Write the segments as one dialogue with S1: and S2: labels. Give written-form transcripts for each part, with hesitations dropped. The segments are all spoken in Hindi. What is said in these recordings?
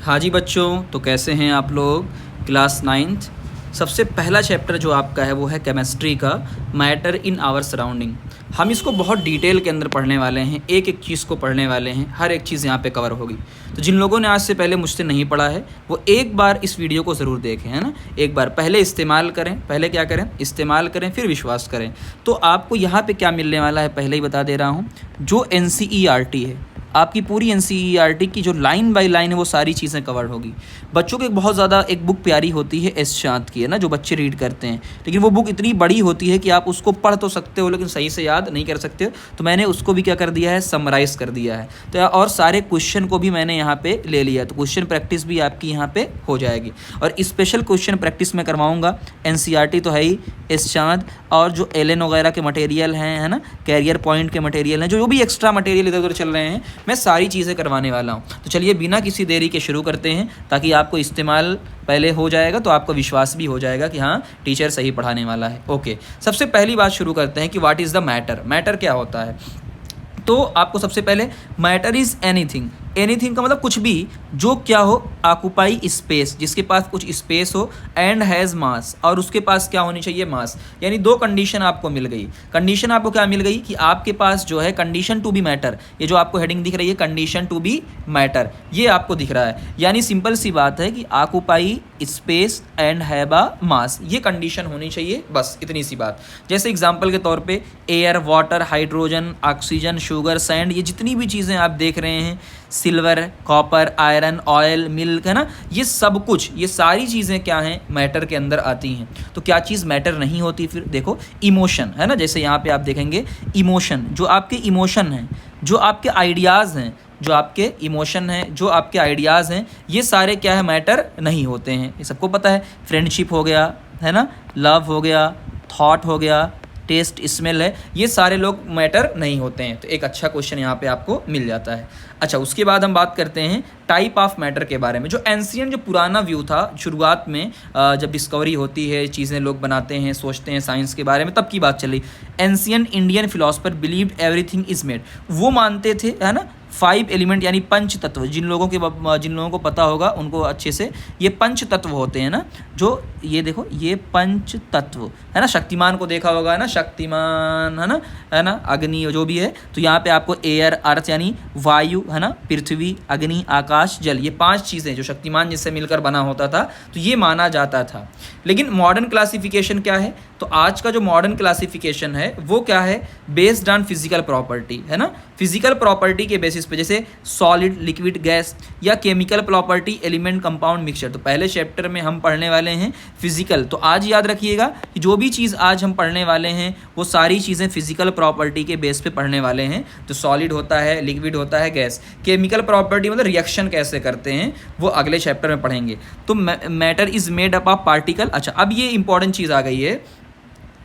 S1: हाँ जी बच्चों, तो कैसे हैं आप लोग। क्लास नाइन्थ सबसे पहला चैप्टर जो आपका है वो है केमिस्ट्री का मैटर इन आवर सराउंडिंग। हम इसको बहुत डिटेल के अंदर पढ़ने वाले हैं, एक एक चीज़ को पढ़ने वाले हैं, हर एक चीज़ यहाँ पे कवर होगी। तो जिन लोगों ने आज से पहले मुझसे नहीं पढ़ा है वो एक बार इस वीडियो को ज़रूर देखें, है ना। एक बार पहले इस्तेमाल करें, पहले क्या करें, इस्तेमाल करें, फिर विश्वास करें। तो आपको यहाँ पे क्या मिलने वाला है पहले ही बता दे रहा हूँ। जो NCERT है, आपकी पूरी NCERT की जो लाइन बाय लाइन है वो सारी चीज़ें कवर होगी। बच्चों की बहुत ज़्यादा एक बुक प्यारी होती है एस चाँद की, है ना, जो बच्चे रीड करते हैं, लेकिन वो बुक इतनी बड़ी होती है कि आप उसको पढ़ तो सकते हो लेकिन सही से याद नहीं कर सकते हो। तो मैंने उसको भी क्या कर दिया है, समराइज़ कर दिया है। तो और सारे क्वेश्चन को भी मैंने यहाँ पे ले लिया, तो क्वेश्चन प्रैक्टिस भी आपकी यहाँ पे हो जाएगी। और स्पेशल क्वेश्चन प्रैक्टिस मैं करवाऊँगा। NCERT तो है ही, एस चाँद और जो LN वगैरह के मटेरियल हैं, है ना, कैरियर पॉइंट के मटेरियल हैं, जो भी एक्स्ट्रा मटेरियल इधर उधर चल रहे हैं, मैं सारी चीज़ें करवाने वाला हूँ। तो चलिए बिना किसी देरी के शुरू करते हैं, ताकि आपको इस्तेमाल पहले हो जाएगा तो आपको विश्वास भी हो जाएगा कि हाँ टीचर सही पढ़ाने वाला है। ओके, सबसे पहली बात शुरू करते हैं कि what is the matter. Matter क्या होता है? तो आपको सबसे पहले मैटर इज़ एनीथिंग। एनीथिंग का मतलब कुछ भी जो क्या हो, ऑक्यूपाई स्पेस, जिसके पास कुछ स्पेस हो, एंड हैज़ मास, और उसके पास क्या होनी चाहिए, मास। यानी दो कंडीशन आपको मिल गई। कंडीशन आपको क्या मिल गई कि आपके पास जो है कंडीशन टू बी मैटर, ये जो आपको हेडिंग दिख रही है कंडीशन टू बी मैटर, ये आपको दिख रहा है। यानी सिंपल सी बात है कि occupy space and have a mass, ये कंडीशन होनी चाहिए, बस इतनी सी बात। जैसे एग्जाम्पल के तौर पे air, water, hydrogen, oxygen, sugar, sand, ये जितनी भी चीज़ें आप देख रहे हैं, silver, copper, iron, oil, milk, है ना, ये सब कुछ, ये सारी चीज़ें क्या हैं, मैटर के अंदर आती हैं। तो क्या चीज़ मैटर नहीं होती? फिर देखो इमोशन, है ना, जैसे यहाँ पे आप देखेंगे इमोशन, जो आपके इमोशन हैं, जो आपके आइडियाज़ हैं, जो आपके इमोशन हैं, जो आपके आइडियाज़ हैं, ये सारे क्या है, मैटर नहीं होते हैं। ये सबको पता है। फ्रेंडशिप हो गया, है ना, लव हो गया, थॉट हो गया, टेस्ट, स्मेल है, ये सारे लोग मैटर नहीं होते हैं। तो एक अच्छा क्वेश्चन यहाँ पे आपको मिल जाता है। अच्छा, उसके बाद हम बात करते हैं टाइप ऑफ मैटर के बारे में। जो एंशियंट, जो पुराना व्यू था शुरुआत में, जब डिस्कवरी होती है, चीज़ें लोग बनाते हैं, सोचते हैं साइंस के बारे में, तब की बात चली। Ancient Indian philosopher believed everything is made, वो मानते थे, है ना, 5 एलिमेंट यानी पंच तत्व। जिन लोगों को पता होगा उनको अच्छे से, ये पंच तत्व होते हैं ना, जो ये देखो ये पंच तत्व है ना, शक्तिमान को देखा होगा ना, शक्तिमान, है ना, अग्नि जो भी है। तो यहाँ पे आपको एयर, अर्थ यानी वायु, है ना, पृथ्वी, अग्नि, आकाश, जल, ये 5 चीज़ें जो शक्तिमान जिससे मिलकर बना होता था, तो ये माना जाता था। लेकिन मॉडर्न क्लासिफिकेशन क्या है? तो आज का जो मॉडर्न क्लासिफिकेशन है वो क्या है, बेस्ड ऑन फिजिकल प्रॉपर्टी, है ना, फिजिकल प्रॉपर्टी के बेसिस पे, जैसे सॉलिड, लिक्विड, गैस, या chemical property, element, compound, mixture. तो पहले चैप्टर में हम पढ़ने वाले हैं फिजिकल। तो आज याद रखिएगा कि जो भी चीज़ आज हम पढ़ने वाले हैं वो सारी चीज़ें फिजिकल प्रॉपर्टी के बेस पे पढ़ने वाले हैं। तो सॉलिड होता है, लिक्विड होता है, गैस। केमिकल प्रॉपर्टी मतलब रिएक्शन कैसे करते हैं, वो अगले चैप्टर में पढ़ेंगे। तो matter is made up of particle. अच्छा, अब ये इंपॉर्टेंट चीज़ आ गई है,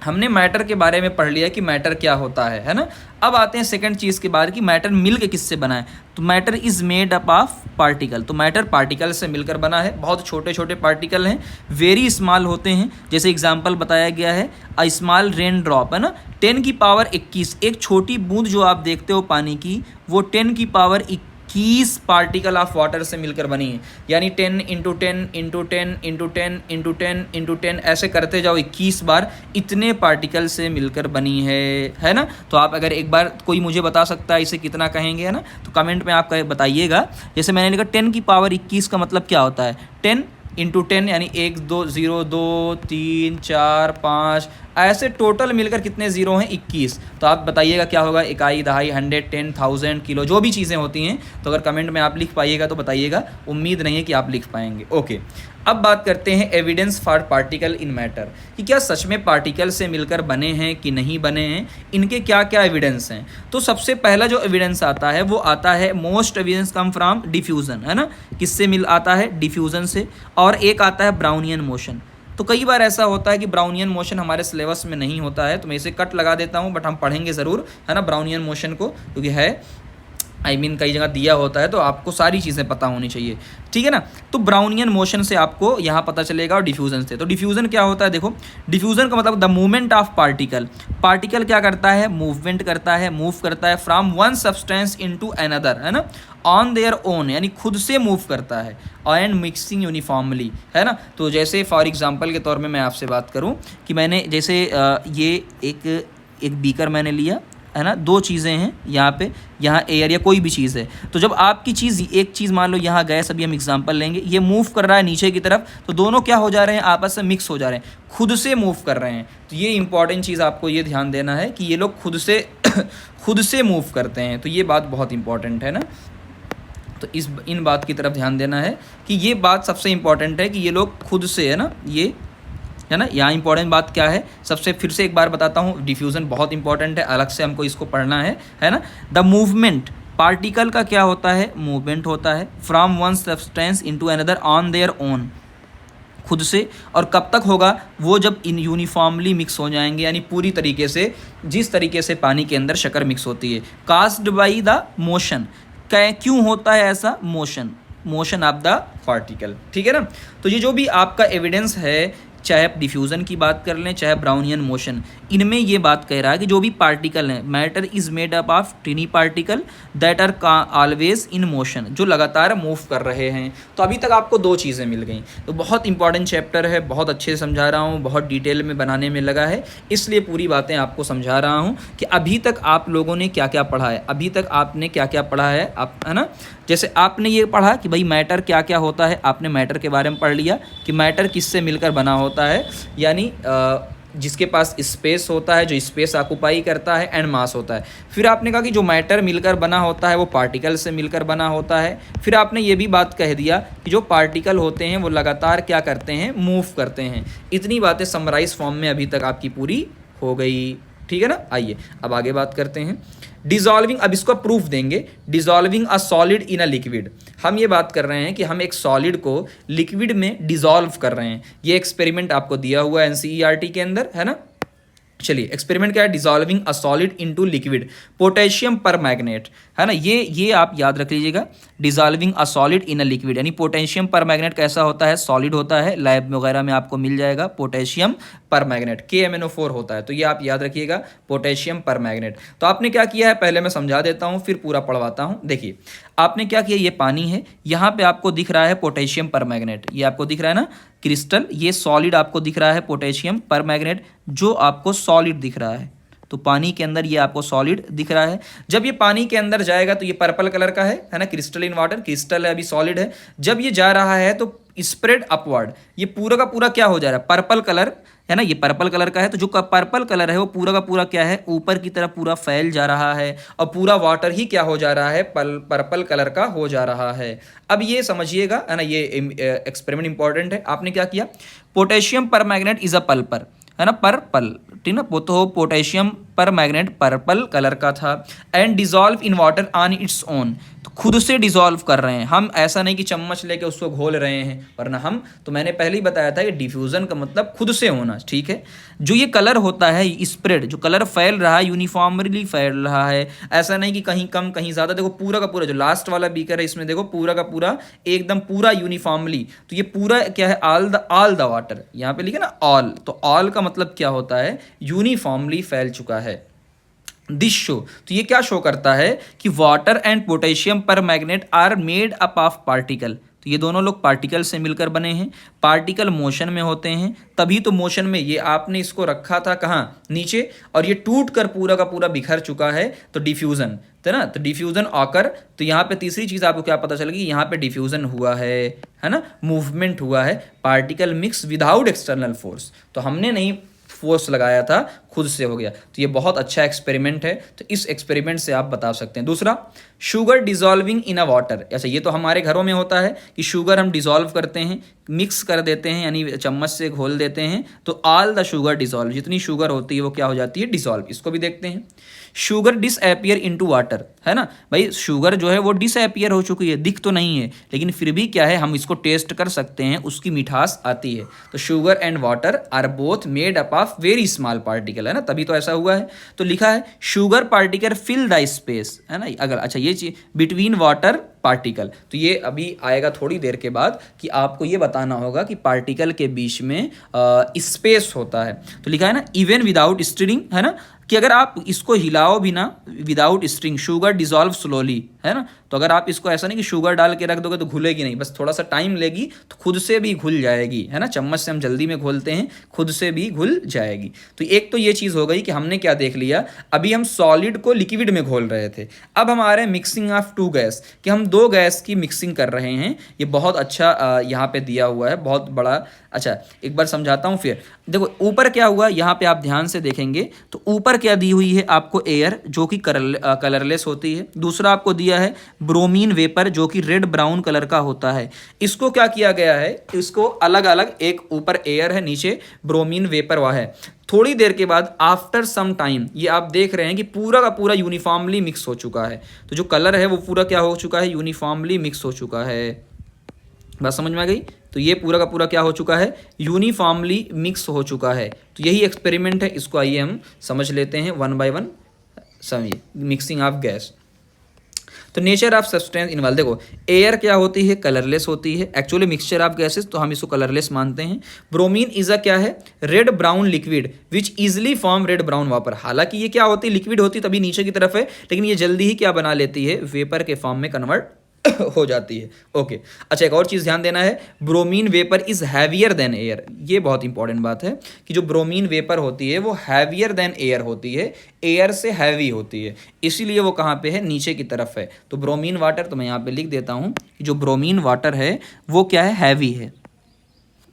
S1: हमने मैटर के बारे में पढ़ लिया कि मैटर क्या होता है ना। अब आते हैं सेकंड चीज़ के बारे कि मैटर मिलकर किससे बना है। तो matter is made up of particle. तो मैटर पार्टिकल से मिलकर बना है। बहुत छोटे छोटे पार्टिकल हैं, वेरी स्मॉल होते हैं। जैसे एग्जांपल बताया गया है, अ स्मॉल रेन ड्रॉप, है ना, 10 की पावर 21, एक छोटी बूंद जो आप देखते हो पानी की, वो 10 की पावर 21 पार्टिकल ऑफ वाटर से मिलकर बनी है। यानी 10 into 10 into 10 into 10 into 10 into 10 ऐसे करते जाओ 21 बार, इतने पार्टिकल से मिलकर बनी है ना। तो आप अगर एक बार कोई मुझे बता सकता है इसे कितना कहेंगे, है ना, तो कमेंट में आप बताइएगा। जैसे मैंने लिखा 10 की पावर 21 का मतलब क्या होता है, 10 इंटू 10 यानी 1 2 0 2 3 4 5, ऐसे टोटल मिलकर कितने ज़ीरो हैं, 21। तो आप बताइएगा क्या होगा, इकाई, दहाई, 100, 10, 1000, किलो, जो भी चीज़ें होती हैं। तो अगर कमेंट में आप लिख पाइएगा तो बताइएगा, उम्मीद नहीं है कि आप लिख पाएंगे। ओके, अब बात करते हैं evidence for particle in matter, कि क्या सच में पार्टिकल से मिलकर बने हैं कि नहीं बने हैं, इनके क्या क्या एविडेंस हैं। तो सबसे पहला जो एविडेंस आता है वो आता है, most evidence come from diffusion, है ना, किससे मिल आता है, डिफ्यूज़न से। और एक आता है ब्राउनियन मोशन। तो कई बार ऐसा होता है कि ब्राउनियन मोशन हमारे सिलेबस में नहीं होता है, तो मैं इसे कट लगा देता हूँ, बट हम पढ़ेंगे ज़रूर, है ना, ब्राउनियन मोशन को, क्योंकि है कई जगह दिया होता है, तो आपको सारी चीज़ें पता होनी चाहिए, ठीक है ना। तो ब्राउनियन मोशन से आपको यहाँ पता चलेगा, और डिफ्यूज़न से। तो डिफ्यूज़न क्या होता है, देखो डिफ्यूज़न का मतलब the movement of particle. Particle क्या करता है, मूवमेंट करता है, मूव करता है from one substance into another, है ना, ऑन देयर ओन, यानी खुद से मूव करता है, एंड मिक्सिंग यूनिफॉर्मली, है ना। तो जैसे फॉर एग्जांपल के तौर में मैं आपसे बात करूं कि मैंने जैसे ये एक बीकर मैंने लिया, है ना, दो चीज़ें हैं यहाँ पे, यहाँ एयर या कोई भी चीज़ है। तो जब आपकी चीज़, एक चीज़ मान लो यहाँ गैस, अभी हम एग्जांपल लेंगे, ये मूव कर रहा है नीचे की तरफ, तो दोनों क्या हो जा रहे हैं, आपस में मिक्स हो जा रहे हैं, खुद से मूव कर रहे हैं। तो ये इंपॉर्टेंट चीज़ आपको ये ध्यान देना है कि ये लोग खुद से खुद से मूव करते हैं। तो ये बात बहुत इंपॉर्टेंट है ना। तो इन बात की तरफ ध्यान देना है कि ये बात सबसे इंपॉर्टेंट है कि ये लोग खुद से, है ना, ये है ना। यहाँ इंपॉर्टेंट बात क्या है, सबसे फिर से एक बार बताता हूँ, डिफ्यूज़न बहुत इंपॉर्टेंट है, अलग से हमको इसको पढ़ना है ना। द मूवमेंट, पार्टिकल का क्या होता है, मूवमेंट होता है from one substance into another on their own, खुद से। और कब तक होगा, वो जब इन यूनिफॉर्मली मिक्स हो जाएंगे, यानी पूरी तरीके से, जिस तरीके से पानी के अंदर शक्कर मिक्स होती है। कास्ड बाई द मोशन, क्यों होता है ऐसा, मोशन ऑफ द पार्टिकल, ठीक है ना। तो ये जो भी आपका एविडेंस है, चाहे आप डिफ्यूज़न की बात कर लें, चाहे ब्राउनियन मोशन, इनमें ये बात कह रहा है कि जो भी पार्टिकल हैं, matter is made up of tiny particle that are always in motion, जो लगातार मूव कर रहे हैं। तो अभी तक आपको दो चीज़ें मिल गई। तो बहुत इंपॉर्टेंट चैप्टर है, बहुत अच्छे से समझा रहा हूँ, बहुत डिटेल में बनाने में लगा है, इसलिए पूरी बातें आपको समझा रहा हूँ कि अभी तक आप लोगों ने क्या क्या पढ़ा है, अभी तक आपने क्या क्या पढ़ा है, आप, है ना। जैसे आपने ये पढ़ा कि भाई मैटर क्या क्या होता है, आपने मैटर के बारे में पढ़ लिया कि मैटर किससे मिलकर बना होता है, यानी जिसके पास स्पेस होता है, जो स्पेस ऑक्युपाई करता है, एंड मास होता है। फिर आपने कहा कि जो मैटर मिलकर बना होता है वो पार्टिकल से मिलकर बना होता है। फिर आपने ये भी बात कह दिया कि जो पार्टिकल होते हैं वो लगातार क्या करते हैं, मूव करते हैं। इतनी बातें समराइज फॉर्म में अभी तक आपकी पूरी हो गई, ठीक है ना। आइए अब आगे बात करते हैं। डिजॉल्विंग, अब इसको प्रूफ देंगे, dissolving a solid in a liquid. हम ये बात कर रहे हैं कि हम एक सॉलिड को लिक्विड में डिजॉल्व कर रहे हैं। ये एक्सपेरिमेंट आपको दिया हुआ है एनसीईआरटी के अंदर, है ना। चलिए एक्सपेरिमेंट क्या है, dissolving a solid into liquid, potassium पर मैग्नेट, है ना। ये आप याद रख लीजिएगा, dissolving a solid in a liquid, यानी पोटेशियम पर मैग्नेट कैसा होता है, सॉलिड होता है, लैब वगैरह में आपको मिल जाएगा पोटेशियम पर मैग्नेट, KMnO4 होता है। तो ये आप याद रखिएगा, पोटेशियम पर मैग्नेट। तो आपने क्या किया है, पहले मैं समझा देता हूँ फिर पूरा पढ़वाता हूँ। देखिए आपने क्या किया, ये पानी है, यहाँ पे आपको दिख रहा है पोटेशियम पर मैग्नेट, ये आपको दिख रहा है ना क्रिस्टल, ये सॉलिड आपको दिख रहा है पोटेशियम पर मैग्नेट, जो आपको सॉलिड दिख रहा है। तो पानी के अंदर ये आपको सॉलिड दिख रहा है। जब ये पानी के अंदर जाएगा तो ये पर्पल कलर का है ना, क्रिस्टल इन वाटर, क्रिस्टल है, अभी सॉलिड है। जब ये जा रहा है तो स्प्रेड अपवर्ड, ये पूरा का पूरा क्या हो जा रहा है, पर्पल कलर, है ना, ये पर्पल कलर का है। तो जो पर्पल कलर है वो पूरा का पूरा क्या है, ऊपर की तरफ पूरा फैल जा रहा है, और पूरा वाटर ही क्या हो जा रहा है, पर्पल कलर का हो जा रहा है। अब ये समझिएगा, है ना, ये एक्सपेरिमेंट इंपॉर्टेंट है। आपने क्या किया, पोटेशियम पर मैग्नेट इज अ पल्पर, है ना, पर्पल, ठीक ना, तो पोटेशियम पर मैग्नेट पर्पल कलर का था, and dissolve in water on its own, तो खुद से डिजॉल्व कर रहे हैं हम, ऐसा नहीं कि चम्मच लेके उसको घोल रहे हैं, वरना हम, तो मैंने पहले ही बताया था कि डिफ्यूजन का मतलब खुद से होना, ठीक है। जो ये कलर होता है स्प्रेड, जो कलर फैल रहा है यूनिफॉर्मली फैल रहा है, ऐसा नहीं कि कहीं कम कहीं ज़्यादा। देखो पूरा का पूरा जो लास्ट वाला बीकर है इसमें देखो पूरा का पूरा एकदम पूरा यूनिफॉर्मली, तो ये पूरा क्या है, ऑल द वाटर, यहाँ पे लिखे ना ऑल, तो ऑल का मतलब क्या होता है, यूनिफॉर्मली फैल चुका है। दिस शो, तो ये क्या शो करता है कि water and potassium permanganate are made up of particle, तो ये दोनों लोग पार्टिकल से मिलकर बने हैं। पार्टिकल मोशन में होते हैं, तभी तो मोशन में, ये आपने इसको रखा था कहाँ, नीचे, और ये टूट कर पूरा का पूरा बिखर चुका है, तो डिफ्यूजन, है ना, तो डिफ्यूजन ऑकर। तो यहाँ पे तीसरी चीज़ आपको क्या पता चलेगी, यहाँ पे डिफ्यूजन हुआ है ना, मूवमेंट हुआ है, particle mix without external force, तो हमने नहीं फोर्स लगाया था, खुद से हो गया। तो ये बहुत अच्छा एक्सपेरिमेंट है, तो इस एक्सपेरिमेंट से आप बता सकते हैं। दूसरा, शुगर डिजॉल्विंग इन अ वाटर, ऐसा ये तो हमारे घरों में होता है कि शुगर हम डिजॉल्व करते हैं, मिक्स कर देते हैं, यानी चम्मच से घोल देते हैं, तो ऑल द शुगर डिजॉल्व, जितनी शुगर होती है वो क्या हो जाती है, डिजॉल्व। इसको भी देखते हैं। शुगर डिसअपियर इनटू वाटर, है ना भाई, शुगर जो है वो डिसअपियर हो चुकी है, दिख तो नहीं है, लेकिन फिर भी क्या है, हम इसको टेस्ट कर सकते हैं, उसकी मिठास आती है। तो sugar and water are both made up of of very small particle, है ना, तभी तो ऐसा हुआ है। तो लिखा है sugar particle fill the space, है ना, अगर अच्छा ये चीज बिटवीन वाटर पार्टिकल, तो ये अभी आएगा थोड़ी देर के बाद कि आपको ये बताना होगा कि पार्टिकल के बीच में स्पेस होता है। तो लिखा है ना इवन विदाउट स्टीरिंग, है ना, कि अगर आप इसको हिलाओ भी ना without string sugar dissolve slowly, है ना, तो अगर आप इसको ऐसा नहीं कि शुगर डाल के रख दोगे तो घुलेगी नहीं, बस थोड़ा सा टाइम लेगी तो खुद से भी घुल जाएगी, है ना, चम्मच से हम जल्दी में घोलते हैं, खुद से भी घुल जाएगी। तो एक तो ये चीज़ हो गई कि हमने क्या देख लिया, अभी हम सॉलिड को लिक्विड में घोल रहे थे, अब हम आ रहे हैं मिक्सिंग ऑफ टू गैस, कि हम दो गैस की मिक्सिंग कर रहे हैं। ये बहुत अच्छा यहाँ पे दिया हुआ है, बहुत बड़ा। अच्छा एक बार समझाता हूँ फिर। देखो ऊपर क्या हुआ, यहाँ पे आप ध्यान से देखेंगे तो ऊपर क्या दी हुई है आपको, एयर जो कि कलरलेस होती है। दूसरा आपको दिया है ब्रोमीन वेपर जो कि रेड ब्राउन कलर का होता है। इसको क्या किया गया है, इसको अलग अलग, एक ऊपर एयर है, नीचे ब्रोमीन वेपर हुआ है। थोड़ी देर के बाद आफ्टर सम टाइम ये आप देख रहे हैं कि पूरा का पूरा यूनिफॉर्मली मिक्स हो चुका है। तो जो कलर है वो पूरा क्या हो चुका है, यूनिफॉर्मली मिक्स हो चुका है। बात समझ में आ गई? तो ये पूरा का पूरा क्या हो चुका है, यूनिफॉर्मली मिक्स हो चुका है। तो यही एक्सपेरिमेंट है, इसको आइए हम समझ लेते हैं वन बाय वन। समझिए मिक्सिंग ऑफ गैस। तो नेचर ऑफ सब्सटेंस इन्वॉल्व, देखो एयर क्या होती है, कलरलेस होती है। एक्चुअली मिक्सचर ऑफ गैसेस, तो हम इसको कलरलेस मानते हैं। ब्रोमीन इज अ क्या है, रेड ब्राउन लिक्विड विच इजिली फॉर्म रेड ब्राउन वापर। हालांकि ये क्या होती है, लिक्विड होती तभी नीचे की तरफ है, लेकिन ये जल्दी ही क्या बना लेती है, वेपर के फॉर्म में कन्वर्ट हो जाती है। ओके अच्छा एक और चीज़ ध्यान देना है, bromine vapour is heavier than air. ये बहुत इंपॉर्टेंट बात है कि जो ब्रोमीन वेपर होती है वो हैवियर देन एयर होती है, एयर से हैवी होती है, इसीलिए वो कहाँ पे है, नीचे की तरफ है। तो ब्रोमीन वाटर, तो मैं यहाँ पे लिख देता हूँ कि जो ब्रोमीन वाटर है वो क्या है, हैवी है।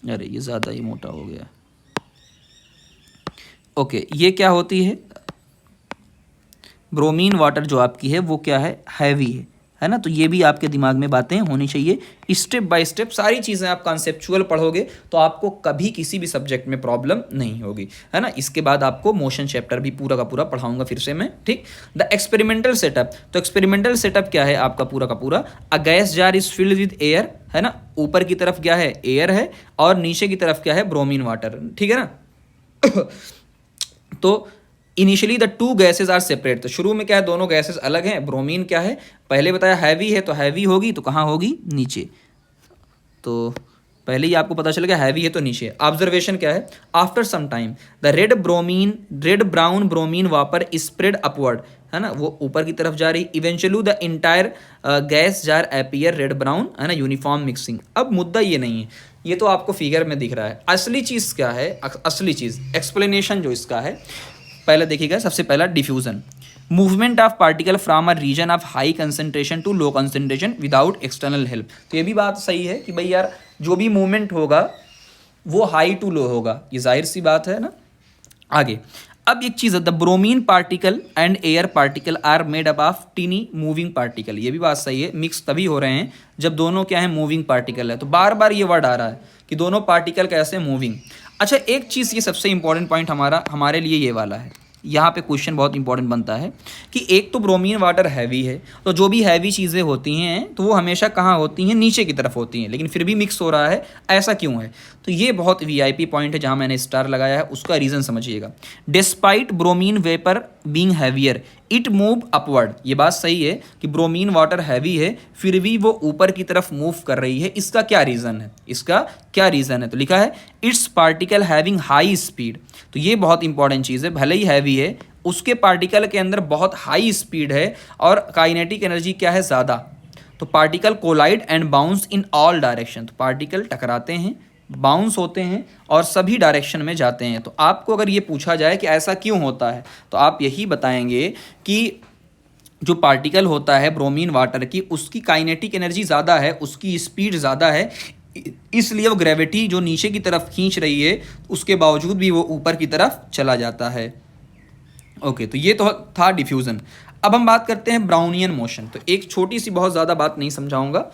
S1: अरे ये ज़्यादा ही मोटा हो गया। ओके ये क्या होती है, ब्रोमीन वाटर जो आपकी है वो क्या है, हैवी है ना। तो ये भी आपके दिमाग में बातें होनी चाहिए। स्टेप बाय स्टेप सारी चीज़ें आप कॉन्सेप्चुअल पढ़ोगे तो आपको कभी किसी भी सब्जेक्ट में प्रॉब्लम नहीं होगी, है ना। इसके बाद आपको मोशन चैप्टर भी पूरा का पूरा पढ़ाऊंगा फिर से मैं, ठीक। द एक्सपेरिमेंटल सेटअप, तो एक्सपेरिमेंटल सेटअप क्या है आपका पूरा का पूरा, a gas jar is filled with air, है ना, ऊपर की तरफ क्या है, एयर है, और नीचे की तरफ क्या है, ब्रोमीन वाटर, ठीक है ना। तो initially the two gases are separate, तो शुरू में क्या है, दोनों गैसेज अलग हैं। ब्रोमीन क्या है, पहले बताया हैवी है, तो हैवी होगी तो कहाँ होगी, नीचे। तो पहले ही आपको पता चल गया हैवी है तो नीचे। ऑब्जर्वेशन क्या है, after some time the red brown bromine vapour spread upward, है ना, वो ऊपर की तरफ जा रही। Eventually the entire gas jar appear red brown, है ना, यूनिफॉर्म मिक्सिंग। अब मुद्दा ये नहीं है, ये तो आपको फिगर में दिख रहा है। असली चीज़ क्या है, असली चीज़ एक्सप्लेनेशन जो इसका है, पहले देखिएगा। सबसे पहला diffusion, movement of particle from a region of high concentration to low concentration without external help. तो ये भी बात सही है कि भाई यार जो भी मूवमेंट होगा वो हाई टू लो होगा, ये जाहिर सी बात है ना। आगे अब एक चीज़ है, the bromine particle and air particle are made up of tiny moving particle. ये भी बात सही है, मिक्स तभी हो रहे हैं जब दोनों क्या है, मूविंग पार्टिकल है। तो बार बार ये वर्ड आ रहा है कि दोनों पार्टिकल कैसे मूविंग। अच्छा एक चीज़, ये सबसे इंपॉर्टेंट पॉइंट हमारे लिए ये वाला है, यहाँ पे क्वेश्चन बहुत इंपॉर्टेंट बनता है कि एक तो ब्रोमीन वाटर हैवी है, तो जो भी हैवी चीज़ें होती हैं तो वो हमेशा कहाँ होती हैं, नीचे की तरफ होती हैं, लेकिन फिर भी मिक्स हो रहा है, ऐसा क्यों है। तो ये बहुत वीआईपी पॉइंट है, जहाँ मैंने स्टार लगाया है, उसका रीज़न समझिएगा। Despite bromine vapour being heavier it move upward, ये बात सही है कि ब्रोमीन वाटर हैवी है फिर भी वो ऊपर की तरफ मूव कर रही है। इसका क्या रीज़न है, इसका क्या रीज़न है, तो लिखा है it's particle having high speed. तो ये बहुत इंपॉर्टेंट चीज़ है, भले ही हैवी है उसके पार्टिकल के अंदर बहुत हाई स्पीड है और काइनेटिक एनर्जी क्या है, ज़्यादा। तो particle collide and bounce in all direction, तो पार्टिकल टकराते हैं, बाउंस होते हैं और सभी डायरेक्शन में जाते हैं। तो आपको अगर ये पूछा जाए कि ऐसा क्यों होता है, तो आप यही बताएंगे कि जो पार्टिकल होता है ब्रोमीन वाटर की, उसकी काइनेटिक एनर्जी ज़्यादा है, उसकी स्पीड ज़्यादा है, इसलिए वो ग्रेविटी जो नीचे की तरफ खींच रही है उसके बावजूद भी वो ऊपर की तरफ चला जाता है। ओके तो ये तो था डिफ्यूज़न। अब हम बात करते हैं ब्राउनियन मोशन। तो एक छोटी सी, बहुत ज़्यादा बात नहीं समझाऊंगा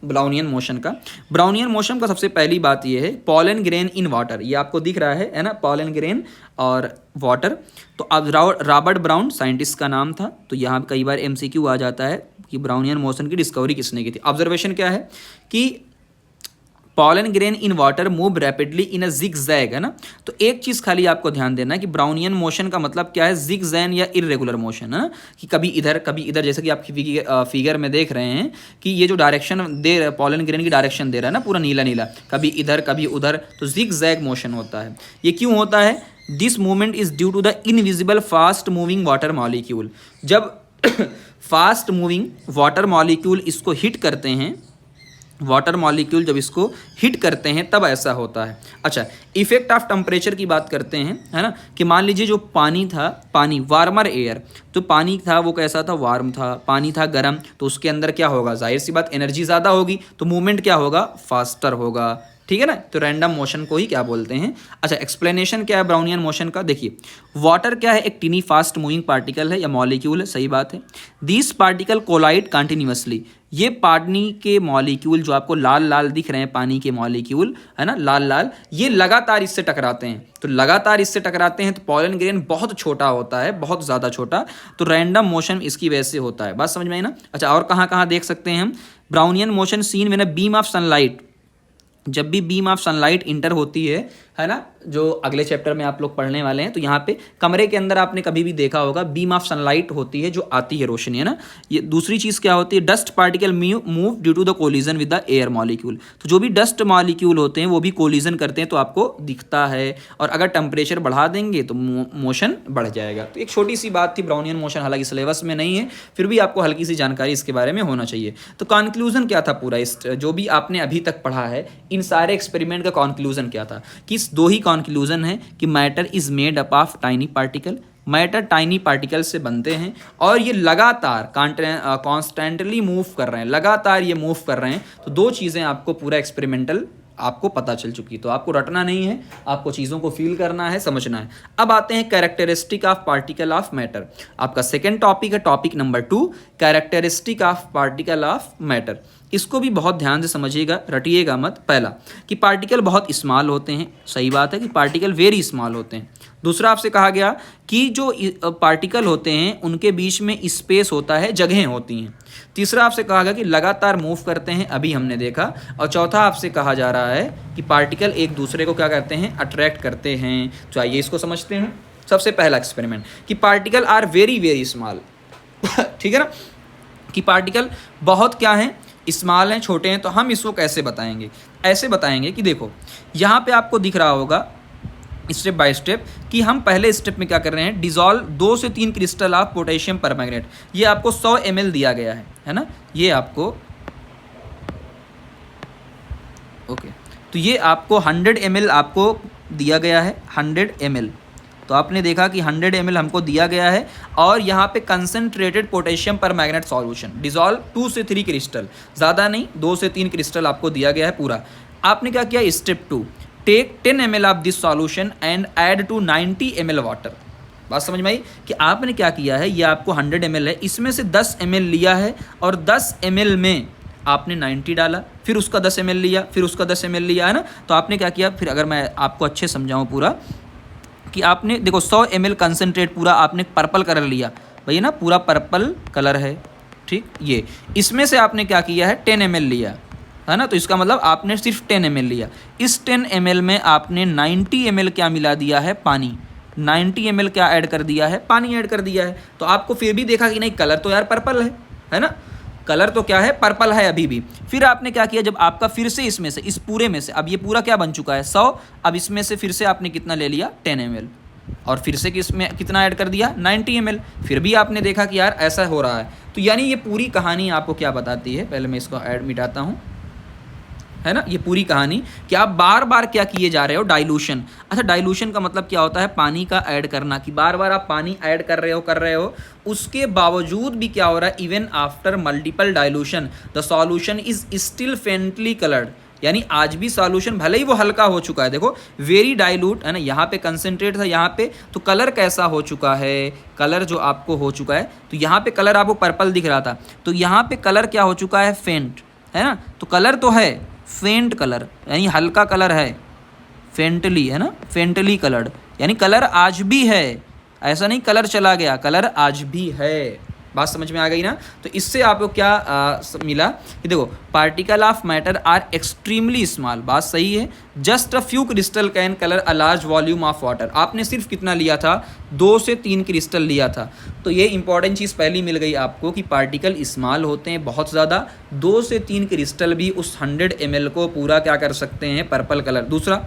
S1: ब्राउनियन मोशन का। ब्राउनियन मोशन का सबसे पहली बात ये है, पॉलन ग्रेन इन वाटर, ये आपको दिख रहा है ना, पॉलन ग्रेन और वाटर। तो अब रॉबर्ट ब्राउन साइंटिस्ट का नाम था, तो यहाँ कई बार MCQ आ जाता है कि ब्राउनियन मोशन की डिस्कवरी किसने की थी। ऑब्जर्वेशन क्या है कि pollen grain in water move rapidly in a zigzag, है ना। तो एक चीज़ खाली आपको ध्यान देना है कि ब्राउनियन मोशन का मतलब क्या है, जिगजैग या इर्रेगुलर मोशन, है ना, कि कभी इधर, जैसे कि आप फिगर में देख रहे हैं कि ये जो डायरेक्शन दे रहा है पॉलन ग्रेन की डायरेक्शन दे रहा है ना, पूरा नीला नीला, कभी इधर कभी उधर, तो जिगजैग मोशन होता है। ये क्यों होता है? This movement is due to the invisible fast moving water molecule. जब फास्ट मूविंग वाटर मॉलिक्यूल इसको हिट करते हैं, वाटर मॉलिक्यूल जब इसको हिट करते हैं तब ऐसा होता है। अच्छा, इफेक्ट ऑफ टेम्परेचर की बात करते हैं, है ना, कि मान लीजिए जो पानी था, पानी वार्मर एयर, तो पानी था वो कैसा था, वार्म था, पानी था गर्म, तो उसके अंदर क्या होगा, जाहिर सी बात एनर्जी ज़्यादा होगी, तो मूवमेंट क्या होगा, फास्टर होगा, ठीक है ना। तो रैंडम मोशन को ही क्या बोलते हैं। अच्छा, एक्सप्लेनेशन क्या है ब्राउनियन मोशन का, देखिए वाटर क्या है, एक टीनी फास्ट मूविंग पार्टिकल है या मॉलिक्यूल है, सही बात है। दिस पार्टिकल कोलाइड कंटिन्यूअसली, ये पानी के मॉलिक्यूल जो आपको लाल लाल दिख रहे हैं, पानी के मॉलिक्यूल, है ना, लाल लाल, ये लगातार इससे टकराते हैं। तो लगातार इससे टकराते हैं तो पॉलन ग्रेन बहुत छोटा होता है, बहुत ज़्यादा छोटा, तो रैंडम मोशन इसकी वजह से होता है। बात समझ में आई ना। अच्छा, और कहाँ कहाँ देख सकते हैं हम Brownian motion seen when a beam of sunlight, जब भी बीम ऑफ सनलाइट इंटर होती है ना, जो अगले चैप्टर में आप लोग पढ़ने वाले हैं, तो यहाँ पे कमरे के अंदर आपने कभी भी देखा होगा बीम ऑफ सनलाइट होती है जो आती है रोशनी, है ना। ये दूसरी चीज़ क्या होती है, dust particle move due to the collision with the air molecule. तो जो भी डस्ट मॉलिक्यूल होते हैं वो भी कोलिजन करते हैं तो आपको दिखता है, और अगर टेम्परेचर बढ़ा देंगे तो मोशन बढ़ जाएगा। तो एक छोटी सी बात थी ब्राउनियन मोशन, हालांकि सिलेबस में नहीं है, फिर भी आपको हल्की सी जानकारी इसके बारे में होना चाहिए। तो कंक्लूजन क्या था पूरा, इस जो भी आपने अभी तक पढ़ा है, इन सारे एक्सपेरिमेंट का कंक्लूजन क्या था, कि दो ही कंक्लूजन है कि matter is made up of tiny particle, matter tiny particle से बनते हैं, और ये लगातार कॉन्स्टेंटली मूव कर रहे हैं, लगातार ये मूव कर रहे हैं। तो दो चीज़ें आपको पूरा एक्सपेरिमेंटल आपको पता चल चुकी, तो आपको रटना नहीं है, आपको चीज़ों को फील करना है, समझना है। अब आते हैं characteristic of particle of matter, आपका सेकेंड टॉपिक है, topic number 2, characteristic of particle of matter. इसको भी बहुत ध्यान से समझिएगा, रटिएगा मत। पहला कि पार्टिकल बहुत स्मॉल होते हैं, सही बात है कि पार्टिकल वेरी स्मॉल होते हैं। दूसरा आपसे कहा गया कि जो पार्टिकल होते हैं उनके बीच में स्पेस होता है, जगहें होती हैं। तीसरा आपसे कहा गया कि लगातार मूव करते हैं, अभी हमने देखा। और चौथा आपसे कहा जा रहा है कि पार्टिकल एक दूसरे को क्या करते हैं, अट्रैक्ट करते हैं। तो आइए इसको समझते हैं। सबसे पहला एक्सपेरिमेंट कि particle are very very small ठीक है ना, कि पार्टिकल बहुत क्या है, स्मॉल हैं, छोटे हैं। तो हम इसको कैसे बताएंगे, ऐसे बताएंगे कि देखो यहाँ पे आपको दिख रहा होगा स्टेप बाय स्टेप कि हम पहले स्टेप में क्या कर रहे हैं, डिजॉल्व 2 से 3 क्रिस्टल ऑफ पोटेशियम परमैंगनेट। ये आपको 100 ml दिया गया है ना, ये आपको ओके, तो ये आपको 100 ml आपको दिया गया है, 100 ml। तो आपने देखा कि 100 ml हमको दिया गया है, और यहाँ पे concentrated potassium permanganate solution, dissolve 2 से 3 क्रिस्टल, ज़्यादा नहीं, 2 से 3 क्रिस्टल आपको दिया गया है पूरा। आपने क्या किया, step 2, take 10 ml of this solution and add to 90 ml water. बात समझ में आई कि आपने क्या किया है, ये आपको 100 ml है, इसमें से 10 ml लिया है, और 10 ml में आपने 90 डाला, फिर उसका 10 ml लिया, फिर उसका 10 ml लिया, है ना। तो आपने क्या किया, फिर अगर मैं आपको अच्छे समझाऊँ पूरा, कि आपने देखो 100 ml कंसनट्रेट पूरा आपने पर्पल कलर लिया, भैया ना, पूरा पर्पल कलर है, ठीक। ये इसमें से आपने क्या किया है, 10 ml लिया, है ना। तो इसका मतलब आपने सिर्फ 10 ml लिया। इस 10 ml में आपने 90 ml क्या मिला दिया है, पानी। 90 ml क्या ऐड कर दिया है, पानी ऐड कर दिया है। तो आपको फिर भी देखा कि नहीं, कलर तो यार पर्पल है ना, कलर तो क्या है, पर्पल है अभी भी। फिर आपने क्या किया, जब आपका फिर से इसमें से, इस पूरे में से, अब ये पूरा क्या बन चुका है, 100, अब इसमें से फिर से आपने कितना ले लिया, 10 ml, और फिर से किसमें कितना ऐड कर दिया, 90 ml। फिर भी आपने देखा कि यार ऐसा हो रहा है। तो यानी ये पूरी कहानी आपको क्या बताती है, पहले मैं इसको ऐड मिटाता हूँ, है ना, ये पूरी कहानी कि आप बार बार क्या किए जा रहे हो, डाइल्यूशन। अच्छा, डाइल्यूशन का मतलब क्या होता है, पानी का ऐड करना, कि बार बार आप पानी ऐड कर रहे हो, उसके बावजूद भी क्या हो रहा है, even after multiple dilution the solution is still faintly coloured. यानी आज भी सॉल्यूशन भले ही वो हल्का हो चुका है, देखो वेरी डाइल्यूट, है ना, यहाँ पे कंसनट्रेट था, यहाँ पे तो कलर कैसा हो चुका है, कलर जो आपको हो चुका है, तो यहाँ पे कलर आपको पर्पल दिख रहा था, तो यहाँ पे कलर क्या हो चुका है, फेंट, है ना। तो कलर तो है फेंट कलर, यानी हल्का कलर है, फेंटली, है ना, फेंटली कलर्ड, यानी कलर आज भी है, ऐसा नहीं कलर चला गया, कलर आज भी है। बात समझ में आ गई ना। तो इससे आपको क्या मिला कि देखो particle of matter are extremely small, बात सही है। Just a few crystal can colour a large volume of water, आपने सिर्फ कितना लिया था, 2 से 3 क्रिस्टल लिया था। तो ये इंपॉर्टेंट चीज़ पहली मिल गई आपको कि पार्टिकल स्मॉल होते हैं बहुत ज़्यादा, 2 से 3 क्रिस्टल भी उस 100 ml को पूरा क्या कर सकते हैं, पर्पल कलर। दूसरा,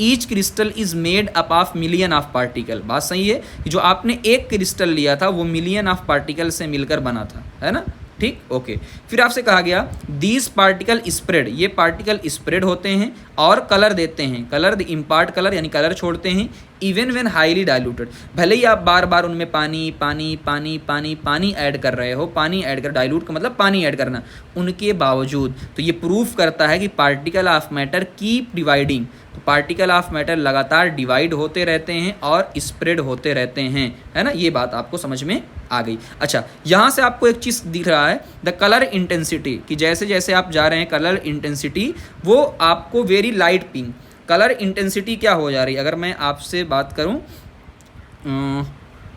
S1: each crystal is made up of million of particle, बात सही है कि जो आपने एक क्रिस्टल लिया था वो मिलियन ऑफ पार्टिकल से मिलकर बना था, है ना, ठीक, ओके। फिर आपसे कहा गया दीज पार्टिकल स्प्रेड, ये पार्टिकल स्प्रेड होते हैं और कलर देते हैं, कलर इम्पार्ट कलर यानी कलर छोड़ते हैं, इवन व्हेन हाईली डाइल्यूटेड, भले ही आप बार बार उनमें पानी पानी पानी पानी पानी ऐड कर रहे हो, पानी ऐड कर, डाइल्यूट का मतलब पानी ऐड करना, उनके बावजूद। तो ये प्रूफ करता है कि particle of matter keep dividing, तो पार्टिकल ऑफ मैटर लगातार डिवाइड होते रहते हैं और स्प्रेड होते रहते हैं, है ना, ये बात आपको समझ में आ गई। अच्छा, यहाँ से आपको एक चीज़ दिख रहा है, द कलर इंटेंसिटी, कि जैसे जैसे आप जा रहे हैं कलर इंटेंसिटी वो आपको very light pink, colour intensity क्या हो जा रही है। अगर मैं आपसे बात करूँ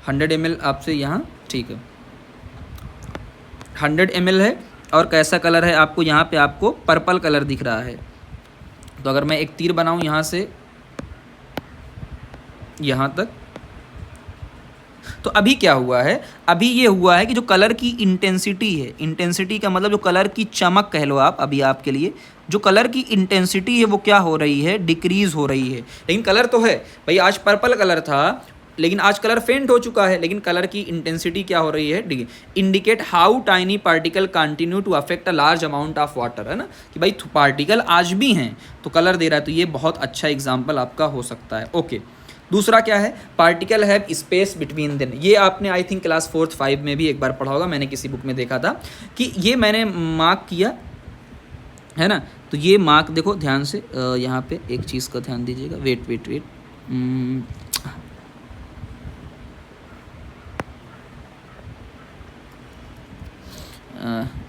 S1: 100 ml आपसे यहाँ, ठीक है, 100 ml है और कैसा कलर है आपको, यहाँ पे आपको पर्पल कलर दिख रहा है। तो अगर मैं एक तीर बनाऊँ यहाँ से यहाँ तक, तो अभी क्या हुआ है, अभी ये हुआ है कि जो कलर की इंटेंसिटी है, इंटेंसिटी का मतलब जो कलर की चमक कह लो आप, अभी आपके लिए जो कलर की इंटेंसिटी है वो क्या हो रही है, डिक्रीज हो रही है। लेकिन कलर तो है भाई, आज पर्पल कलर था लेकिन आज कलर फेंट हो चुका है, लेकिन कलर की इंटेंसिटी क्या हो रही है, indicate how tiny particle continue to affect a large amount of water, है ना, कि भाई पार्टिकल आज भी हैं तो कलर दे रहा है। तो ये बहुत अच्छा एग्जाम्पल आपका हो सकता है, ओके। दूसरा क्या है, particle have space between them, ये आपने आई थिंक क्लास 4th 5 में भी एक बार पढ़ा होगा, मैंने किसी बुक में देखा था कि ये मैंने मार्क किया है ना। तो ये मार्क देखो ध्यान से, यहाँ पे एक चीज़ का ध्यान दीजिएगा, वेट वेट वेट,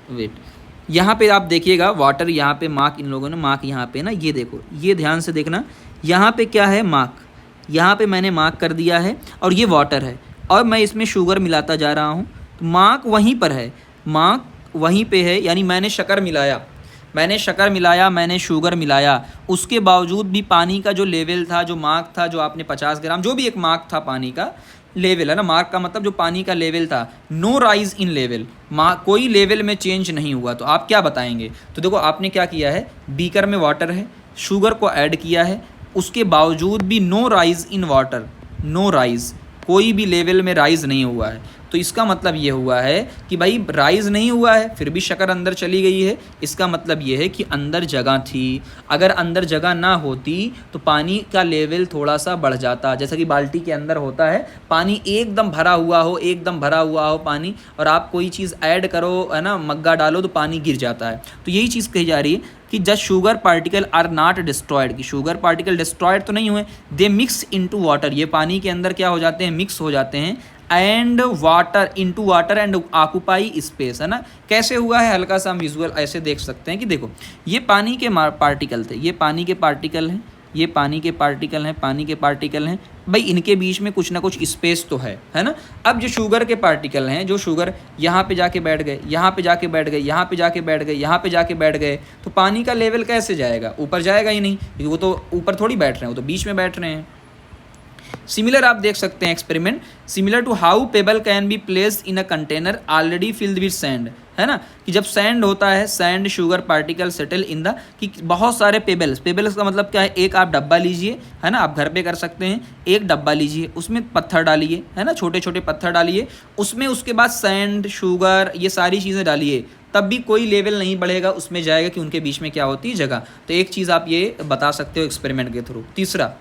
S1: वेट, यहाँ पे आप देखिएगा वाटर, यहाँ पे मार्क इन लोगों ने मार्क यहाँ पे ना, ये देखो, ये ध्यान से देखना, यहाँ पे क्या है मार्क, यहाँ पे मैंने मार्क कर दिया है और ये वाटर है और मैं इसमें शुगर मिलाता जा रहा हूँ, तो मार्क वहीं पर है, मार्क वहीं पे है, यानी मैंने शक्कर मिलाया, मैंने शक्कर मिलाया, मैंने शुगर मिलाया, उसके बावजूद भी पानी का जो लेवल था, जो मार्क था, जो आपने 50 ग्राम, जो भी एक मार्क था पानी का लेवल, है ना, मार्क का मतलब जो पानी का लेवल था, नो राइज इन लेवल, कोई लेवल में चेंज नहीं हुआ। तो आप क्या बताएंगे, तो देखो आपने क्या किया है, बीकर में वाटर है, शुगर को ऐड किया है, उसके बावजूद भी no rise in water, no rise, कोई भी लेवल में राइज नहीं हुआ है। तो इसका मतलब ये हुआ है कि भाई राइज नहीं हुआ है फिर भी शक्कर अंदर चली गई है, इसका मतलब ये है कि अंदर जगह थी। अगर अंदर जगह ना होती तो पानी का लेवल थोड़ा सा बढ़ जाता, जैसा कि बाल्टी के अंदर होता है, पानी एकदम भरा हुआ हो, एकदम भरा हुआ हो पानी, और आप कोई चीज़ ऐड करो, है ना, मग्गा डालो तो पानी गिर जाता है। तो यही चीज़ कही जा रही है कि just sugar particle are not destroyed, कि शुगर पार्टिकल डिस्ट्रॉयड तो नहीं हुए, दे मिक्स इनटू वाटर, ये पानी के अंदर क्या हो जाते हैं, मिक्स हो जाते हैं, and water into water and occupy space, है ना। कैसे हुआ है, हल्का सा हम विजुअल ऐसे देख सकते हैं कि देखो ये पानी के पार्टिकल थे, ये पानी के पार्टिकल हैं, ये पानी के पार्टिकल हैं, पानी के पार्टिकल हैं, भाई इनके बीच में कुछ ना कुछ स्पेस तो है ना। अब जो शुगर के पार्टिकल हैं, जो शुगर यहाँ पे जाके बैठ गए, यहाँ पे जाके बैठ गए, यहाँ पे जाके बैठ गए, यहाँ पे जाके बैठ गए, तो पानी का लेवल कैसे जाएगा, ऊपर जाएगा ही नहीं, क्योंकि वो तो ऊपर थोड़ी बैठ रहे हैं, वो तो बीच में बैठ रहे हैं। सिमिलर आप देख सकते हैं experiment, similar to how pebble can be placed in a container already filled with sand, है ना, कि जब सैंड होता है, sand sugar particle settle in the, कि बहुत सारे पेबल्स, पेबल्स का मतलब क्या है, एक आप डब्बा लीजिए, है ना, आप घर पे कर सकते हैं, एक डब्बा लीजिए, उसमें पत्थर डालिए, है ना, छोटे छोटे पत्थर डालिए, उसमें उसके बाद सैंड, शुगर, ये सारी चीज़ें डालिए, तब भी कोई लेवल नहीं बढ़ेगा, उसमें जाएगा कि उनके बीच में क्या होती है, जगह। तो एक चीज़ आप ये बता सकते हो एक्सपेरिमेंट के थ्रू। तीसरा,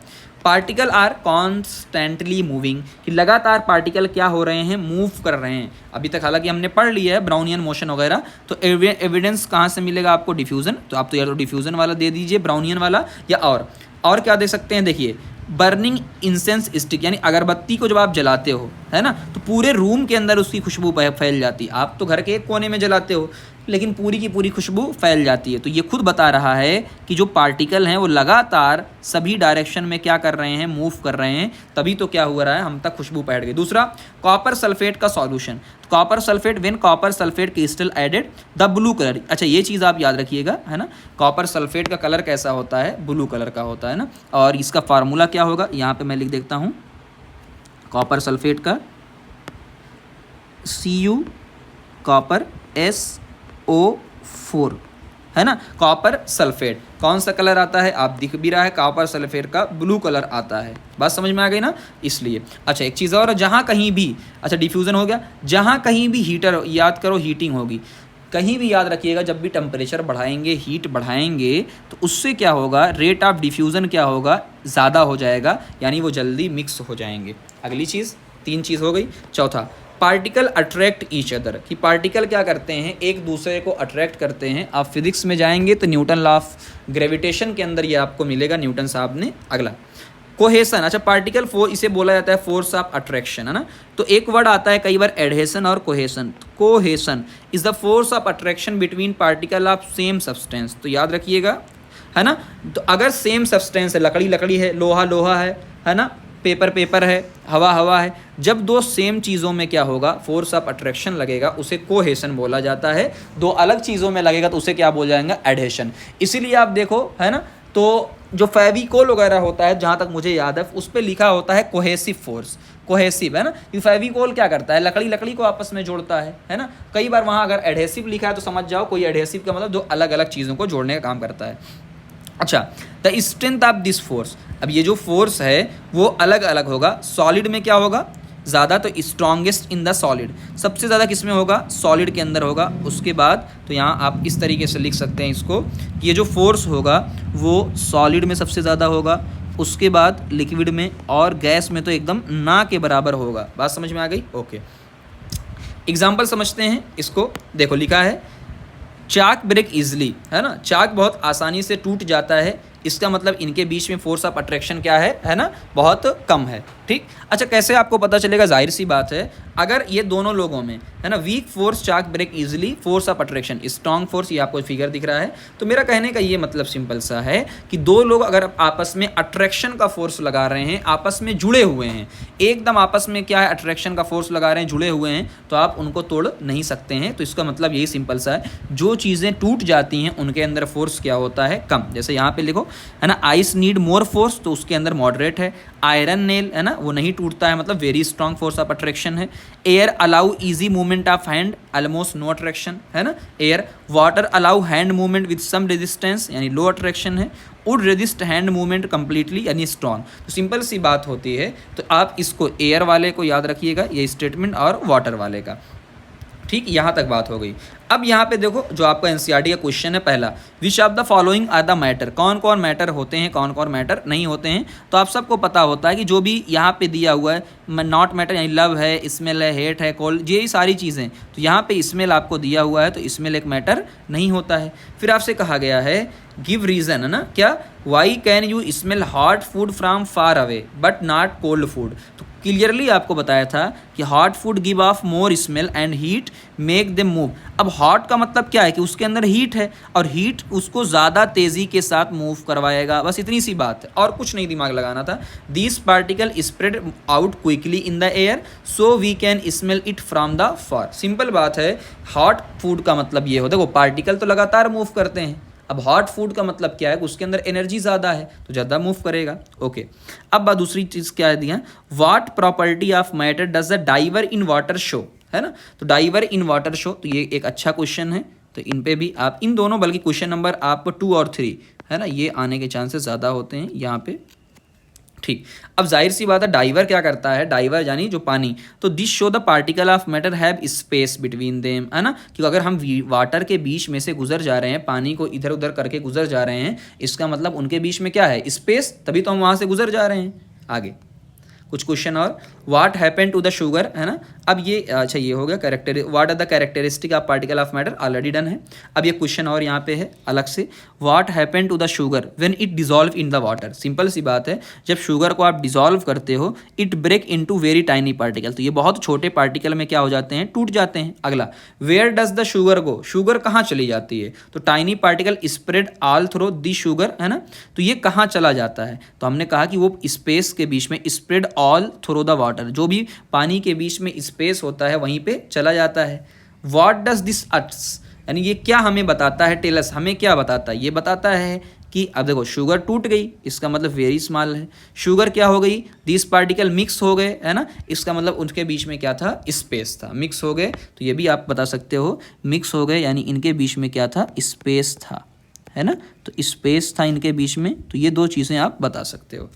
S1: पार्टिकल आर कॉन्स्टेंटली मूविंग, कि लगातार पार्टिकल क्या हो रहे हैं, मूव कर रहे हैं। अभी तक हालांकि हमने पढ़ लिया है ब्राउनियन मोशन वगैरह, तो एविडेंस कहाँ से मिलेगा आपको, डिफ्यूज़न, तो आप तो यार डिफ्यूज़न वाला दे दीजिए, ब्राउनियन वाला, या और क्या दे सकते हैं, देखिए बर्निंग इंसेंस स्टिक, यानी अगरबत्ती को जब आप जलाते हो, है ना, तो पूरे रूम के अंदर उसकी खुशबू फैल जाती है। आप तो घर के एक कोने में जलाते हो, लेकिन पूरी की पूरी खुशबू फैल जाती है। तो ये खुद बता रहा है कि जो पार्टिकल हैं वो लगातार सभी डायरेक्शन में क्या कर रहे हैं, मूव कर रहे हैं, तभी तो क्या हो रहा है, हम तक खुशबू बैठ गई। दूसरा, कॉपर सल्फेट का सॉल्यूशन। Copper sulphate, when copper sulphate crystal added the blue colour. अच्छा, ये चीज़ आप याद रखिएगा, है ना। कॉपर सल्फेट का कलर कैसा होता है, ब्लू कलर का होता है ना। और इसका फार्मूला क्या होगा, यहाँ पे मैं लिख देता हूँ। कॉपर सल्फेट का Cu कॉपर SO4, है ना। कॉपर सल्फेट कौन सा कलर आता है, आप दिख भी रहा है, कॉपर सल्फेट का ब्लू कलर आता है। बात समझ में आ गई ना, इसलिए। अच्छा, एक चीज़ और, जहाँ कहीं भी, अच्छा डिफ्यूज़न हो गया, जहाँ कहीं भी हीटर, याद करो हीटिंग होगी, कहीं भी याद रखिएगा, जब भी टेम्परेचर बढ़ाएंगे, हीट बढ़ाएंगे, तो उससे क्या होगा, रेट ऑफ डिफ्यूज़न क्या होगा, ज़्यादा हो जाएगा, यानी वो जल्दी मिक्स हो जाएंगे। अगली चीज़, 3 चीज़ हो गई। चौथा, पार्टिकल अट्रैक्ट ईच अदर, कि पार्टिकल क्या करते हैं, एक दूसरे को अट्रैक्ट करते हैं। आप फिजिक्स में जाएंगे तो न्यूटन लॉ ऑफ ग्रेविटेशन के अंदर ये आपको मिलेगा, न्यूटन साहब ने। अगला, कोहेसन। अच्छा, पार्टिकल इसे बोला जाता है फोर्स ऑफ अट्रैक्शन, है ना। तो एक वर्ड आता है कई बार, एडहेसन और cohesion. Cohesion is the force of attraction between particle of same substance. तो याद रखिएगा, है ना। तो अगर सेम सब्सटेंस है, लकड़ी लकड़ी है, लोहा लोहा है ना, पेपर पेपर है, हवा हवा है, जब दो सेम चीज़ों में क्या होगा, फोर्स ऑफ अट्रैक्शन लगेगा, उसे कोहेसन बोला जाता है। दो अलग चीज़ों में लगेगा तो उसे क्या बोल जाएगा, एडहेशन। इसीलिए आप देखो, है ना, तो जो फेविकोल वगैरह होता है, जहाँ तक मुझे याद है, उस पर लिखा होता है कोहेसिव फोर्स, कोहेसिव, है ना। ये फेविकोल क्या करता है, लकड़ी लकड़ी को आपस में जोड़ता है ना। कई बार वहाँ अगर एडहेसिव लिखा है तो समझ जाओ कोई एडहेसिव का मतलब जो अलग अलग चीज़ों को जोड़ने का काम करता है। अच्छा, the strength of this force. अब ये जो फोर्स है वो अलग अलग होगा। सॉलिड में क्या होगा, ज़्यादा, तो स्ट्रॉन्गेस्ट इन द सॉलिड, सबसे ज़्यादा किस में होगा, सॉलिड के अंदर होगा। उसके बाद तो यहाँ आप इस तरीके से लिख सकते हैं इसको, कि ये जो फोर्स होगा वो सॉलिड में सबसे ज़्यादा होगा, उसके बाद लिक्विड में, और गैस में तो एकदम ना के बराबर होगा। बात समझ में आ गई, ओके। एग्जाम्पल समझते हैं इसको। देखो लिखा है, चाक ब्रेक इजली, है ना। चाक बहुत आसानी से टूट जाता है, इसका मतलब इनके बीच में फोर्स ऑफ अट्रैक्शन क्या है ना, बहुत कम है। ठीक। अच्छा, कैसे आपको पता चलेगा, जाहिर सी बात है, अगर ये दोनों लोगों में, है ना, weak force chalk break easily, force of attraction strong force, ये आपको फिगर दिख रहा है। तो मेरा कहने का ये मतलब सिंपल सा है कि दो लोग अगर आपस में अट्रैक्शन का फोर्स लगा रहे हैं, आपस में जुड़े हुए हैं, एकदम आपस में क्या है, अट्रैक्शन का फोर्स लगा रहे हैं, जुड़े हुए हैं, तो आप उनको तोड़ नहीं सकते हैं। तो इसका मतलब यही सिंपल सा है, जो चीज़ें टूट जाती हैं उनके अंदर फोर्स क्या होता है, कम। जैसे यहाँ पे लिखो, है ना, आइस नीड मोर फोर्स, तो उसके अंदर मॉडरेट है। आयरन नेल, है ना, वो नहीं टूटता है, मतलब very strong force of attraction है। Air allow easy movement of hand, almost no attraction, है ना, air. Water allow hand movement with some resistance, यानी लो अट्रैक्शन है। Wood resist hand movement completely, यानी स्ट्रॉन्ग। तो सिंपल सी बात होती है। तो आप इसको एयर वाले को याद रखिएगा, ये स्टेटमेंट, और वाटर वाले का। ठीक, यहाँ तक बात हो गई। अब यहाँ पे देखो, जो आपका एनसीईआरटी का क्वेश्चन है पहला, which of the following are the matter, कौन कौन मैटर होते हैं, कौन कौन मैटर नहीं होते हैं। तो आप सबको पता होता है कि जो भी यहाँ पे दिया हुआ है, नॉट मैटर, यानी लव है, स्मेल है, हेट है, कोल्ड, ये सारी चीज़ें, तो यहाँ पे स्मेल आपको दिया हुआ है, तो स्मेल एक मैटर नहीं होता है। फिर आपसे कहा गया है, गिव रीज़न, है ना, क्या, why can you smell hot food from far away but not cold food. तो क्लियरली आपको बताया था कि hot food give off more smell and heat make them move. अब हॉट का मतलब क्या है, कि उसके अंदर हीट है, और हीट उसको ज़्यादा तेज़ी के साथ मूव करवाएगा, बस इतनी सी बात है, और कुछ नहीं दिमाग लगाना था। This particle spread out quickly in the air so we can smell it from the far. Simple बात है, हॉट फूड का मतलब ये होता है, वो पार्टिकल तो लगातार मूव करते हैं। अब हॉट फूड का मतलब क्या है, उसके अंदर एनर्जी ज़्यादा है, तो ज़्यादा मूव करेगा। ओके। अब बात दूसरी चीज़ क्या है दिया, what property of matter does the diver in water show, है ना। तो डाइवर इन वाटर शो, तो ये एक अच्छा क्वेश्चन है। तो इन पे भी आप, इन दोनों, बल्कि क्वेश्चन नंबर आप 2 और 3, है ना, ये आने के चांसेस ज़्यादा होते हैं यहाँ पे। ठीक। अब जाहिर सी बात है, डाइवर क्या करता है, डाइवर यानी जो पानी, तो this show the particle of matter have space between them, है ना। क्योंकि अगर हम वाटर के बीच में से गुजर जा रहे हैं, पानी को इधर उधर करके गुजर जा रहे हैं, इसका मतलब उनके बीच में क्या है, स्पेस, तभी तो हम वहाँ से गुजर जा रहे हैं। आगे कुछ क्वेश्चन और, what happen to the sugar, है ना। अब ये अच्छा ये हो गया character, what are the characteristic of particle of matter, already done है। अब ये क्वेश्चन और यहाँ पे है अलग से, what happen to the sugar when it dissolve in the water. Simple सी बात है, जब शुगर को आप डिजॉल्व करते हो it break into very tiny particle, तो ये बहुत छोटे पार्टिकल में क्या हो जाते हैं, टूट जाते हैं। अगला, where does the sugar go, sugar कहाँ चली जाती है, तो tiny particle spread all through the sugar, है ना। तो ये कहाँ चला जाता है, तो हमने कहा कि वो स्पेस के बीच में, spread all through the water, जो भी पानी के बीच में स्पेस होता है वहीं पे चला जाता है। व्हाट डज दिस अट्स, यानी ये क्या हमें बताता है, टेलस हमें क्या बताता है, ये बताता है कि अब देखो शुगर टूट गई, इसका मतलब वेरी स्मॉल है। शुगर क्या हो गई, दिस पार्टिकल मिक्स हो गए, है ना, इसका मतलब उनके बीच में क्या था, स्पेस था। मिक्स हो गए तो ये भी आप बता सकते हो, मिक्स हो गए यानी इनके बीच में क्या था, स्पेस था, है ना। तो स्पेस था इनके बीच में, तो ये दो चीज़ें आप बता सकते हो।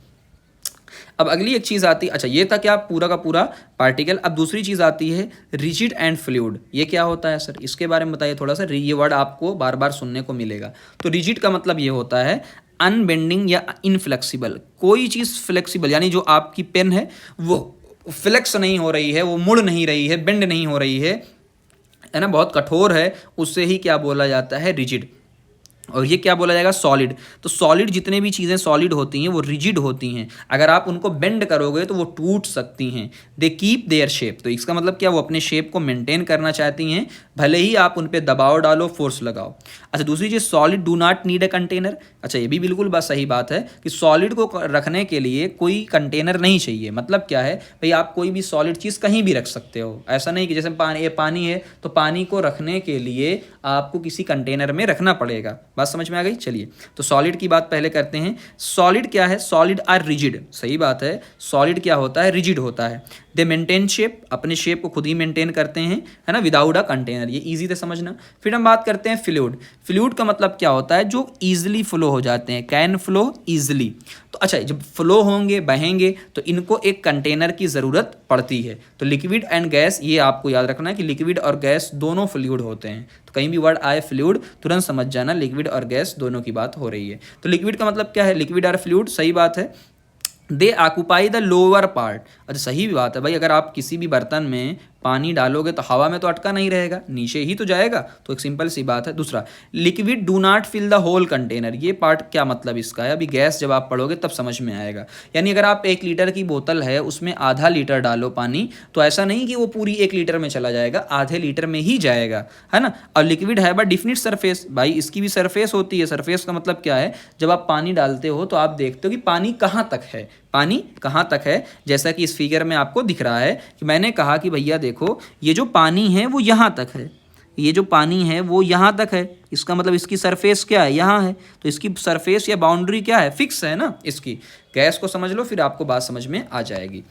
S1: अब अगली एक चीज़ आती है, अच्छा ये था क्या पूरा का पूरा पार्टिकल। अब दूसरी चीज़ आती है रिजिड एंड फ्लूइड, ये क्या होता है सर, इसके बारे में बताइए थोड़ा सा, ये वर्ड आपको बार बार सुनने को मिलेगा। तो रिजिड का मतलब ये होता है अनबेंडिंग या इनफ्लेक्सिबल, कोई चीज़ फ्लेक्सिबल यानी जो आपकी पेन है वो फ्लेक्स नहीं हो रही है, वो मुड़ नहीं रही है, बेंड नहीं हो रही है ना, बहुत कठोर है, उससे ही क्या बोला जाता है, रिजिड। और ये क्या बोला जाएगा, सॉलिड। तो सॉलिड जितने भी चीज़ें सॉलिड होती हैं वो रिजिड होती हैं, अगर आप उनको बेंड करोगे तो वो टूट सकती हैं। दे कीप देयर शेप, तो इसका मतलब क्या, वो अपने शेप को मेंटेन करना चाहती हैं, भले ही आप उन पर दबाव डालो, फोर्स लगाओ। अच्छा दूसरी चीज़, solid do not need a container. अच्छा ये भी बिल्कुल बात सही बात है कि सॉलिड को रखने के लिए कोई कंटेनर नहीं चाहिए। मतलब क्या है भाई, आप कोई भी सॉलिड चीज़ कहीं भी रख सकते हो, ऐसा नहीं कि जैसे पानी, ये पानी है तो पानी को रखने के लिए आपको किसी कंटेनर में रखना पड़ेगा। बात समझ में आ गई। चलिए तो सॉलिड की बात पहले करते हैं। सॉलिड क्या है, सॉलिड आर रिजिड, सही बात है, सॉलिड क्या होता है, रिजिड होता है। दे मेंटेन शेप, अपने शेप को खुद ही मेंटेन करते हैं, है ना, विदाउट अ कंटेनर, ये इजी थे समझना। फिर हम बात करते हैं फ्लूइड। फ्लूइड का मतलब क्या होता है, जो ईजिली फ्लो हो जाते हैं, कैन फ्लो ईजिली। तो अच्छा जब फ्लो होंगे, बहेंगे, तो इनको एक कंटेनर की ज़रूरत पड़ती है। तो लिक्विड एंड गैस, ये आपको याद रखना है कि लिक्विड और गैस दोनों फ्लूइड होते हैं। तो कहीं भी वर्ड आए फ्लूइड, तुरंत समझ जाना लिक्विड और गैस दोनों की बात हो रही है। तो लिक्विड का मतलब क्या है, लिक्विड और फ्लूइड, सही बात है। दे ऑक्यूपाई द लोअर पार्ट, अच्छा सही भी बात है भाई, अगर आप किसी भी बर्तन में पानी डालोगे तो हवा में तो अटका नहीं रहेगा, नीचे ही तो जाएगा, तो एक सिंपल सी बात है। दूसरा, liquid do not fill the whole container, ये पार्ट क्या मतलब इसका है, अभी गैस जब आप पढ़ोगे तब समझ में आएगा। यानी अगर आप 1 लीटर की बोतल है उसमें आधा लीटर डालो पानी, तो ऐसा नहीं कि वो पूरी 1 लीटर में चला जाएगा, आधे लीटर में ही जाएगा, है ना। और लिक्विड है बट डिफिनिट सरफेस, भाई इसकी भी सरफेस होती है। सरफेस का मतलब क्या है, जब आप पानी डालते हो तो आप देखते हो कि पानी कहाँ तक है, पानी कहाँ तक है। जैसा कि इस फिगर में आपको दिख रहा है कि मैंने कहा कि भैया देखो ये जो पानी है वो यहाँ तक है, ये जो पानी है वो यहाँ तक है, इसका मतलब इसकी सरफेस क्या है, यहाँ है, तो इसकी सरफेस या बाउंड्री क्या है, फिक्स है ना इसकी। गैस को समझ लो फिर आपको बात समझ में आ जाएगी।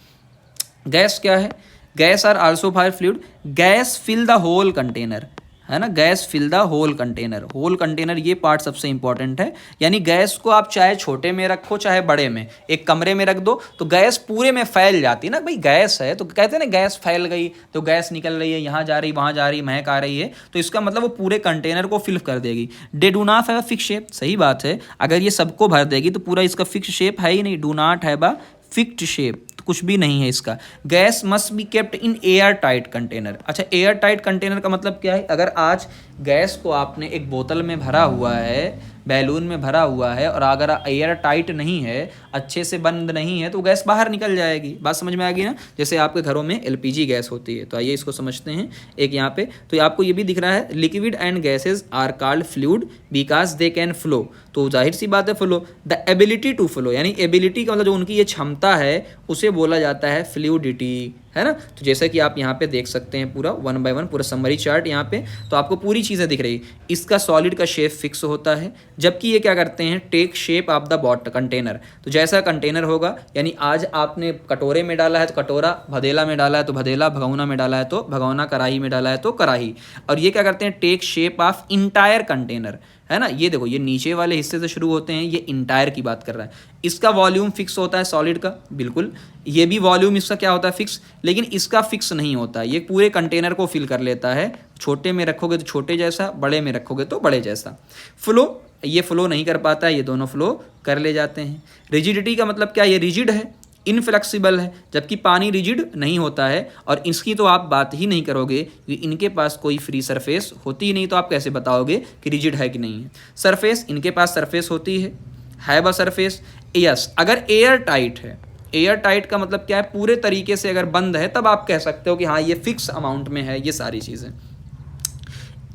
S1: गैस क्या है, gas are also fire fluid, gas fill the whole container, है ना, gas fill the whole container. Whole container ये पार्ट सबसे इंपॉर्टेंट है, यानी गैस को आप चाहे छोटे में रखो चाहे बड़े में, एक कमरे में रख दो तो गैस पूरे में फैल जाती है ना, भाई गैस है तो कहते हैं ना गैस फैल गई, तो गैस निकल रही है, यहाँ जा रही वहाँ जा रही, महक आ रही है, तो इसका मतलब वो पूरे कंटेनर को फिल कर देगी। Day do not have a fix shape, सही बात है, अगर ये सबको भर देगी तो पूरा इसका फिक्स शेप है ही नहीं, do not have a fixed shape, कुछ भी नहीं है इसका। Gas must be kept in air tight container. अच्छा एयर टाइट कंटेनर का मतलब क्या है, अगर आज गैस को आपने एक बोतल में भरा हुआ है, बैलून में भरा हुआ है, और अगर एयर टाइट नहीं है, अच्छे से बंद नहीं है, तो गैस बाहर निकल जाएगी। बात समझ में आ गई ना। जैसे आपके घरों में एलपीजी गैस होती है, तो आइए इसको समझते हैं एक यहाँ पे। तो आपको ये भी दिख रहा है, liquid and gases are called fluid because they can flow, तो जाहिर सी बात है flow. The ability to flow, यानी एबिलिटी का मतलब जो उनकी ये क्षमता है उसे बोला जाता है फ्लूइडिटी, है ना। तो जैसा कि आप यहाँ पे देख सकते हैं पूरा 1 बाय 1 पूरा समरी चार्ट यहाँ पे, तो आपको पूरी चीज़ें दिख रही। इसका सॉलिड का शेप फिक्स होता है, जबकि ये क्या करते हैं, take shape of the bot container, तो जैसा कंटेनर होगा, यानी आज आपने कटोरे में डाला है तो कटोरा, भदेला में डाला है तो भदेला, भगोना में डाला है तो भगोना, कढ़ाई में डाला है तो कढ़ाई। और ये क्या करते हैं, take shape of entire container, है ना। ये देखो ये नीचे वाले हिस्से से शुरू होते हैं, ये इंटायर की बात कर रहा है। इसका वॉल्यूम फिक्स होता है सॉलिड का, बिल्कुल, ये भी वॉल्यूम इसका क्या होता है, फिक्स, लेकिन इसका फिक्स नहीं होता, ये पूरे कंटेनर को फिल कर लेता है। छोटे में रखोगे तो छोटे जैसा, बड़े में रखोगे तो बड़े जैसा। फ्लो, ये फ्लो नहीं कर पाता है, ये दोनों फ्लो कर ले जाते हैं। रिजिडिटी का मतलब क्या, ये रिजिड है, इनफ्लेक्सिबल है, जबकि पानी रिजिड नहीं होता है। और इसकी तो आप बात ही नहीं करोगे कि इनके पास कोई फ्री सरफेस होती ही नहीं, तो आप कैसे बताओगे कि रिजिड है कि नहीं है। सरफेस, इनके पास सरफेस होती है व सरफेस। यस, अगर एयर टाइट है, एयर टाइट का मतलब क्या है, पूरे तरीके से अगर बंद है, तब आप कह सकते हो कि हाँ ये फिक्स अमाउंट में है, ये सारी चीज़ें।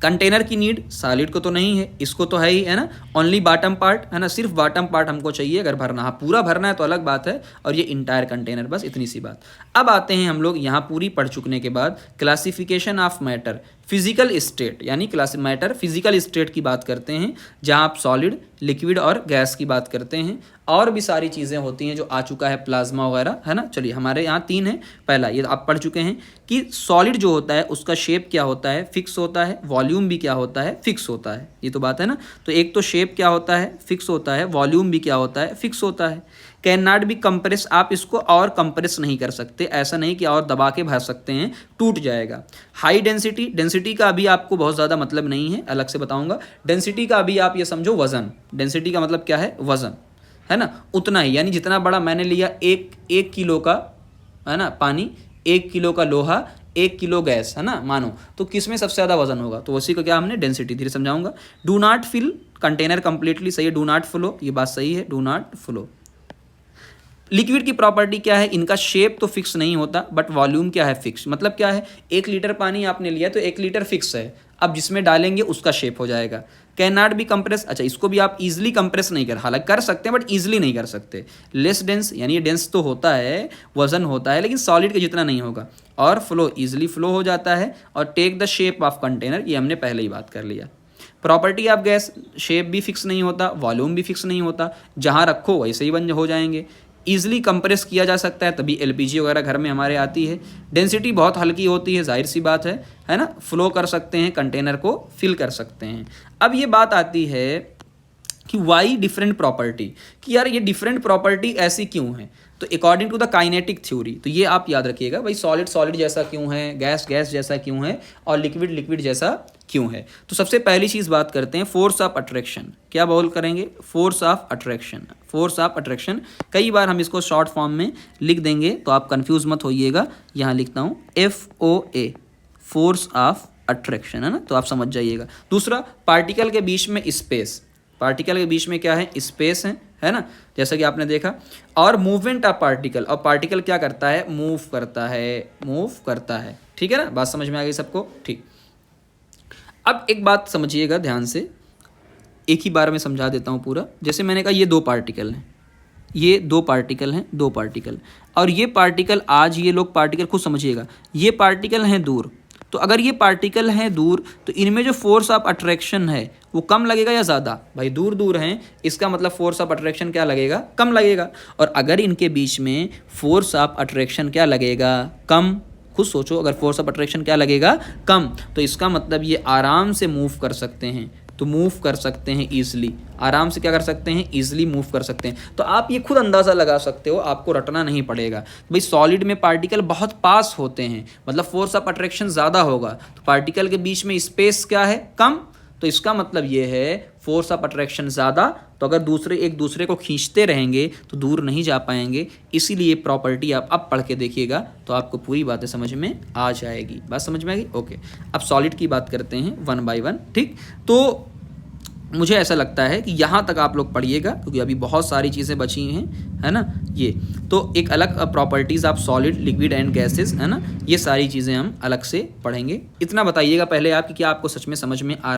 S1: कंटेनर की नीड सॉलिड को तो नहीं है, इसको तो है ही, है ना। ओनली बॉटम पार्ट, है ना, सिर्फ बॉटम पार्ट हमको चाहिए अगर भरना, हाँ पूरा भरना है तो अलग बात है, और ये इंटायर कंटेनर, बस इतनी सी बात। अब आते हैं हम लोग यहाँ पूरी पढ़ चुकने के बाद classification of matter physical state, यानी क्लास मैटर फिजिकल स्टेट की बात करते हैं, जहाँ आप सॉलिड, लिक्विड और गैस की बात करते हैं। और भी सारी चीज़ें होती हैं जो आ चुका है, प्लाज्मा वगैरह, है ना। चलिए हमारे यहाँ 3 है। पहला ये आप पढ़ चुके हैं कि सॉलिड जो होता है उसका शेप क्या होता है, फिक्स होता है, वॉल्यूम भी क्या होता है, फिक्स होता है, ये तो बात है ना। तो एक तो शेप क्या होता है, फिक्स होता है, वॉल्यूम भी क्या होता है, फिक्स होता है। कैन नॉट बी कंप्रेस, आप इसको और कंप्रेस नहीं कर सकते, ऐसा नहीं कि और दबा के भर सकते हैं, टूट जाएगा। हाई डेंसिटी, डेंसिटी का अभी आपको बहुत ज़्यादा मतलब नहीं है, अलग से बताऊंगा। डेंसिटी का अभी आप ये समझो वज़न, डेंसिटी का मतलब क्या है, वज़न, है ना, उतना ही, यानी जितना बड़ा मैंने लिया एक किलो का, है ना, पानी, 1 किलो का लोहा, 1 किलो गैस, है ना, मानो, तो किस में सबसे ज़्यादा वजन होगा, तो उसी को क्या हमने डेंसिटी, धीरे समझाऊंगा। Do not fill container completely, सही है, डू नॉट फ्लो, ये बात सही है, डू नॉट फ्लो। लिक्विड की प्रॉपर्टी क्या है, इनका शेप तो फिक्स नहीं होता, बट वॉल्यूम क्या है, फिक्स। मतलब क्या है, 1 लीटर पानी आपने लिया तो 1 लीटर फिक्स है, अब जिसमें डालेंगे उसका शेप हो जाएगा। कैन नॉट बी कंप्रेस, अच्छा इसको भी आप इजीली कंप्रेस नहीं कर, हालांकि कर सकते हैं बट इजीली नहीं कर सकते। लेस डेंस, यानी ये डेंस तो होता है, वजन होता है, लेकिन सॉलिड के जितना नहीं होगा। और फ्लो, इजीली फ्लो हो जाता है। और take the shape of container, ये हमने पहले ही बात कर लिया। प्रॉपर्टी ऑफ गैस, शेप भी फिक्स नहीं होता, वॉल्यूम भी फिक्स नहीं होता, जहाँ रखो वैसे ही बन हो जाएंगे। ईजिली कंप्रेस किया जा सकता है, तभी एलपीजी वगैरह घर में हमारे आती है। डेंसिटी बहुत हल्की होती है, जाहिर सी बात है ना। फ्लो कर सकते हैं, कंटेनर को फिल कर सकते हैं। अब ये बात आती है कि वाई डिफरेंट प्रॉपर्टी, कि यार ये डिफरेंट प्रॉपर्टी ऐसी क्यों है। तो according to the kinetic theory, तो ये आप याद रखिएगा भाई, सॉलिड सॉलिड जैसा क्यों है, गैस गैस जैसा क्यों है, और लिक्विड लिक्विड जैसा क्यों है। तो सबसे पहली चीज़ बात करते हैं फोर्स ऑफ अट्रैक्शन। क्या बोल करेंगे, force of attraction. Force of attraction, कई बार हम इसको शॉर्ट फॉर्म में लिख देंगे, तो आप कंफ्यूज मत होइएगा। यहाँ लिखता हूँ FOA, फोर्स ऑफ अट्रैक्शन, है ना, तो आप समझ जाइएगा। दूसरा, पार्टिकल के बीच में स्पेस, पार्टिकल के बीच में क्या है, स्पेस है ना, जैसा कि आपने देखा। और मूवमेंट ऑफ पार्टिकल, और पार्टिकल क्या करता है, मूव करता है, मूव करता है, ठीक है ना, बात समझ में आ गई सबको, ठीक। अब एक बात समझिएगा ध्यान से, एक ही बार में समझा देता हूँ पूरा। जैसे मैंने कहा ये 2 पार्टिकल हैं, ये 2 पार्टिकल हैं, 2 पार्टिकल, और ये पार्टिकल, आज ये लोग पार्टिकल खुद समझिएगा, ये पार्टिकल हैं दूर। तो अगर ये पार्टिकल हैं दूर, तो इनमें जो फोर्स ऑफ अट्रैक्शन है वो कम लगेगा या ज़्यादा, भाई दूर दूर हैं, इसका मतलब फोर्स ऑफ अट्रैक्शन क्या लगेगा, कम लगेगा। और अगर इनके बीच में फोर्स ऑफ अट्रैक्शन क्या लगेगा, कम, खुद सोचो, अगर फोर्स ऑफ अट्रैक्शन क्या लगेगा, कम, तो इसका मतलब ये आराम से मूव कर सकते हैं। तो मूव कर सकते हैं ईजिली, आराम से क्या कर सकते हैं, ईजिली मूव कर सकते हैं। तो आप ये खुद अंदाज़ा लगा सकते हो, आपको रटना नहीं पड़ेगा। भाई सॉलिड में पार्टिकल बहुत पास होते हैं, मतलब फोर्स ऑफ अट्रैक्शन ज़्यादा होगा, तो पार्टिकल के बीच में स्पेस क्या है, कम, तो इसका मतलब ये है फोर्स ऑफ अट्रैक्शन ज़्यादा। तो अगर दूसरे एक दूसरे को खींचते रहेंगे तो दूर नहीं जा पाएंगे। इसीलिए प्रॉपर्टी आप अब पढ़ के देखिएगा तो आपको पूरी बातें समझ में आ जाएगी। बात समझ में आएगी, ओके। अब सॉलिड की बात करते हैं 1 बाय 1, ठीक। तो मुझे ऐसा लगता है कि यहाँ तक आप लोग पढ़िएगा, क्योंकि अभी बहुत सारी चीज़ें बची हैं, है ना। ये तो एक अलग properties of solid, liquid and gases, है ना, ये सारी चीज़ें हम अलग से पढ़ेंगे। इतना बताइएगा पहले आप कि क्या आपको सच में समझ में आ।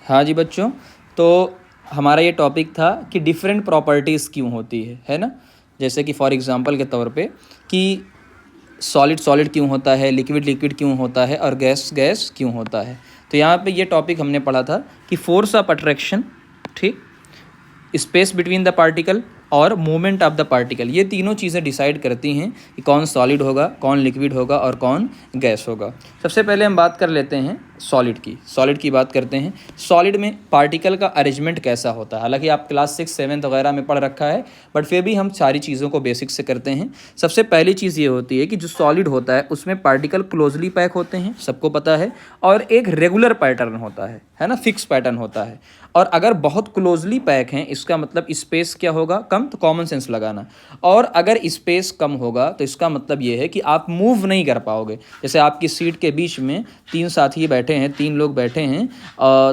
S1: हाँ जी बच्चों, तो हमारा ये टॉपिक था कि डिफरेंट प्रॉपर्टीज़ क्यों होती है ना। जैसे कि फॉर एग्जांपल के तौर पे कि सॉलिड सॉलिड क्यों होता है, लिक्विड लिक्विड क्यों होता है, और गैस गैस क्यों होता है। तो यहाँ पे ये टॉपिक हमने पढ़ा था कि फोर्स ऑफ अट्रैक्शन, ठीक, स्पेस बिटवीन द पार्टिकल और मूवमेंट ऑफ द पार्टिकल, ये तीनों चीज़ें डिसाइड करती हैं कि कौन सॉलिड होगा, कौन लिक्विड होगा और कौन गैस होगा। सबसे पहले हम बात कर लेते हैं सॉलिड की बात करते हैं। सॉलिड में पार्टिकल का अरेंजमेंट कैसा होता है, हालांकि आप क्लास 6 7 वगैरह में पढ़ रखा है, बट फिर भी हम सारी चीज़ों को बेसिक से करते हैं। सबसे पहली चीज़ ये होती है कि जो सॉलिड होता है उसमें पार्टिकल क्लोजली पैक होते हैं, सबको पता है, और एक रेगुलर पैटर्न होता है ना, फिक्स पैटर्न होता है। और अगर बहुत क्लोजली पैक हैं इसका मतलब स्पेस क्या होगा, कम, तो कॉमन सेंस लगाना। और अगर स्पेस कम होगा तो इसका मतलब ये है कि आप मूव नहीं कर पाओगे। जैसे आपकी सीट के बीच में 3 साथी बैठे हैं, 3 लोग बैठे हैं,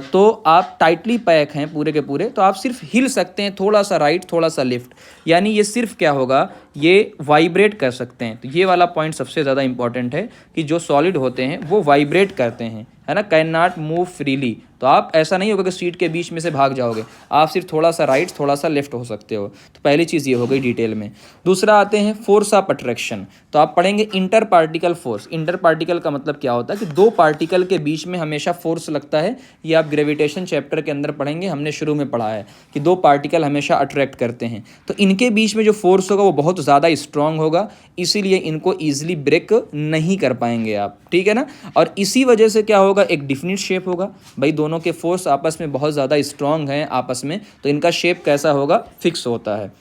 S1: तो आप टाइटली पैक हैं पूरे के पूरे, तो आप सिर्फ हिल सकते हैं, थोड़ा सा राइट थोड़ा सा लेफ्ट, यानी ये सिर्फ क्या होगा, ये वाइब्रेट कर सकते हैं। तो ये वाला पॉइंट सबसे ज़्यादा इंपॉर्टेंट है कि जो सॉलिड होते हैं वो वाइब्रेट करते हैं, है ना, कैन नॉट मूव फ्रीली। तो आप ऐसा नहीं होगा कि सीट के बीच में से भाग जाओगे, आप सिर्फ थोड़ा सा राइट थोड़ा सा लेफ्ट हो सकते हो। तो पहली चीज़ ये हो गई डिटेल में। दूसरा आते हैं फोर्स ऑफ अट्रैक्शन। तो आप पढ़ेंगे inter particle force. Inter particle का मतलब क्या होता है कि दो पार्टिकल के बीच में हमेशा फोर्स लगता है। ये आप ग्रेविटेशन चैप्टर के अंदर पढ़ेंगे, हमने शुरू में पढ़ा है कि दो पार्टिकल हमेशा अट्रैक्ट करते हैं, तो इनके बीच में जो फोर्स होगा वो बहुत ज़्यादा स्ट्रांग होगा, इसीलिए इनको ईजिली ब्रेक नहीं कर पाएंगे आप, ठीक है ना। और इसी वजह से क्या होगा, एक डिफिनिट शेप होगा। भाई दोनों के फोर्स आपस में बहुत ज़्यादा स्ट्रांग हैं आपस में, तो इनका शेप कैसा होगा, फिक्स होता है।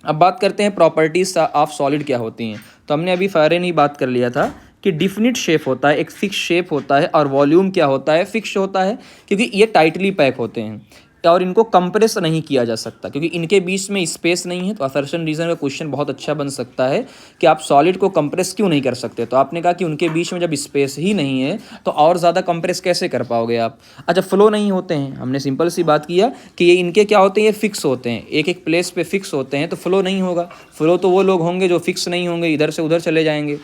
S1: अब बात करते हैं प्रॉपर्टीज ऑफ सॉलिड क्या होती हैं। तो हमने अभी फायरे बात कर लिया था कि डिफिनिट शेप होता है, एक फिक्स शेप होता है, और वॉल्यूम क्या होता है, फिक्स होता है, क्योंकि ये टाइटली पैक होते हैं और इनको कंप्रेस नहीं किया जा सकता क्योंकि इनके बीच में स्पेस नहीं है। तो असर्शन रीजन का क्वेश्चन बहुत अच्छा बन सकता है कि आप सॉलिड को कंप्रेस क्यों नहीं कर सकते। तो आपने कहा कि उनके बीच में जब स्पेस ही नहीं है तो और ज़्यादा कंप्रेस कैसे कर पाओगे आप। अच्छा, फ्लो नहीं होते हैं, हमने सिंपल सी बात किया कि ये इनके क्या होते हैं, ये फिक्स होते हैं, एक एक प्लेस पे फिक्स होते हैं, तो फ्लो नहीं होगा। फ्लो तो वो लोग होंगे जो फिक्स नहीं होंगे, इधर से उधर चले जाएंगे।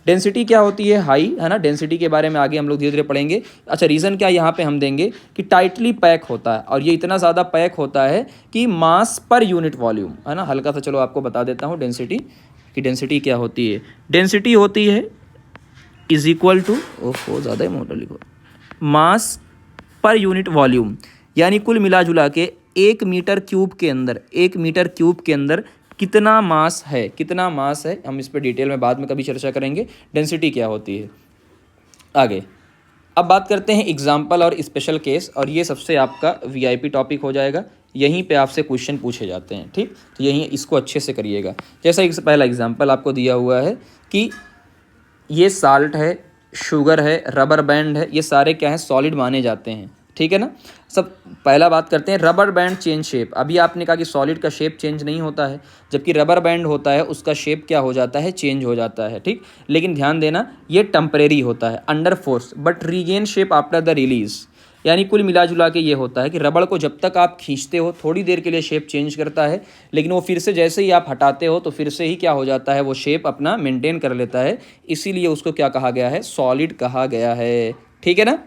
S1: डेंसिटी क्या होती है, हाई, है ना। डेंसिटी के बारे में आगे हम लोग धीरे धीरे पढ़ेंगे। अच्छा, रीज़न क्या यहाँ पे हम देंगे कि टाइटली पैक होता है, और ये इतना ज़्यादा पैक होता है कि मास पर यूनिट वॉल्यूम, है ना। हल्का सा चलो आपको बता देता हूँ डेंसिटी कि डेंसिटी क्या होती है। डेंसिटी होती है इज इक्वल टू, ओहो ज़्यादा ही मोटा लिखो, मास पर यूनिट वॉल्यूम, यानी कुल मिला जुला के 1 मीटर क्यूब के अंदर, 1 मीटर क्यूब के अंदर कितना मास है, कितना मास है, हम इस पर डिटेल में बाद में कभी चर्चा करेंगे डेंसिटी क्या होती है आगे। अब बात करते हैं एग्जाम्पल और स्पेशल केस, और ये सबसे आपका वीआईपी टॉपिक हो जाएगा, यहीं पे आपसे क्वेश्चन पूछे जाते हैं, ठीक। तो यहीं इसको अच्छे से करिएगा। जैसा एक पहला एग्जाम्पल आपको दिया हुआ है कि ये साल्ट है, शुगर है, रबर बैंड है, ये सारे क्या हैं, सॉलिड माने जाते हैं, ठीक है ना। सब पहला बात करते हैं रबर बैंड चेंज शेप। अभी आपने कहा कि सॉलिड का शेप चेंज नहीं होता है, जबकि रबर बैंड होता है उसका शेप क्या हो जाता है, चेंज हो जाता है, ठीक। लेकिन ध्यान देना ये टेम्परेरी होता है under force but regain shape after the release. यानी कुल मिला जुला के ये होता है कि रबड़ को जब तक आप खींचते हो थोड़ी देर के लिए शेप चेंज करता है, लेकिन वो फिर से जैसे ही आप हटाते हो तो फिर से ही क्या हो जाता है, वो शेप अपना मेंटेन कर लेता है। इसीलिए उसको क्या कहा गया है, सॉलिड कहा गया है, ठीक है ना।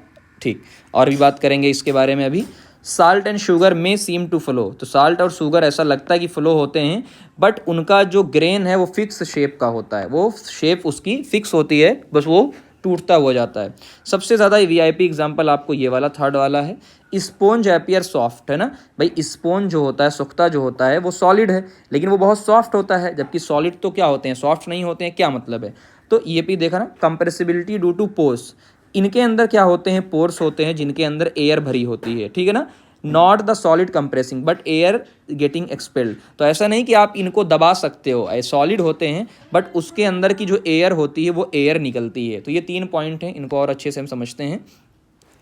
S1: ठीक, और भी बात करेंगे इसके बारे में अभी। साल्ट एंड शुगर में सीम टू फ्लो। तो साल्ट और शुगर ऐसा लगता है कि फ्लो होते हैं, बट उनका जो ग्रेन है वो फिक्स शेप का होता है, वो शेप उसकी फिक्स होती है, बस वो टूटता हुआ जाता है। सबसे ज़्यादा वीआईपी एग्जांपल आपको ये वाला थर्ड वाला है, स्पोंज अपीयर सॉफ्ट, है ना। भाई स्पोंज जो होता है, सुख्ता जो होता है, वो सॉलिड है लेकिन वो बहुत सॉफ्ट होता है, जबकि सॉलिड तो क्या होते हैं, सॉफ्ट नहीं होते हैं। क्या मतलब है, तो ये भी देखा ना, कंप्रेसिबिलिटी ड्यू टू पोर्स। इनके अंदर क्या होते हैं, पोर्स होते हैं जिनके अंदर एयर भरी होती है, ठीक है ना। Not the solid compressing but air getting expelled. तो ऐसा नहीं कि आप इनको दबा सकते हो, सॉलिड होते हैं बट उसके अंदर की जो एयर होती है वो एयर निकलती है। तो ये 3 पॉइंट हैं, इनको और अच्छे से हम समझते हैं।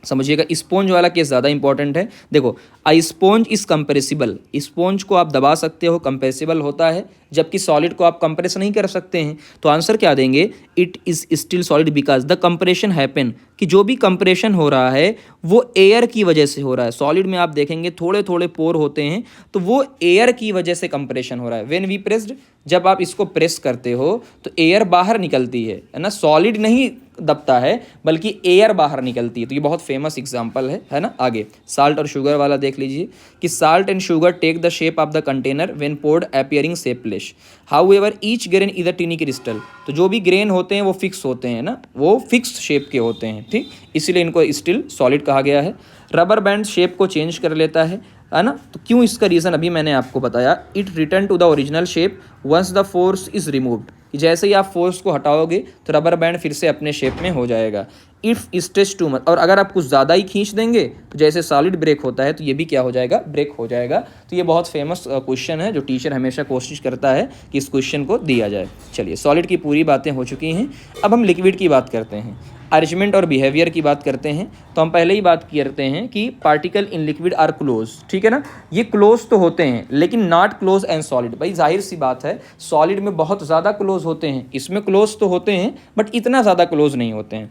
S1: समझिएगा, स्पोंज वाला केस ज़्यादा इंपॉर्टेंट है। देखो, स्पोंज इज कंप्रेसिबल, स्पोंज को आप दबा सकते हो, कंप्रेसिबल होता है, जबकि सॉलिड को आप कंप्रेस नहीं कर सकते हैं। तो आंसर क्या देंगे, it is still solid because the compression happen, कि जो भी कंप्रेशन हो रहा है वो एयर की वजह से हो रहा है। सॉलिड में आप देखेंगे थोड़े थोड़े पोर होते हैं, तो वो एयर की वजह से कंप्रेशन हो रहा है। व्हेन वी प्रेस्ड, जब आप इसको प्रेस करते हो तो एयर बाहर निकलती है ना, सॉलिड नहीं दबता है बल्कि एयर बाहर निकलती है। तो ये बहुत फेमस एग्जांपल है ना। आगे साल्ट और शुगर वाला देख लीजिए कि salt and sugar take the shape of the container when poured appearing shapeless, however each grain is a tiny crystal. तो जो भी ग्रेन होते हैं वो फिक्स होते हैं ना, वो फिक्स शेप के होते हैं, ठीक, इसीलिए इनको स्टिल सॉलिड कहा गया है। रबर बैंड शेप को चेंज कर लेता है ना। तो क्यों, इसका रीज़न अभी मैंने आपको बताया, it return to the original shape once the force is removed, कि जैसे ही आप फोर्स को हटाओगे तो रबर बैंड फिर से अपने शेप में हो जाएगा। इफ़ स्ट्रेच टू मच, और अगर आप कुछ ज़्यादा ही खींच देंगे तो जैसे सॉलिड ब्रेक होता है तो ये भी क्या हो जाएगा, ब्रेक हो जाएगा। तो ये बहुत फेमस क्वेश्चन है जो टीचर हमेशा कोशिश करता है कि इस क्वेश्चन को दिया जाए। चलिए सॉलिड की पूरी बातें हो चुकी हैं, अब हम लिक्विड की बात करते हैं, अरेंजमेंट और बिहेवियर की बात करते हैं। तो हम पहले ही बात करते हैं कि particle in liquid are close, ठीक है ना, ये क्लोज तो होते हैं लेकिन नॉट क्लोज एंड सॉलिड। भाई जाहिर सी बात है, सॉलिड में बहुत ज़्यादा क्लोज होते हैं, इसमें क्लोज तो होते हैं बट इतना ज़्यादा क्लोज नहीं होते हैं।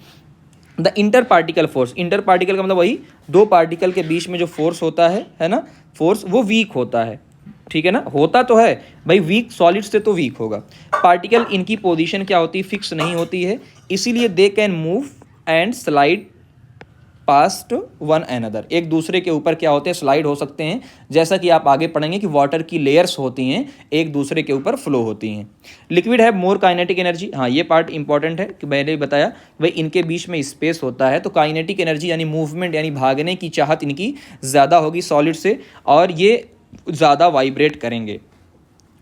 S1: The inter particle force, inter particle का मतलब वही दो पार्टिकल के बीच में जो फोर्स होता है ना, फोर्स, वो वीक होता है, ठीक है ना, होता तो है भाई वीक, सॉलिड से तो वीक होगा। पार्टिकल इनकी पोजीशन क्या होती है, फिक्स नहीं होती है, इसीलिए they can move and slide past one another, एक दूसरे के ऊपर क्या होते हैं, स्लाइड हो सकते हैं। जैसा कि आप आगे पढ़ेंगे कि वाटर की लेयर्स होती हैं, एक दूसरे के ऊपर फ्लो होती हैं। लिक्विड है मोर काइनेटिक एनर्जी, हाँ ये पार्ट इंपॉर्टेंट है कि मैंने बताया भाई इनके बीच में स्पेस होता है तो काइनेटिक एनर्जी यानी मूवमेंट यानी भागने की चाहत इनकी ज़्यादा होगी सॉलिड से, और ये ज़्यादा वाइब्रेट करेंगे।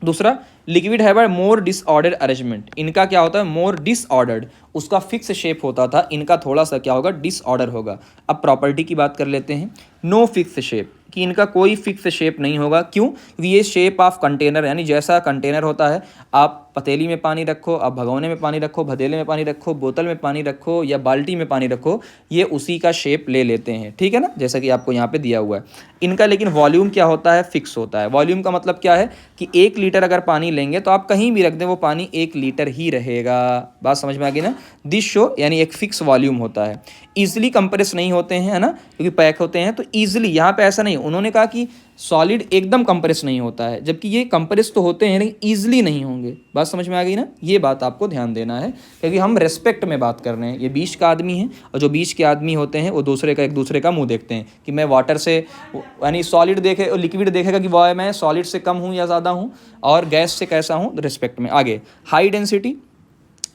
S1: दूसरा, लिक्विड है बाय मोर डिसऑर्डर्ड अरेंजमेंट, इनका क्या होता है, मोर डिसऑर्डर्ड, उसका फिक्स शेप होता था, इनका थोड़ा सा क्या होगा, डिसऑर्डर होगा। अब प्रॉपर्टी की बात कर लेते हैं। नो फिक्स शेप, कि इनका कोई फिक्स शेप नहीं होगा, क्यों, क्योंकि ये शेप ऑफ कंटेनर, यानी जैसा कंटेनर होता है, आप पतीली में पानी रखो, आप भगोने में पानी रखो, भदेले में पानी रखो, बोतल में पानी रखो या बाल्टी में पानी रखो, ये उसी का शेप ले लेते हैं, ठीक है ना, जैसा कि आपको यहाँ पे दिया हुआ है। इनका लेकिन वॉल्यूम क्या होता है, फिक्स होता है। वॉल्यूम का मतलब क्या है कि 1 लीटर अगर पानी लेंगे तो आप कहीं भी रख दें वो पानी 1 लीटर ही रहेगा। बात समझ में आ गई ना, दिस शो यानी एक फिक्स वॉल्यूम होता है। ईजिली कंप्रेस नहीं होते हैं, है ना, क्योंकि पैक होते हैं, तो ईजिली यहाँ पे ऐसा नहीं, उन्होंने कहा कि सॉलिड एकदम कंप्रेस नहीं होता है, जबकि ये कंप्रेस तो होते हैं लेकिन ईजिली नहीं होंगे। बात समझ में आ गई ना, ये बात आपको ध्यान देना है, क्योंकि हम रेस्पेक्ट में बात कर रहे हैं। ये बीच का आदमी है और जो बीच के आदमी होते हैं वो एक दूसरे का मुंह देखते हैं कि मैं वाटर से, यानी सॉलिड देखे और लिक्विड देखेगा कि वाह मैं सॉलिड से कम हूँ या ज़्यादा हूँ, और गैस से कैसा हूँ, रिस्पेक्ट में। आगे हाई डेंसिटी,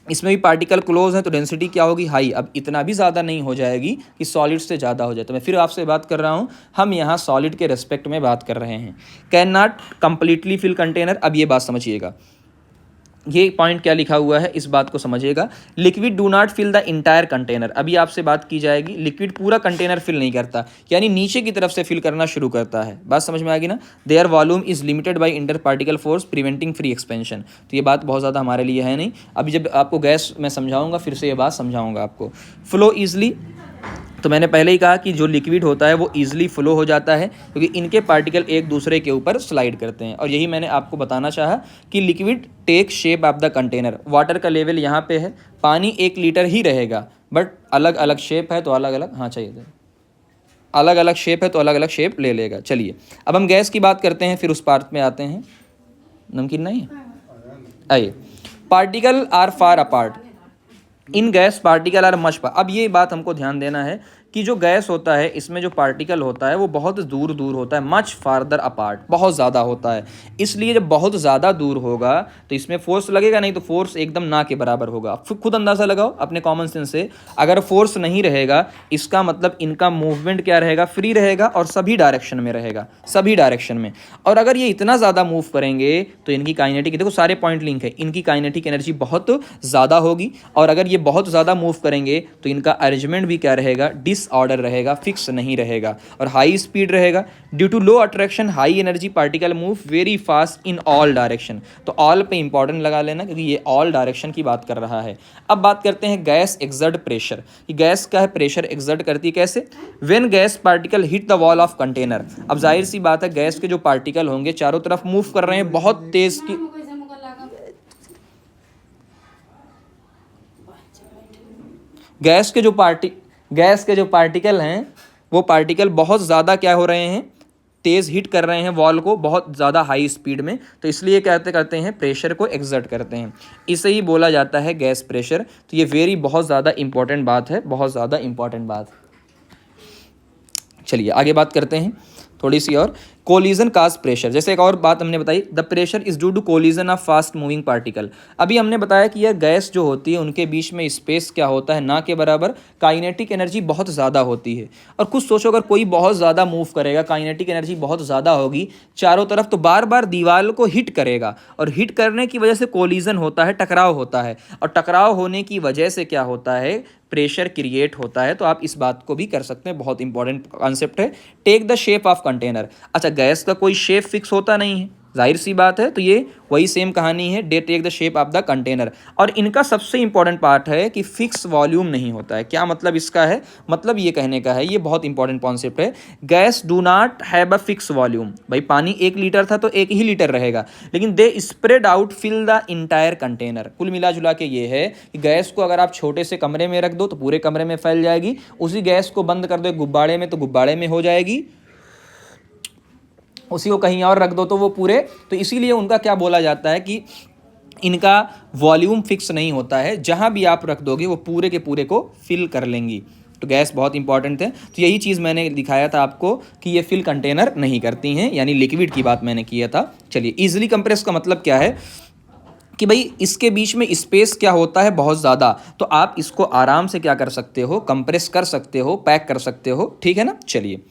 S1: इसमें भी पार्टिकल क्लोज है तो डेंसिटी क्या होगी, हाई। अब इतना भी ज़्यादा नहीं हो जाएगी कि सॉलिड से ज़्यादा हो जाए। तो मैं फिर आपसे बात कर रहा हूँ, हम यहाँ सॉलिड के रेस्पेक्ट में बात कर रहे हैं। Can not completely fill container, अब ये बात समझिएगा, ये पॉइंट क्या लिखा हुआ है इस बात को समझिएगा। Liquid do not fill the entire container, अभी आपसे बात की जाएगी, लिक्विड पूरा कंटेनर फिल नहीं करता, यानी नीचे की तरफ से फिल करना शुरू करता है। बात समझ में आ गई ना। There volume is limited by inter particle force preventing free expansion, तो ये बात बहुत ज़्यादा हमारे लिए है नहीं। अभी जब आपको गैस मैं समझाऊंगा फिर से ये बात समझाऊंगा आपको। फ्लो ईजिली, तो मैंने पहले ही कहा कि जो लिक्विड होता है वो ईजिली फ्लो हो जाता है क्योंकि इनके पार्टिकल एक दूसरे के ऊपर स्लाइड करते हैं, और यही मैंने आपको बताना चाहा कि liquid take shape of the container. Water का लेवल यहाँ पे है, पानी 1 लीटर ही रहेगा बट अलग अलग शेप है तो अलग अलग, हाँ चाहिए, अलग अलग शेप है तो अलग अलग शेप ले लेगा। चलिए अब हम गैस की बात करते हैं, फिर उस पार्ट में आते हैं। नमकीन नहीं है, आइए। Particle are far apart, in gas particle are much पार। अब ये बात हमको ध्यान देना है कि जो गैस होता है इसमें जो पार्टिकल होता है वो बहुत दूर दूर होता है, मच फार्दर अपार्ट, बहुत ज़्यादा होता है। इसलिए जब बहुत ज़्यादा दूर होगा तो इसमें फोर्स लगेगा नहीं, तो फोर्स एकदम ना के बराबर होगा। खुद अंदाज़ा लगाओ अपने कॉमन सेंस से, अगर फोर्स नहीं रहेगा इसका मतलब इनका मूवमेंट क्या रहेगा, फ्री रहेगा और सभी डायरेक्शन में रहेगा, सभी डायरेक्शन में। और अगर ये इतना ज़्यादा मूव करेंगे तो इनकी काइनेटिक, देखो सारे पॉइंट लिंक है, इनकी काइनेटिक एनर्जी बहुत ज़्यादा होगी, और अगर ये बहुत ज़्यादा मूव करेंगे तो इनका अरेंजमेंट भी क्या रहेगा, डिसऑर्डर रहेगा, फिक्स नहीं रहेगा, और हाई स्पीड रहेगा। Due to low attraction high energy particle move very fast in all direction, तो ऑल पे इंपॉर्टेंट लगा लेना क्योंकि ये ऑल डायरेक्शन की बात कर रहा है। अब बात करते हैं गैस एक्सर्ट प्रेशर, कि गैस का है प्रेशर एक्सर्ट करती है कैसे, when gas particle hit the wall of container. अब जाहिर सी बात है गैस के जो पार्टिकल होंगे चारों तरफ मूव कर रहे हैं बहुत तेज की, गैस के जो पार्टिकल हैं वो पार्टिकल बहुत ज़्यादा क्या हो रहे हैं, तेज़ हिट कर रहे हैं वॉल को बहुत ज़्यादा हाई स्पीड में, तो इसलिए कहते करते हैं प्रेशर को एक्सर्ट करते हैं, इसे ही बोला जाता है गैस प्रेशर। तो ये बहुत ज़्यादा इंपॉर्टेंट बात है, बहुत ज़्यादा इंपॉर्टेंट बात। चलिए आगे बात करते हैं थोड़ी सी और। कोलिजन काज प्रेशर, जैसे एक और बात हमने बताई, the pressure is due to collision of fast moving particle. अभी हमने बताया कि यह गैस जो होती है उनके बीच में स्पेस क्या होता है, ना के बराबर, काइनेटिक एनर्जी बहुत ज़्यादा होती है। और कुछ सोचो अगर कोई बहुत ज़्यादा मूव करेगा, काइनेटिक एनर्जी बहुत ज़्यादा होगी चारों तरफ, तो बार बार दीवार को हिट करेगा, और हिट करने की वजह से कोलिजन होता है, टकराव होता है, और टकराव होने की वजह से क्या होता है, प्रेशर क्रिएट होता है। तो आप इस बात को भी कर सकते हैं, बहुत इंपॉर्टेंट कॉन्सेप्ट है। Take the shape of container. अच्छा, गैस का कोई शेप फिक्स होता नहीं है, जाहिर सी बात है, तो ये वही सेम कहानी है, they take the shape of the container. और इनका सबसे इंपॉर्टेंट पार्ट है कि फिक्स वॉल्यूम नहीं होता है। क्या मतलब इसका है? मतलब ये कहने का है, ये बहुत इंपॉर्टेंट कॉन्सेप्ट है, gas do not have a fix volume. भाई पानी 1 लीटर था तो 1 ही लीटर रहेगा, लेकिन they spread out fill the entire container. कुल मिला जुला के ये है कि गैस को अगर आप छोटे से कमरे में रख दो तो पूरे कमरे में फैल जाएगी, उसी गैस को बंद कर दो गुब्बारे में तो गुब्बारे में हो जाएगी, उसी को कहीं और रख दो तो वो पूरे। तो इसीलिए उनका क्या बोला जाता है कि इनका वॉल्यूम फिक्स नहीं होता है, जहाँ भी आप रख दोगे वो पूरे के पूरे को फिल कर लेंगी। तो गैस बहुत इंपॉर्टेंट है। तो यही चीज़ मैंने दिखाया था आपको कि ये फिल कंटेनर नहीं करती हैं, यानी लिक्विड की बात मैंने किया था। चलिए, ईजिली कंप्रेस का मतलब क्या है कि भाई इसके बीच में स्पेस क्या होता है, बहुत ज़्यादा, तो आप इसको आराम से क्या कर सकते हो, कंप्रेस कर सकते हो, पैक कर सकते हो, ठीक है ना। चलिए,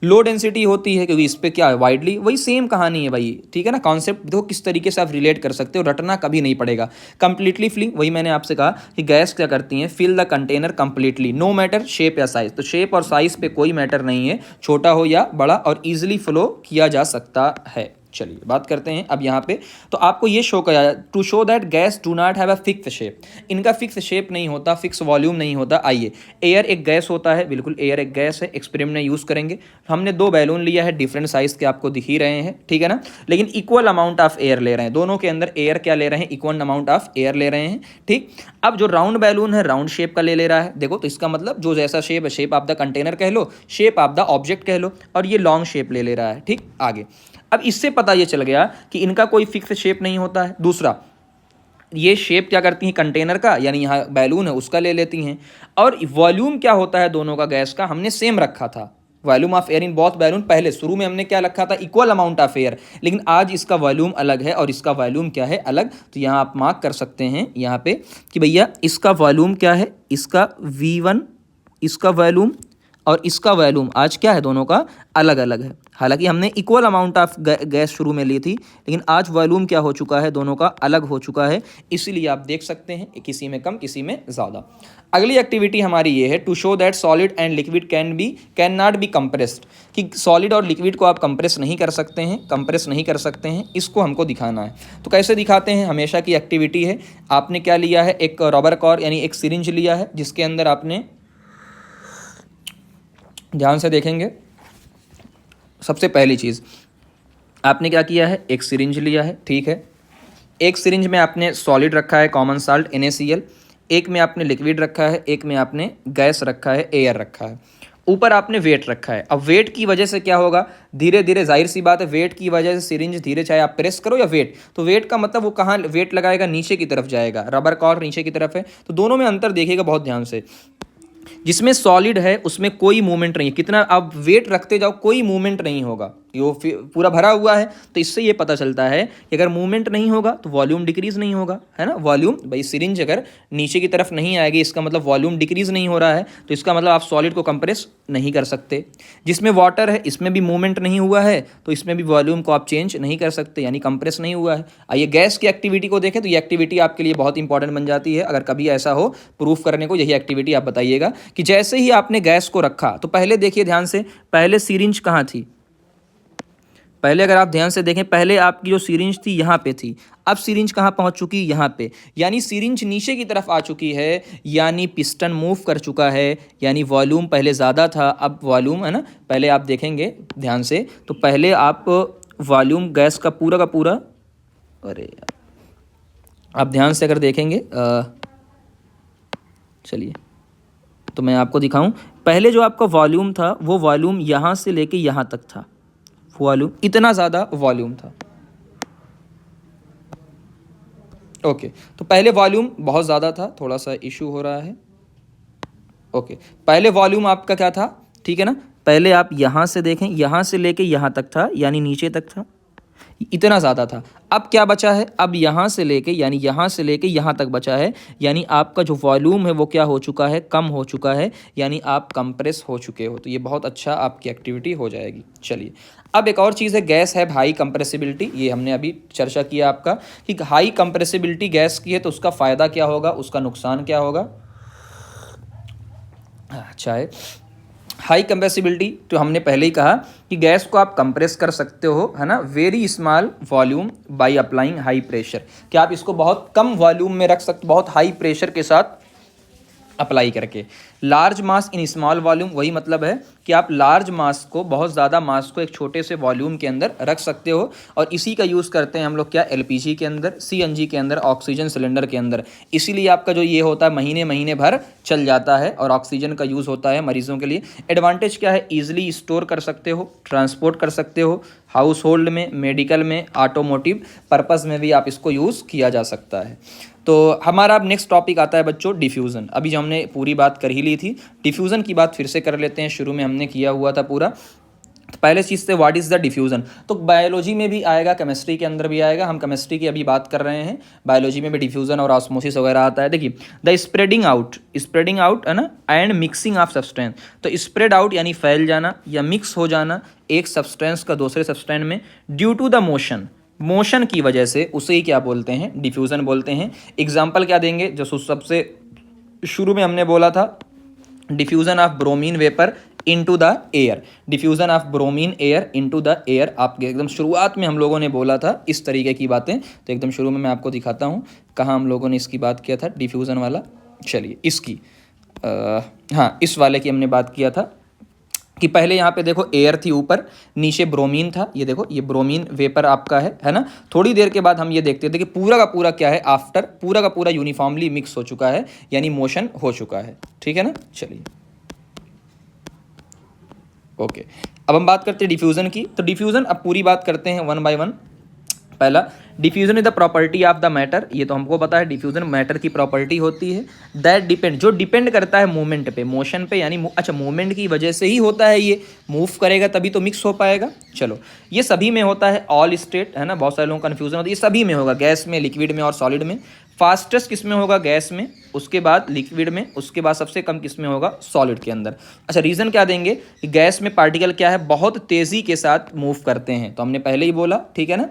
S1: लो डेंसिटी होती है क्योंकि इस पर क्या है, वाइडली, वही सेम कहानी है भाई, ठीक है ना। कॉन्सेप्ट देखो किस तरीके से आप रिलेट कर सकते हो, रटना कभी नहीं पड़ेगा। कंप्लीटली फिलिंग, वही मैंने आपसे कहा कि गैस क्या करती हैं, fill the container completely, no matter shape या साइज। तो शेप और साइज पे कोई मैटर नहीं है, छोटा हो या बड़ा, और ईजिली फ्लो किया जा सकता है। चलिए बात करते हैं अब यहाँ पे। तो आपको ये शो किया, to show that gas do not have a fix shape, इनका फिक्स शेप नहीं होता, फिक्स वॉल्यूम नहीं होता। आइए, एयर एक गैस होता है, बिल्कुल एयर एक गैस है, एक्सपेरिमेंट में यूज़ करेंगे। हमने 2 बैलून लिया है, डिफरेंट साइज के आपको दिख ही रहे हैं, ठीक है ना, लेकिन इक्वल अमाउंट ऑफ एयर ले रहे हैं, दोनों के अंदर एयर क्या ले रहे हैं, इक्वल अमाउंट ऑफ एयर ले रहे हैं, ठीक। अब जो राउंड बैलून है राउंड शेप का ले रहा है, देखो, तो इसका मतलब जो जैसा शेप है, शेप ऑफ द कंटेनर कह लो, शेप ऑफ द ऑब्जेक्ट कह लो, और ये लॉन्ग शेप ले रहा है, ठीक। आगे, अब इससे पता ये चल गया कि इनका कोई फिक्स शेप नहीं होता है। दूसरा, ये शेप क्या करती हैं, कंटेनर का, यानी यहाँ बैलून है उसका ले लेती हैं। और वॉल्यूम क्या होता है दोनों का, गैस का हमने सेम रखा था, volume of air in both balloon. पहले शुरू में हमने क्या रखा था, इक्वल अमाउंट ऑफ एयर, लेकिन आज इसका वॉल्यूम अलग है और इसका वॉल्यूम क्या है, अलग। तो यहाँ आप मार्क कर सकते हैं यहाँ पे कि भैया इसका वॉल्यूम क्या है, इसका V1, इसका वॉल्यूम और इसका वॉल्यूम आज क्या है, दोनों का अलग अलग है। हालांकि हमने इक्वल अमाउंट ऑफ गैस शुरू में ली थी, लेकिन आज वॉल्यूम क्या हो चुका है, दोनों का अलग हो चुका है। इसीलिए आप देख सकते हैं किसी में कम किसी में ज़्यादा। अगली एक्टिविटी हमारी ये है, to show that solid and liquid can not be compressed, कि सॉलिड और लिक्विड को आप कंप्रेस नहीं कर सकते हैं, कंप्रेस नहीं कर सकते हैं, इसको हमको दिखाना है। तो कैसे दिखाते हैं, हमेशा की एक्टिविटी है। आपने क्या लिया है, एक रबर कॉर्ड यानी एक सिरिंज लिया है, जिसके अंदर आपने, ध्यान से देखेंगे, सबसे पहली चीज़ आपने क्या किया है, एक सिरिंज लिया है, ठीक है। एक सिरिंज में आपने सॉलिड रखा है, कॉमन साल्ट NaCl, एक में आपने लिक्विड रखा है, एक में आपने गैस रखा है, एयर रखा है। ऊपर आपने वेट रखा है। अब वेट की वजह से क्या होगा, धीरे धीरे, जाहिर सी बात है, वेट की वजह से सिरिंज धीरे, चाहे आप प्रेस करो या वेट, तो वेट का मतलब वो कहाँ वेट लगाएगा, नीचे की तरफ जाएगा, रबर कॉर्ड नीचे की तरफ है। तो दोनों में अंतर देखिएगा बहुत ध्यान से, जिसमें सॉलिड है उसमें कोई मूवमेंट नहीं है, कितना आप वेट रखते जाओ कोई मूवमेंट नहीं होगा, ये पूरा भरा हुआ है। तो इससे ये पता चलता है कि अगर मूवमेंट नहीं होगा तो वॉल्यूम डिक्रीज नहीं होगा, है ना। वॉल्यूम, भाई सिरिंज अगर नीचे की तरफ नहीं आएगी, इसका मतलब वॉल्यूम डिक्रीज नहीं हो रहा है, तो इसका मतलब आप सॉलिड को कंप्रेस नहीं कर सकते। जिसमें वाटर है, इसमें भी मूवमेंट नहीं हुआ है, तो इसमें भी वॉल्यूम को आप चेंज नहीं कर सकते, यानी कंप्रेस नहीं हुआ है। आइए गैस की एक्टिविटी को देखें, तो ये एक्टिविटी आपके लिए बहुत इंपॉर्टेंट बन जाती है। अगर कभी ऐसा हो प्रूफ करने को, यही एक्टिविटी आप बताइएगा कि जैसे ही आपने गैस को रखा, तो पहले देखिए ध्यान से, पहले सिरिंज कहाँ थी, पहले अगर आप ध्यान से देखें, पहले आपकी जो सिरिंज थी यहाँ पे थी, अब सिरिंज कहाँ पहुँच चुकी, यहाँ पे, यानी सिरिंज नीचे की तरफ आ चुकी है, यानी पिस्टन मूव कर चुका है, यानी वॉल्यूम पहले ज़्यादा था, अब वॉल्यूम, है ना, पहले आप देखेंगे ध्यान से, तो पहले आप वॉल्यूम गैस का पूरा, अरे आप ध्यान से अगर देखेंगे, चलिए तो मैं आपको दिखाऊं, पहले जो आपका वॉल्यूम था वो वॉल्यूम यहाँ से लेके यहाँ तक था, वॉल्यूम इतना ज़्यादा वॉल्यूम था। ओके, तो पहले वॉल्यूम बहुत ज़्यादा था, थोड़ा सा इशू हो रहा है। ओके, पहले वॉल्यूम आपका क्या था, ठीक है ना, पहले आप यहाँ से देखें, यहाँ से लेके यहाँ तक था, यानी नीचे तक था, इतना ज़्यादा था। अब क्या बचा है, अब यहाँ से लेके, यानी यहाँ से लेके यहाँ तक बचा है, यानी आपका जो वॉल्यूम है वो क्या हो चुका है, कम हो चुका है, यानी आप कंप्रेस हो चुके हो। तो ये बहुत अच्छा आपकी एक्टिविटी हो जाएगी। चलिए, अब एक और चीज़ है, गैस है हाई कंप्रेसिबिलिटी, ये हमने अभी चर्चा किया आपका कि हाई कंप्रेसिबिलिटी गैस की है, तो उसका फ़ायदा क्या होगा, उसका नुकसान क्या होगा। अच्छा है। हाई कंप्रेसिबिलिटी, तो हमने पहले ही कहा कि गैस को आप कंप्रेस कर सकते हो, है ना, very small volume by applying high pressure, कि आप इसको बहुत कम वॉल्यूम में रख सकते, बहुत हाई प्रेशर के साथ अप्लाई करके। Large mass in small volume, वही मतलब है कि आप लार्ज मास को, बहुत ज़्यादा मास को एक छोटे से वॉल्यूम के अंदर रख सकते हो। और इसी का यूज़ करते हैं हम लोग क्या, एलपीजी के अंदर, सीएनजी के अंदर, ऑक्सीजन सिलेंडर के अंदर। इसीलिए आपका जो ये होता है महीने महीने भर चल जाता है, और ऑक्सीजन का यूज़ होता है मरीजों के लिए। एडवांटेज क्या है, ईजिली स्टोर कर सकते हो, ट्रांसपोर्ट कर सकते हो, हाउस होल्ड में, मेडिकल में, ऑटोमोटिव पर्पज़ में भी आप इसको यूज़ किया जा सकता है। तो हमारा अब नेक्स्ट टॉपिक आता है बच्चों डिफ्यूज़न। अभी जो हमने पूरी बात कर ही ली थी, डिफ्यूज़न की बात फिर से कर लेते हैं, शुरू में हमने किया हुआ था पूरा। तो पहले चीज़ से व्हाट इज़ द डिफ्यूज़न, तो बायोलॉजी में भी आएगा, केमिस्ट्री के अंदर भी आएगा। हम केमिस्ट्री की अभी बात कर रहे हैं, बायोलॉजी में भी डिफ्यूज़न और ऑस्मोसिस वगैरह आता है। देखिए, द स्प्रेडिंग आउट है ना, एंड मिक्सिंग ऑफ सब्सटेंस। तो स्प्रेड आउट यानी फैल जाना या मिक्स हो जाना एक सब्सटेंस का दूसरे सब्सटेंस में, ड्यू टू द मोशन की वजह से, उसे ही क्या बोलते हैं, डिफ्यूज़न बोलते हैं। एग्जाम्पल क्या देंगे, जो सबसे शुरू में हमने बोला था, diffusion of bromine vapour into the air, diffusion of bromine air into the air. आपके एकदम शुरुआत में हम लोगों ने बोला था इस तरीके की बातें, तो एकदम शुरू में मैं आपको दिखाता हूँ कहाँ हम लोगों ने इसकी बात किया था, डिफ्यूज़न वाला। चलिए इसकी हाँ, इस वाले की हमने बात किया था कि पहले यहाँ पे देखो एयर थी ऊपर, नीचे ब्रोमीन था, ये देखो ये ब्रोमीन वेपर आपका है ना। थोड़ी देर के बाद हम ये देखते थे कि पूरा का पूरा क्या है, आफ्टर पूरा का पूरा यूनिफॉर्मली मिक्स हो चुका है, यानी मोशन हो चुका है, ठीक है ना। चलिए ओके, अब हम बात करते हैं डिफ्यूज़न की। तो डिफ्यूज़न अब पूरी बात करते हैं वन बाय वन। पहला, diffusion is the property of the matter, ये तो हमको पता है, डिफ्यूजन मैटर की प्रॉपर्टी होती है। दैट डिपेंड, जो डिपेंड करता है मूवमेंट पे, मोशन पे, यानी अच्छा मूवमेंट की वजह से ही होता है, ये मूव करेगा तभी तो मिक्स हो पाएगा। चलो, ये सभी में होता है, ऑल स्टेट, है ना, बहुत सारे लोगों को कन्फ्यूजन होता है, ये सभी में होगा, गैस में, लिक्विड में और सॉलिड में। फास्टेस्ट किस में होगा, गैस में, उसके बाद लिक्विड में, उसके बाद सबसे कम किस में होगा, सॉलिड के अंदर। अच्छा, रीज़न क्या देंगे कि गैस में पार्टिकल क्या है, बहुत तेज़ी के साथ मूव करते हैं, तो हमने पहले ही बोला, ठीक है ना।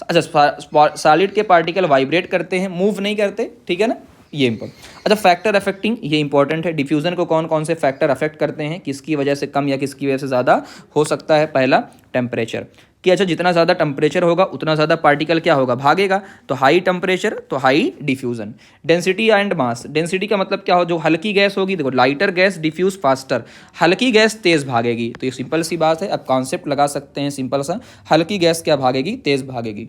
S1: अच्छा, सॉलिड के पार्टिकल वाइब्रेट करते हैं, मूव नहीं करते, ठीक है ना, ये इंपॉर्टेंट। अच्छा, फैक्टर अफेक्टिंग, ये इंपॉर्टेंट है, डिफ्यूजन को कौन कौन से फैक्टर अफेक्ट करते हैं, किसकी वजह से कम या किसकी वजह से ज़्यादा हो सकता है। पहला, टेम्परेचर, कि अच्छा जितना ज़्यादा टेम्परेचर होगा उतना ज़्यादा पार्टिकल क्या होगा, भागेगा, तो हाई टेम्परेचर तो high diffusion. Density and mass, density का मतलब क्या हो, जो हल्की गैस होगी, देखो लाइटर गैस डिफ्यूज फास्टर, हल्की गैस तेज़ भागेगी, तो ये सिंपल सी बात है, अब कॉन्सेप्ट लगा सकते हैं सिंपल सा, हल्की गैस क्या भागेगी, तेज़ भागेगी।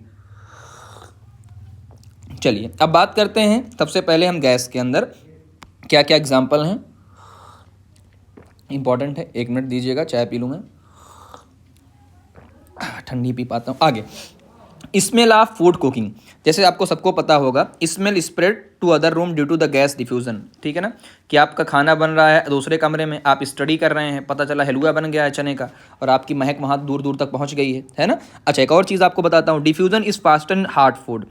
S1: चलिए अब बात करते हैं, सबसे पहले हम गैस के अंदर क्या क्या एग्जाम्पल हैं, इंपॉर्टेंट है, 1 मिनट दीजिएगा, चाय पी लूँ मैं, ठंडी पी पाता हूँ। आगे, स्मेल ऑफ फूड कुकिंग, जैसे आपको सबको पता होगा, smell spread to other room due to the gas diffusion, ठीक है ना, कि आपका खाना बन रहा है दूसरे कमरे में, आप स्टडी कर रहे हैं, पता चला हलवा बन गया है चने का, और आपकी महक वहाँ दूर दूर तक पहुँच गई है ना। अच्छा, एक और चीज़ आपको बताता हूँ, diffusion is fast and hard food,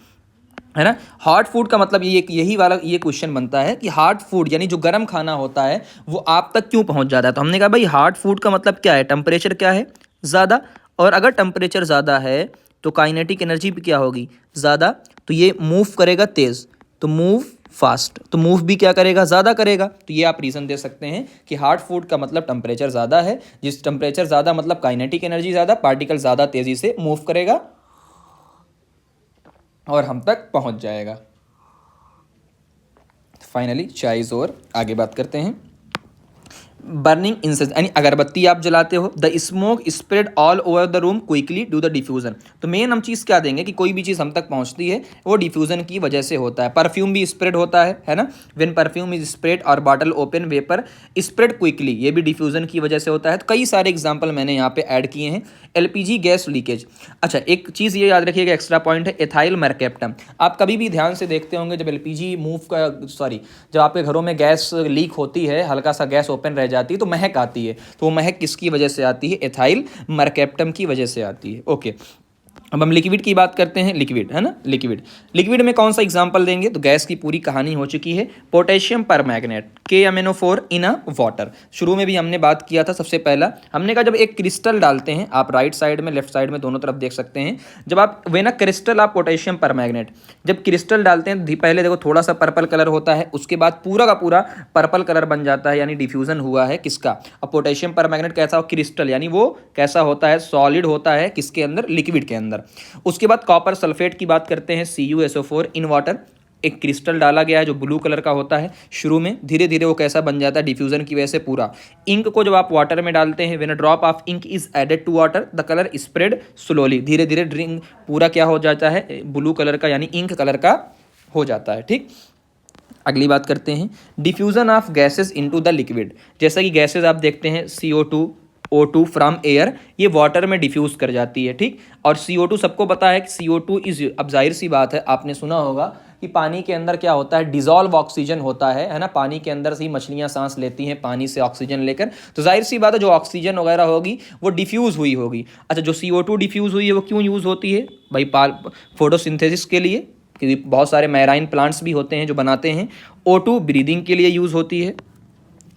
S1: है ना। हार्ड फूड का मतलब ये, यही वाला ये क्वेश्चन बनता है कि हार्ड फूड यानी जो गर्म खाना होता है वो आप तक क्यों पहुंच जाता है, तो हमने कहा भाई हार्ड फूड का मतलब क्या है, टेम्परेचर क्या है, ज़्यादा, और अगर टेम्परेचर ज़्यादा है तो काइनेटिक एनर्जी भी क्या होगी, ज़्यादा, तो ये मूव करेगा तेज़, तो मूव फास्ट, तो मूव भी क्या करेगा, ज़्यादा करेगा। तो ये आप रीज़न दे सकते हैं कि हार्ड फूड का मतलब टेम्परेचर ज़्यादा है, जिस टेम्परेचर ज़्यादा मतलब काइनेटिक एनर्जी ज़्यादा, पार्टिकल ज़्यादा तेज़ी से मूव करेगा और हम तक पहुंच जाएगा। फाइनली चाइज और आगे बात करते हैं, बर्निंग इंसेंस यानी अगरबत्ती आप जलाते हो, the smoke spread all over the room quickly do the diffusion. तो मेन हम चीज़ क्या देंगे कि कोई भी चीज़ हम तक पहुंचती है वो डिफ्यूजन की वजह से होता है। परफ्यूम भी स्प्रेड होता है ना, व्हेन परफ्यूम इज स्प्रेड और bottle open vapour spread quickly, ये भी डिफ्यूजन की वजह से होता है। तो कई सारे एग्जाम्पल मैंने यहाँ पे ऐड किए हैं। एलपीजी गैस लीकेज, अच्छा एक चीज़ ये याद रखिएगा, एक्स्ट्रा पॉइंट है, एथाइल मरकैप्टम। आप कभी भी ध्यान से देखते होंगे जब एलपीजी जब आपके घरों में गैस लीक होती है, हल्का सा गैस ओपन रह जाती है तो महक आती है, तो वो महक किसकी वजह से आती है, एथाइल मरकैप्टम की वजह से आती है। ओके, अब हम लिक्विड की बात करते हैं, लिक्विड है ना, लिक्विड में कौन सा एग्जांपल देंगे, तो गैस की पूरी कहानी हो चुकी है। पोटेशियम परमैंगनेट KMnO4 इन अ वाटर, शुरू में भी हमने बात किया था। सबसे पहला हमने कहा जब एक क्रिस्टल डालते हैं, आप राइट साइड में लेफ्ट साइड में दोनों तरफ देख सकते हैं, जब आप वेना क्रिस्टल आप पोटेशियम परमैंगनेट जब क्रिस्टल डालते हैं, पहले देखो थोड़ा सा पर्पल कलर होता है, उसके बाद पूरा का पूरा पर्पल कलर बन जाता है, यानी डिफ्यूजन हुआ है किसका। अब पोटेशियम परमैंगनेट कैसा हो, क्रिस्टल, यानी वो कैसा होता है, सॉलिड होता है, किसके अंदर, लिक्विड के अंदर। उसके बाद कॉपर सल्फेट की बात करते हैं, CuSO4 इन वाटर, एक क्रिस्टल डाला गया है जो ब्लू कलर का होता है शुरू में, धीरे धीरे वो कैसा बन जाता है, डिफ्यूजन की वजह से पूरा। इंक को जब आप वाटर में डालते हैं, when a drop of ink is added to water the colour spread slowly, धीरे धीरे ड्रिंक पूरा क्या हो जाता है, ब्लू कलर का यानी इंक कलर का हो जाता है। ठीक, अगली बात करते हैं diffusion of gases into the liquid. जैसा कि गैसेस आप देखते हैं CO2 O2 फ्रॉम एयर, ये वाटर में डिफ्यूज कर जाती है। ठीक, और CO2 सबको पता है कि CO2 इज, अब जाहिर सी बात है आपने सुना होगा कि पानी के अंदर क्या होता है, डिजॉल्व ऑक्सीजन होता है ना, पानी के अंदर से ही मछलियां सांस लेती हैं पानी से ऑक्सीजन लेकर, तो जाहिर सी बात है जो ऑक्सीजन वगैरह होगी वो डिफ्यूज हुई होगी। अच्छा, जो CO2 डिफ्यूज हुई है वो क्यों यूज़ होती है भाई, फोटोसिंथेसिस के लिए, क्योंकि बहुत सारे मैराइन प्लांट्स भी होते हैं जो बनाते हैं। O2 ब्रीदिंग के लिए यूज़ होती है।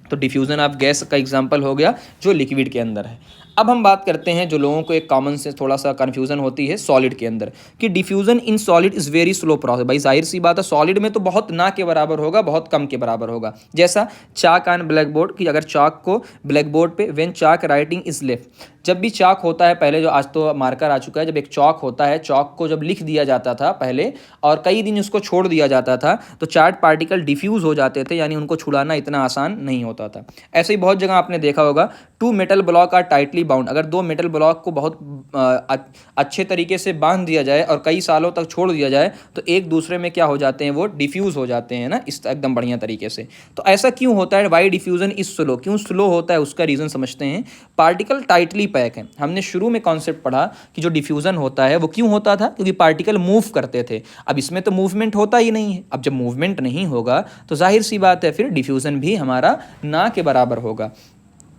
S1: तो डिफ्यूज़न ऑफ गैस का एग्जांपल हो गया जो लिक्विड के अंदर है। अब हम बात करते हैं जो लोगों को एक कॉमन से थोड़ा सा कन्फ्यूजन होती है सॉलिड के अंदर, कि diffusion in solid is very slow process. भाई जाहिर सी बात है सॉलिड में तो बहुत ना के बराबर होगा, बहुत कम के बराबर होगा। जैसा चाक ऑन ब्लैक बोर्ड, कि अगर चाक को ब्लैक बोर्ड पे when chalk writing is left, जब भी चाक होता है पहले, जो आज तो मार्कर आ चुका है, जब एक चौक होता है, चौक को जब लिख दिया जाता था पहले और कई दिन उसको छोड़ दिया जाता था, तो चार्ट पार्टिकल डिफ्यूज़ हो जाते थे, यानी उनको छुड़ाना इतना आसान नहीं होता था। ऐसे ही बहुत जगह आपने देखा होगा, two metal block are tightly bound, अगर दो मेटल ब्लॉक को बहुत अच्छे तरीके से बांध दिया जाए और कई सालों तक छोड़ दिया जाए, तो एक दूसरे में क्या हो जाते हैं, वो डिफ्यूज़ हो जाते हैं ना, इस एकदम बढ़िया तरीके से। तो ऐसा क्यों होता है, वाई डिफ्यूज़न इज स्लो, क्यों स्लो होता है, उसका रीज़न समझते हैं। पार्टिकल टाइटली पैक है, हमने शुरू में कॉन्सेप्ट पढ़ा कि जो डिफ्यूज़न होता है वो क्यों होता था, क्योंकि पार्टिकल मूव करते थे। अब इसमें तो मूवमेंट होता ही नहीं है, अब जब मूवमेंट नहीं होगा तो जाहिर सी बात है फिर डिफ्यूज़न भी हमारा ना के बराबर होगा।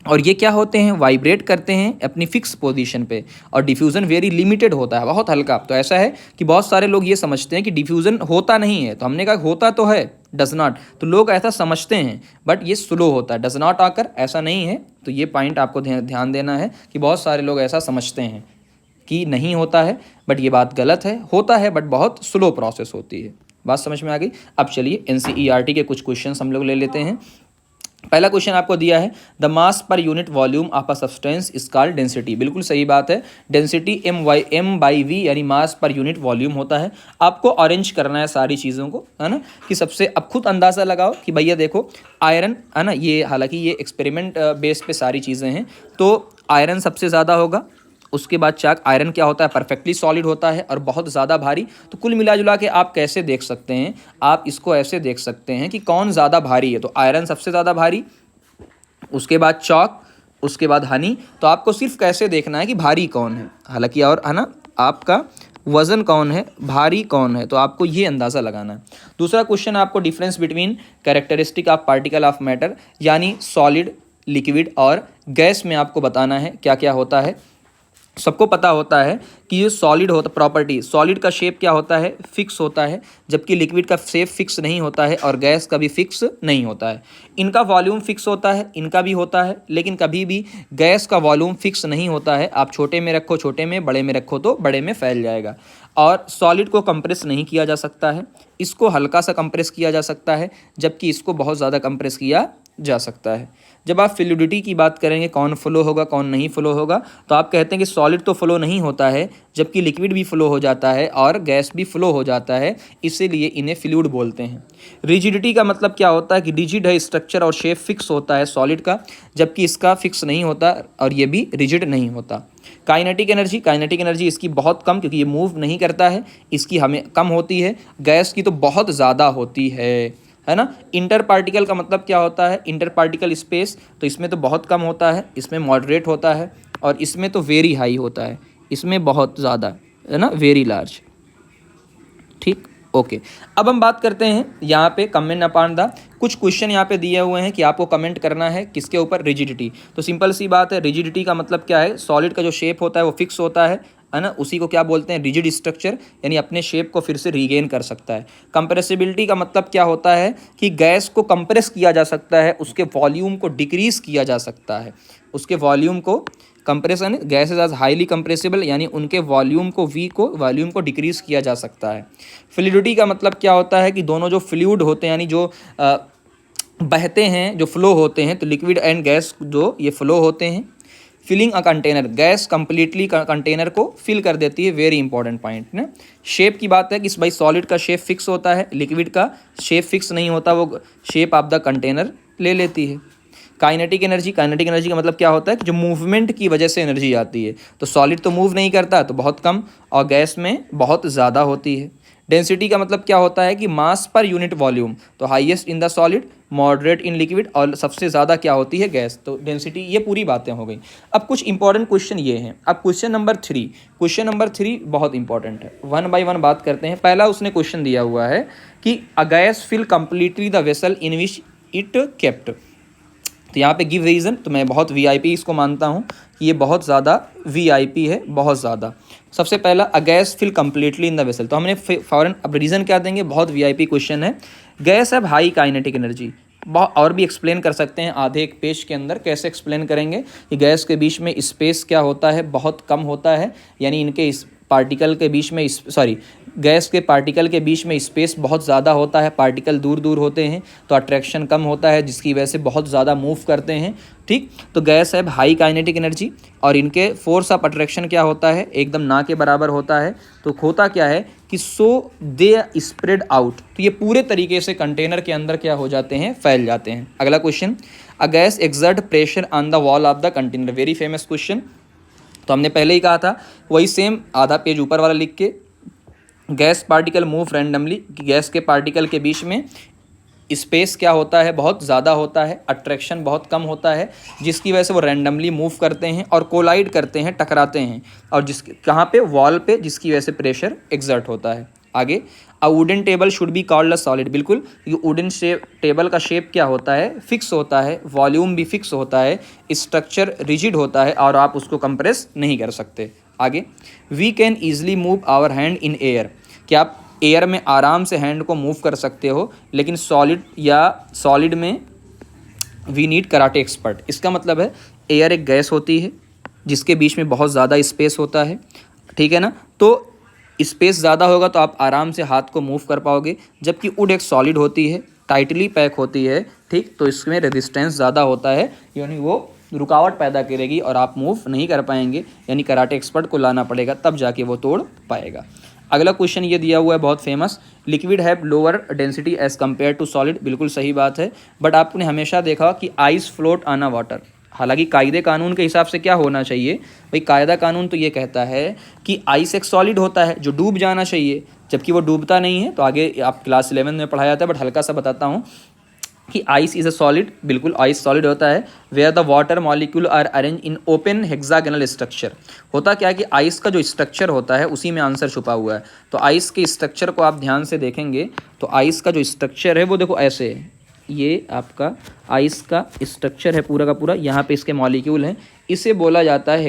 S1: और ये क्या होते हैं, वाइब्रेट करते हैं अपनी फिक्स पोजीशन पे, और डिफ्यूज़न वेरी लिमिटेड होता है, बहुत हल्का। तो ऐसा है कि बहुत सारे लोग ये समझते हैं कि डिफ्यूज़न होता नहीं है, तो हमने कहा होता तो है, डज नॉट, तो लोग ऐसा समझते हैं, बट ये स्लो होता है, डज नॉट आकर ऐसा नहीं है। तो ये पॉइंट आपको ध्यान देना है कि बहुत सारे लोग ऐसा समझते हैं कि नहीं होता है, बट ये बात गलत है, होता है बट बहुत स्लो प्रोसेस होती है। बात समझ में आ गई। अब चलिए NCERT के कुछ क्वेश्चन हम लोग ले लेते हैं। पहला क्वेश्चन आपको दिया है, the mass per unit volume of a substance is called density. बिल्कुल सही बात है, डेंसिटी M/V यानी मास पर यूनिट वॉल्यूम होता है। आपको ऑरेंज करना है सारी चीज़ों को, है ना, कि सबसे, अब खुद अंदाज़ा लगाओ कि भैया देखो आयरन है ना, ये हालांकि ये एक्सपेरिमेंट बेस पे सारी चीज़ें हैं, तो आयरन सबसे ज़्यादा होगा। उसके बाद चाक, आयरन क्या होता है, परफेक्टली सॉलिड होता है और बहुत ज़्यादा भारी। तो कुल मिला जुला के आप कैसे देख सकते हैं, आप इसको ऐसे देख सकते हैं कि कौन ज़्यादा भारी है, तो आयरन सबसे ज़्यादा भारी, उसके बाद चॉक, उसके बाद हनी। तो आपको सिर्फ कैसे देखना है कि भारी कौन है, हालांकि और है ना, आपका वज़न कौन है, भारी कौन है, तो आपको ये अंदाज़ा लगाना है। दूसरा क्वेश्चन आपको difference between characteristic of particle of matter, यानी सॉलिड, लिक्विड और गैस में आपको बताना है क्या क्या होता है। सबको पता होता है कि ये सॉलिड होता, प्रॉपर्टी सॉलिड का शेप क्या होता है, फिक्स होता है, जबकि लिक्विड का शेप फिक्स नहीं होता है और गैस का भी फिक्स नहीं होता है। इनका वॉल्यूम फिक्स होता है, इनका भी होता है, लेकिन कभी भी गैस का वॉल्यूम फिक्स नहीं होता है। आप छोटे में रखो छोटे में, बड़े में रखो तो बड़े में फैल जाएगा। और सॉलिड को कंप्रेस नहीं किया जा सकता है, इसको हल्का सा कंप्रेस किया जा सकता है, जबकि इसको बहुत ज़्यादा कंप्रेस किया जा सकता है। जब आप फ्लूइडिटी की बात करेंगे, कौन फ्लो होगा कौन नहीं फ्लो होगा, तो आप कहते हैं कि सॉलिड तो फ्लो नहीं होता है, जबकि लिक्विड भी फ्लो हो जाता है और गैस भी फ्लो हो जाता है, इसीलिए इन्हें फ्लूइड बोलते हैं। रिजिडिटी का मतलब क्या होता है कि रिजिड है, स्ट्रक्चर और शेप फिक्स होता है सॉलिड का, जबकि इसका फिक्स नहीं होता और ये भी रिजिड नहीं होता। काइनेटिक एनर्जी इसकी बहुत कम, क्योंकि ये मूव नहीं करता है, इसकी हमें कम होती है। गैस की तो बहुत ज़्यादा होती है ना। इंटर पार्टिकल का मतलब क्या होता है, इंटर पार्टिकल स्पेस, तो इसमें तो बहुत कम होता है, इसमें मॉडरेट होता है, और इसमें तो वेरी हाई होता है, इसमें बहुत ज़्यादा, है ना, वेरी लार्ज। ठीक, ओके। अब हम बात करते हैं यहाँ पे कमेंट अपॉन द, कुछ क्वेश्चन यहाँ पे दिए हुए हैं कि आपको कमेंट करना है किसके ऊपर, रिजिडिटी। तो सिंपल सी बात है, रिजिडिटी का मतलब क्या है, सॉलिड का जो शेप होता है वो फिक्स होता है, है ना, उसी को क्या बोलते हैं, रिजिड स्ट्रक्चर, यानी अपने शेप को फिर से रीगेन कर सकता है। कंप्रेसिबिलिटी का मतलब क्या होता है कि गैस को कंप्रेस किया जा सकता है, उसके वॉल्यूम को डिक्रीज किया जा सकता है, उसके वॉल्यूम को compression, gases are highly compressible, यानी उनके वॉल्यूम को डिक्रीज किया जा सकता है। फ्लूइडिटी का मतलब क्या होता है कि दोनों जो फ्लूइड होते हैं, यानी जो बहते हैं, जो फ्लो होते हैं, तो लिक्विड एंड गैस जो ये फ्लो होते हैं। Filling a container, gas completely container को फिल कर देती है, वेरी इंपॉर्टेंट पॉइंट ना। शेप की बात है कि भाई सॉलिड का शेप फिक्स होता है, लिक्विड का शेप फिक्स नहीं होता, वो शेप ऑफ द कंटेनर ले लेती है। काइनेटिक एनर्जी का मतलब क्या होता है कि जो मूवमेंट की वजह से एनर्जी आती है, तो सॉलिड तो मूव नहीं करता तो बहुत कम, और गैस में बहुत ज़्यादा होती है। डेंसिटी का मतलब क्या होता है कि मास पर यूनिट वॉल्यूम, तो highest in the solid, moderate in liquid, और सबसे ज़्यादा क्या होती है, गैस। तो डेंसिटी, ये पूरी बातें हो गई। अब कुछ इंपॉर्टेंट क्वेश्चन ये हैं। अब क्वेश्चन नंबर थ्री बहुत इंपॉर्टेंट है, वन बाय वन बात करते हैं। पहला उसने क्वेश्चन दिया हुआ है कि a gas fill completely the vessel in which it kept. तो यहाँ पे गिव रीज़न, तो मैं बहुत वीआईपी इसको मानता हूँ कि ये बहुत ज़्यादा वीआईपी है, बहुत ज़्यादा। सबसे पहला, a gas fill completely in the vessel, तो हमने फॉरन, अब रीज़न क्या देंगे, बहुत वीआईपी क्वेश्चन है। Gas have high kinetic energy, बहुत और भी एक्सप्लेन कर सकते हैं आधे एक पेज के अंदर। कैसे एक्सप्लेन करेंगे कि गैस के बीच में स्पेस क्या होता है, बहुत कम होता है, यानी इनके इस पार्टिकल के बीच में, गैस के पार्टिकल के बीच में स्पेस बहुत ज़्यादा होता है, पार्टिकल दूर दूर होते हैं, तो अट्रैक्शन कम होता है, जिसकी वजह से बहुत ज़्यादा मूव करते हैं। ठीक, तो गैस है हाई काइनेटिक एनर्जी, और इनके फोर्स ऑफ अट्रैक्शन क्या होता है, एकदम ना के बराबर होता है। तो होता क्या है कि सो दे स्प्रेड आउट, तो ये पूरे तरीके से कंटेनर के अंदर क्या हो जाते हैं, फैल जाते हैं। अगला question, a gas exert pressure on the wall of the container, very famous question. तो हमने पहले ही कहा था, वही सेम आधा पेज ऊपर वाला लिख के, गैस पार्टिकल मूव रैंडमली, कि गैस के पार्टिकल के बीच में स्पेस क्या होता है, बहुत ज़्यादा होता है, अट्रैक्शन बहुत कम होता है, जिसकी वजह से वो रैंडमली मूव करते हैं और कोलाइड करते हैं, टकराते हैं, और कहाँ पे, वॉल पे, जिसकी वजह से प्रेशर एक्सर्ट होता है। आगे, a wooden table should be called a solid, बिल्कुल, ये वुडन टेबल का शेप क्या होता है, फिक्स होता है, वॉल्यूम भी फिक्स होता है, स्ट्रक्चर रिजिड होता है, और आप उसको कंप्रेस नहीं कर सकते। आगे, we can easily move our hand in air, कि आप एयर में आराम से हैंड को मूव कर सकते हो, लेकिन सॉलिड में वी नीड कराटे एक्सपर्ट। इसका मतलब है, एयर एक गैस होती है जिसके बीच में बहुत ज़्यादा स्पेस होता है, ठीक है ना, तो स्पेस ज़्यादा होगा तो आप आराम से हाथ को मूव कर पाओगे, जबकि वुड एक सॉलिड होती है, टाइटली पैक होती है, ठीक, तो इसमें रेजिस्टेंस ज़्यादा होता है, यानी वो रुकावट पैदा करेगी और आप मूव नहीं कर पाएंगे, यानी कराटे एक्सपर्ट को लाना पड़ेगा, तब जाके वो तोड़ पाएगा। अगला क्वेश्चन ये दिया हुआ है, बहुत famous, liquid have lower density as compare to solid, बिल्कुल सही बात है, बट आपने हमेशा देखा कि ice float on a water. हालांकि कायदे कानून के हिसाब से क्या होना चाहिए भाई, कायदा कानून तो ये कहता है कि आइस एक सॉलिड होता है जो डूब जाना चाहिए, जबकि वो डूबता नहीं है। तो आगे आप क्लास 11 में पढ़ाया जाता है, बट हल्का सा बताता हूँ कि आइस इज़ अ सॉलिड, बिल्कुल आइस सॉलिड होता है, where the water molecule are arrange in open hexagonal structure. होता क्या है कि आइस का जो स्ट्रक्चर होता है उसी में आंसर छुपा हुआ है। तो आइस के स्ट्रक्चर को आप ध्यान से देखेंगे तो आइस का जो स्ट्रक्चर है वो देखो ऐसे है, ये आपका आइस का स्ट्रक्चर है पूरा का पूरा, यहाँ पे इसके मॉलिक्यूल हैं, इसे बोला जाता है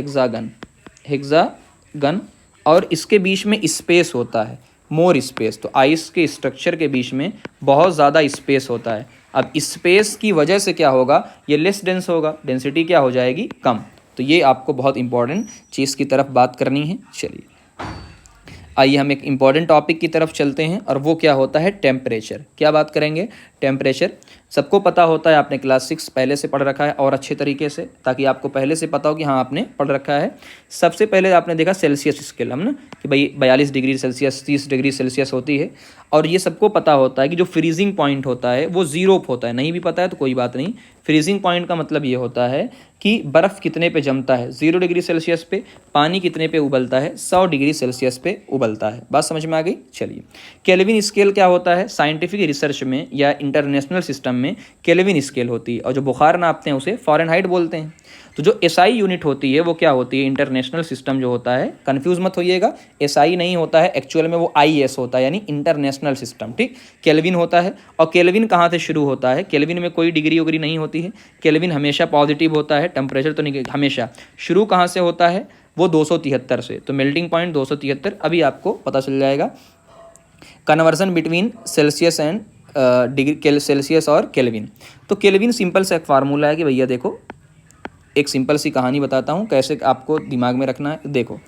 S1: हेक्सागन, और इसके बीच में स्पेस होता है, मोर स्पेस। तो आइस के स्ट्रक्चर के बीच में बहुत ज़्यादा स्पेस होता है। अब स्पेस की वजह से क्या होगा, ये लेस डेंस होगा, डेंसिटी क्या हो जाएगी, कम। तो ये आपको बहुत इंपॉर्टेंट चीज़ की तरफ बात करनी है। चलिए आइए हम एक इम्पॉर्टेंट टॉपिक की तरफ चलते हैं, और वो क्या होता है, टेम्परेचर। क्या बात करेंगे, टेम्परेचर। सबको पता होता है, आपने क्लास 6 पहले से पढ़ रखा है और अच्छे तरीके से, ताकि आपको पहले से पता हो कि हाँ आपने पढ़ रखा है। सबसे पहले आपने देखा सेल्सियस स्केल, हम ना, कि भाई 42 डिग्री सेल्सियस 30 डिग्री सेल्सियस होती है, और ये सबको पता होता है कि जो फ्रीजिंग पॉइंट होता है वो 0 होता है। नहीं भी पता है तो कोई बात नहीं, फ्रीजिंग पॉइंट का मतलब ये होता है कि बर्फ़ कितने पे जमता है, 0 डिग्री सेल्सियस पे, पानी कितने पे उबलता है, 100 डिग्री सेल्सियस पे उबलता है। बात समझ में आ गई। चलिए, केल्विन स्केल क्या होता है, साइंटिफिक रिसर्च में या इंटरनेशनल सिस्टम में केल्विन स्केल होती है, और जो बुखार नापते हैं उसे फ़ारेनहाइट बोलते हैं। तो जो एसआई यूनिट होती है वो क्या होती है, इंटरनेशनल सिस्टम जो होता है, कंफ्यूज मत होइएगा, एसआई नहीं होता है, एक्चुअल में वो आईएस होता है, यानी इंटरनेशनल सिस्टम, ठीक। केल्विन होता है, और केल्विन कहाँ से शुरू होता है, केल्विन में कोई डिग्री वगैरह नहीं होती है, केल्विन हमेशा पॉजिटिव होता है, टेम्परेचर तो नहीं, हमेशा शुरू कहाँ से होता है, वो 273 से, तो मेल्टिंग पॉइंट 273 अभी आपको पता चल जाएगा। Conversion between Celsius and degree Celsius और केल्विन, तो केल्विन सिंपल सा एक फार्मूला है कि भैया देखो, एक सिंपल सी कहानी बताता हूँ कैसे आपको दिमाग में रखना है। देखो,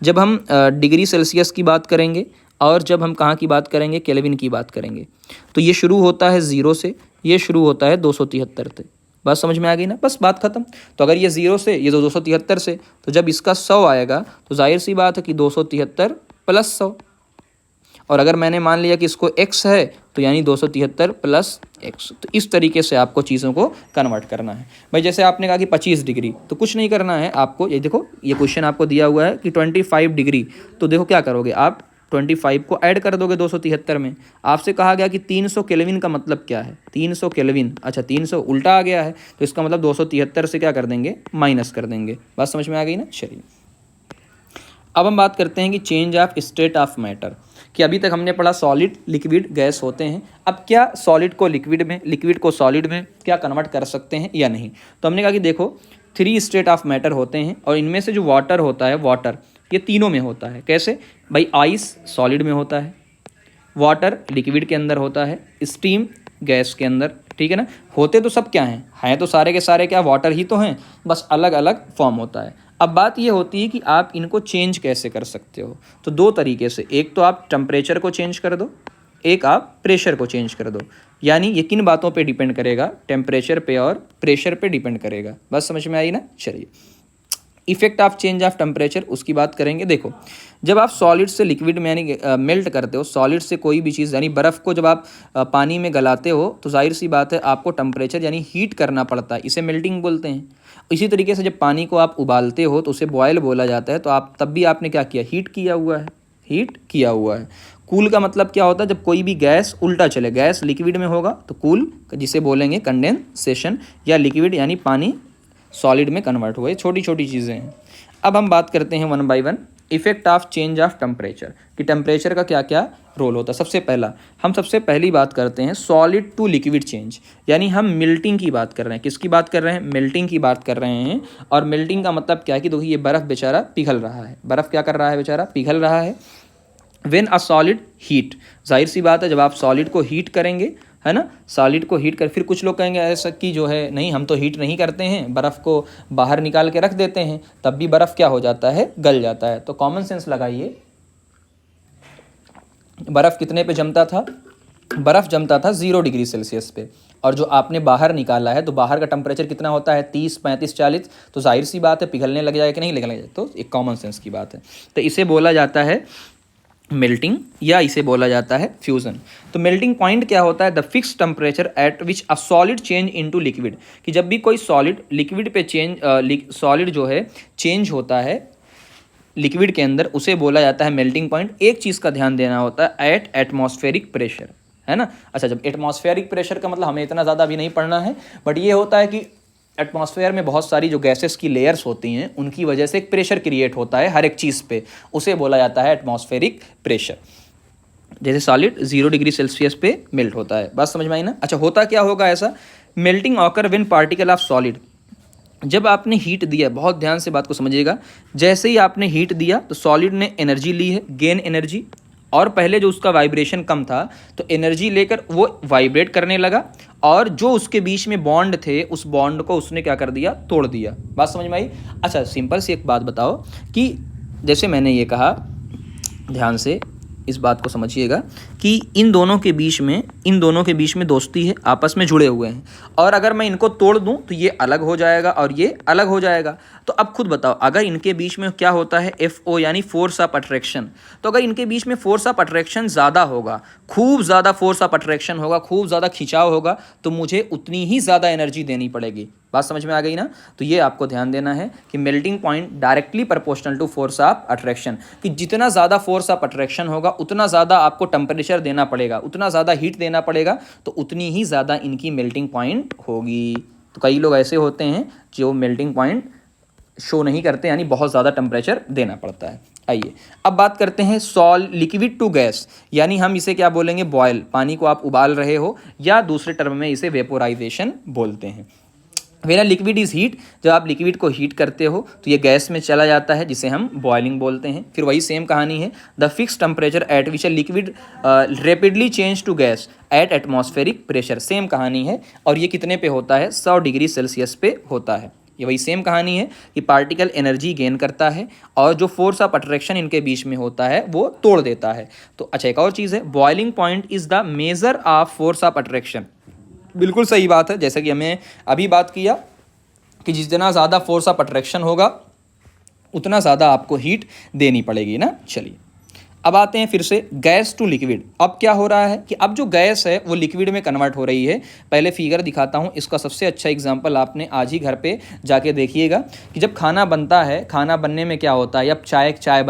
S1: जब हम डिग्री सेल्सियस की बात करेंगे और जब हम कहाँ की बात करेंगे, केल्विन की बात करेंगे, तो ये शुरू होता है 0 से, ये शुरू होता है 273 से। बात समझ में आ गई ना, बस बात खत्म। तो अगर ये 0 से, ये 273 से, तो जब इसका 100 आएगा तो जाहिर सी बात है कि 273 प्लस 100, और अगर मैंने मान लिया कि इसको x है तो यानी 273 प्लस x। तो इस तरीके से आपको चीज़ों को कन्वर्ट करना है भाई। जैसे आपने कहा कि 25 डिग्री, तो कुछ नहीं करना है आपको, ये देखो ये क्वेश्चन आपको दिया हुआ है कि 25 डिग्री, तो देखो क्या करोगे आप, 25 को ऐड कर दोगे 273 में। आपसे कहा गया कि 300 केल्विन का मतलब क्या है, 300 केल्विन, अच्छा 300 उल्टा आ गया है, तो इसका मतलब 273 से क्या कर देंगे, माइनस कर देंगे। बात समझ में आ गई ना। चलिए अब हम बात करते हैं कि change of state of matter, कि अभी तक हमने पढ़ा सॉलिड, लिक्विड, गैस होते हैं। अब क्या सॉलिड को लिक्विड में, लिक्विड को सॉलिड में क्या कन्वर्ट कर सकते हैं या नहीं। तो हमने कहा कि देखो 3 स्टेट ऑफ मैटर होते हैं, और इनमें से जो वाटर होता है, वाटर ये तीनों में होता है। कैसे भाई, आइस सॉलिड में होता है, वाटर लिक्विड के अंदर होता है, स्टीम गैस के अंदर, ठीक है ना। होते तो सब क्या हैं तो सारे के सारे क्या वाटर ही तो हैं, बस अलग अलग फॉर्म होता है। अब बात ये होती है कि आप इनको चेंज कैसे कर सकते हो, तो 2 तरीके से, एक तो आप टेम्परेचर को चेंज कर दो, एक आप प्रेशर को चेंज कर दो। यानी ये किन बातों पे डिपेंड करेगा, टेम्परेचर पे और प्रेशर पे डिपेंड करेगा। बस समझ में आई ना। चलिए effect of change of temperature, उसकी बात करेंगे। देखो जब आप सॉलिड से लिक्विड में यानी मेल्ट करते हो, सॉलिड से कोई भी चीज़ यानी बर्फ़ को जब आप पानी में गलाते हो, तो जाहिर सी बात है आपको टेम्परेचर यानी हीट करना पड़ता है, इसे मेल्टिंग बोलते हैं। इसी तरीके से जब पानी को आप उबालते हो तो उसे बॉयल बोला जाता है, तो आप तब भी आपने क्या किया, हीट किया हुआ है, हीट किया हुआ है। कूल का मतलब क्या होता है, जब कोई भी गैस उल्टा चले, गैस लिक्विड में होगा तो कूल, जिसे बोलेंगे कंडेंसेशन, या लिक्विड यानी पानी सॉलिड में कन्वर्ट हुए, छोटी छोटी चीज़ें हैं। अब हम बात करते हैं 1 by 1 effect of change of temperature, कि टेम्परेचर का क्या क्या रोल होता है। सबसे पहली बात करते हैं सॉलिड टू लिक्विड चेंज, यानी हम मेल्टिंग की बात कर रहे हैं। किसकी बात कर रहे हैं, मेल्टिंग की बात कर रहे हैं। और मेल्टिंग का मतलब क्या है कि देखिए ये बर्फ़ बेचारा पिघल रहा है, बर्फ़ क्या कर रहा है, बेचारा पिघल रहा है। व्हेन अ सॉलिड हीट, जाहिर सी बात है जब आप सॉलिड को हीट करेंगे, है ना, सॉलिड को हीट कर, फिर कुछ लोग कहेंगे ऐसा कि जो है नहीं हम तो हीट नहीं करते हैं, बर्फ़ को बाहर निकाल के रख देते हैं, तब भी बर्फ़ क्या हो जाता है, गल जाता है। तो कॉमन सेंस लगाइए, बर्फ़ कितने पे जमता था, बर्फ़ जमता था 0 डिग्री सेल्सियस पे, और जो आपने बाहर निकाला है तो बाहर का टेम्परेचर कितना होता है, 30, 35, 40, तो जाहिर सी बात है पिघलने लग जाए कि नहीं लगने लग जाए। तो एक कॉमन सेंस की बात है, तो इसे बोला जाता है मेल्टिंग, या इसे बोला जाता है फ्यूज़न। तो मेल्टिंग पॉइंट क्या होता है, the fix temperature at which a solid change into liquid, कि जब भी कोई सॉलिड लिक्विड पे चेंज, सॉलिड जो है चेंज होता है लिक्विड के अंदर, उसे बोला जाता है मेल्टिंग पॉइंट। एक चीज़ का ध्यान देना होता है, एट एटमॉस्फेरिक प्रेशर, है ना। अच्छा, जब एटमॉस्फेरिक प्रेशर का मतलब हमें इतना ज़्यादा भी नहीं पढ़ना है, बट ये होता है कि एटमॉस्फेयर में बहुत सारी जो गैसेस की लेयर्स होती हैं, उनकी वजह से एक प्रेशर क्रिएट होता है हर एक चीज़ पे, उसे बोला जाता है एटमॉस्फेरिक प्रेशर। जैसे सॉलिड 0 डिग्री सेल्सियस पे मेल्ट होता है। बात समझ में आई ना। अच्छा, होता क्या होगा ऐसा, melting occur when particle of solid, जब आपने हीट दिया, बहुत ध्यान से बात को समझिएगा, जैसे ही आपने हीट दिया तो सॉलिड ने एनर्जी ली है, गेन एनर्जी, और पहले जो उसका वाइब्रेशन कम था तो एनर्जी लेकर वो वाइब्रेट करने लगा, और जो उसके बीच में बॉन्ड थे उस बॉन्ड को उसने क्या कर दिया, तोड़ दिया। बात समझ में आई। अच्छा, सिंपल सी एक बात बताओ कि जैसे मैंने ये कहा, ध्यान से इस बात को समझिएगा कि इन दोनों के बीच में दोस्ती है, आपस में जुड़े हुए हैं, और अगर मैं इनको तोड़ दूं तो ये अलग हो जाएगा और ये अलग हो जाएगा। तो अब खुद बताओ, अगर इनके बीच में क्या होता है, FO यानी फोर्स ऑफ अट्रैक्शन, तो अगर इनके बीच में फोर्स ऑफ अट्रैक्शन ज़्यादा होगा, खूब ज़्यादा फोर्स ऑफ अट्रैक्शन होगा, खूब ज़्यादा खिंचाव होगा, तो मुझे उतनी ही ज़्यादा एनर्जी देनी पड़ेगी। बात समझ में आ गई ना। तो ये आपको ध्यान देना है कि melting point directly proportional to force of attraction, कि जितना ज़्यादा फोर्स ऑफ अट्रैक्शन होगा उतना ज़्यादा आपको टेम्परेचर देना पड़ेगा, उतना ज़्यादा हीट देना पड़ेगा, तो उतनी ही ज़्यादा इनकी मेल्टिंग पॉइंट होगी। तो कई लोग ऐसे होते हैं जो मेल्टिंग पॉइंट शो नहीं करते, यानी बहुत ज़्यादा टेम्परेचर देना पड़ता है। आइए अब बात करते हैं लिक्विड टू गैस, यानी हम इसे क्या बोलेंगे, बॉयल, पानी को आप उबाल रहे हो, या दूसरे टर्म में इसे वेपोराइजेशन बोलते हैं। When a liquid is heat, जब आप लिक्विड को हीट करते हो तो ये गैस में चला जाता है, जिसे हम बॉइलिंग बोलते हैं। फिर वही सेम कहानी है, the fix temperature at which a liquid rapidly change to gas at atmospheric pressure, same कहानी है। और ये कितने पे होता है? 100 डिग्री सेल्सियस पे होता है। ये वही सेम कहानी है कि पार्टिकल एनर्जी गेन करता है और जो फोर्स ऑफ अट्रैक्शन इनके बीच में होता है वो तोड़ देता है। तो अच्छा, एक और चीज़ है, boiling point is the measure of force of attraction. बिल्कुल सही बात है, जैसा कि हमें अभी बात किया कि जितना ज़्यादा फोर्स ऑफ अट्रैक्शन होगा उतना ज़्यादा आपको हीट देनी पड़ेगी ना। चलिए अब आते हैं फिर से गैस टू लिक्विड। अब क्या हो रहा है कि अब जो गैस है वो लिक्विड में कन्वर्ट हो रही है। पहले फिगर दिखाता हूँ, इसका सबसे अच्छा एग्जांपल आपने आज ही घर पे जाके देखिएगा कि जब खाना बनता है, खाना बनने में क्या होता है, अब चाय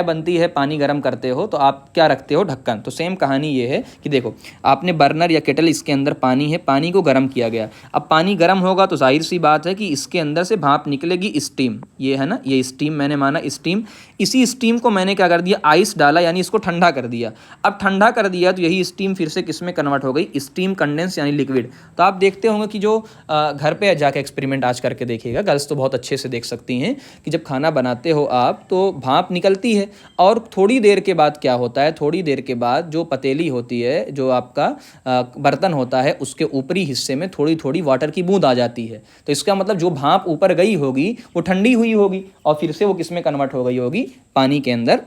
S1: बनती है, पानी गर्म करते हो तो आप क्या रखते हो? ढक्कन। तो सेम कहानी ये है कि देखो, आपने बर्नर या केटल, इसके अंदर पानी है, पानी को गर्म किया गया। अब पानी गर्म होगा तो जाहिर सी बात है कि इसके अंदर से भाप निकलेगी, स्टीम। ये है ना, ये स्टीम मैंने माना स्टीम। इसी स्टीम को मैंने क्या कर दिया? आइस डाला, यानी इसको ठंडा कर दिया। अब ठंडा कर दिया तो यही स्टीम फिर से किस में कन्वर्ट हो गई? स्टीम कंडेंस यानी लिक्विड। तो आप देखते होंगे कि जो घर पे जाके एक्सपेरिमेंट आज करके देखिएगा, गर्ल्स तो बहुत अच्छे से देख सकती हैं कि जब खाना बनाते हो आप तो भाप निकलती है और थोड़ी देर के बाद क्या होता है? थोड़ी देर के बाद जो पतीली होती है, जो आपका बर्तन होता है, उसके ऊपरी हिस्से में थोड़ी थोड़ी वाटर की बूंद आ जाती है। तो इसका मतलब जो भाप ऊपर गई होगी वो ठंडी हुई होगी और फिर से वो किस में कन्वर्ट हो गई होगी? पानी के अंदर,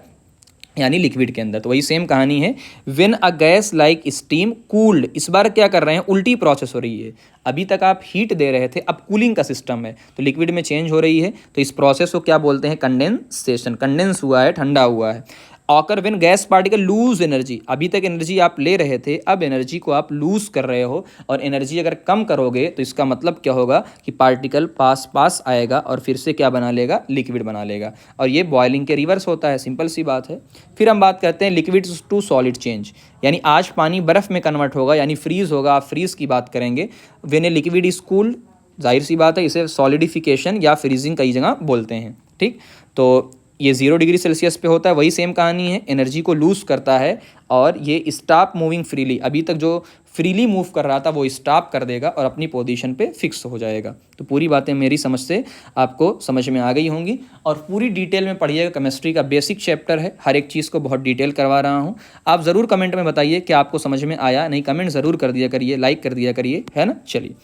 S1: यानी लिक्विड के अंदर। तो वही सेम कहानी है, when a gas like steam cooled. इस बार क्या कर रहे हैं? उल्टी प्रोसेस हो रही है। अभी तक आप हीट दे रहे थे, अब कूलिंग का सिस्टम है तो लिक्विड में चेंज हो रही है। तो इस प्रोसेस को क्या बोलते हैं? कंडेंसेशन। कंडेंस हुआ है, ठंडा हुआ है। Occur when gas particle lose energy. अभी तक एनर्जी आप ले रहे थे, अब एनर्जी को आप लूज कर रहे हो, और एनर्जी अगर कम करोगे तो इसका मतलब क्या होगा कि पार्टिकल पास आएगा और फिर से क्या बना लेगा? लिक्विड बना लेगा। और ये बॉइलिंग के रिवर्स होता है, सिंपल सी बात है। फिर हम बात करते हैं लिक्विड टू सॉलिड चेंज, यानी आज पानी बर्फ़ में कन्वर्ट होगा, यानी फ्रीज होगा। आप फ्रीज की बात करेंगे। When a liquid is cooled, जाहिर सी बात है इसे सॉलिडिफिकेशन या फ्रीजिंग कई जगह बोलते हैं, ठीक। तो ये 0 डिग्री सेल्सियस पे होता है, वही सेम कहानी है, एनर्जी को लूज़ करता है और ये स्टॉप मूविंग फ्रीली। अभी तक जो फ्रीली मूव कर रहा था वो स्टॉप कर देगा और अपनी पोजीशन पे फिक्स हो जाएगा। तो पूरी बातें मेरी समझ से आपको समझ में आ गई होंगी और पूरी डिटेल में पढ़िएगा। केमिस्ट्री का बेसिक चैप्टर है, हर एक चीज़ को बहुत डिटेल करवा रहा हूँ। आप ज़रूर कमेंट में बताइए कि आपको समझ में आया नहीं, कमेंट ज़रूर कर दिया करिए, लाइक कर दिया करिए, है ना। चलिए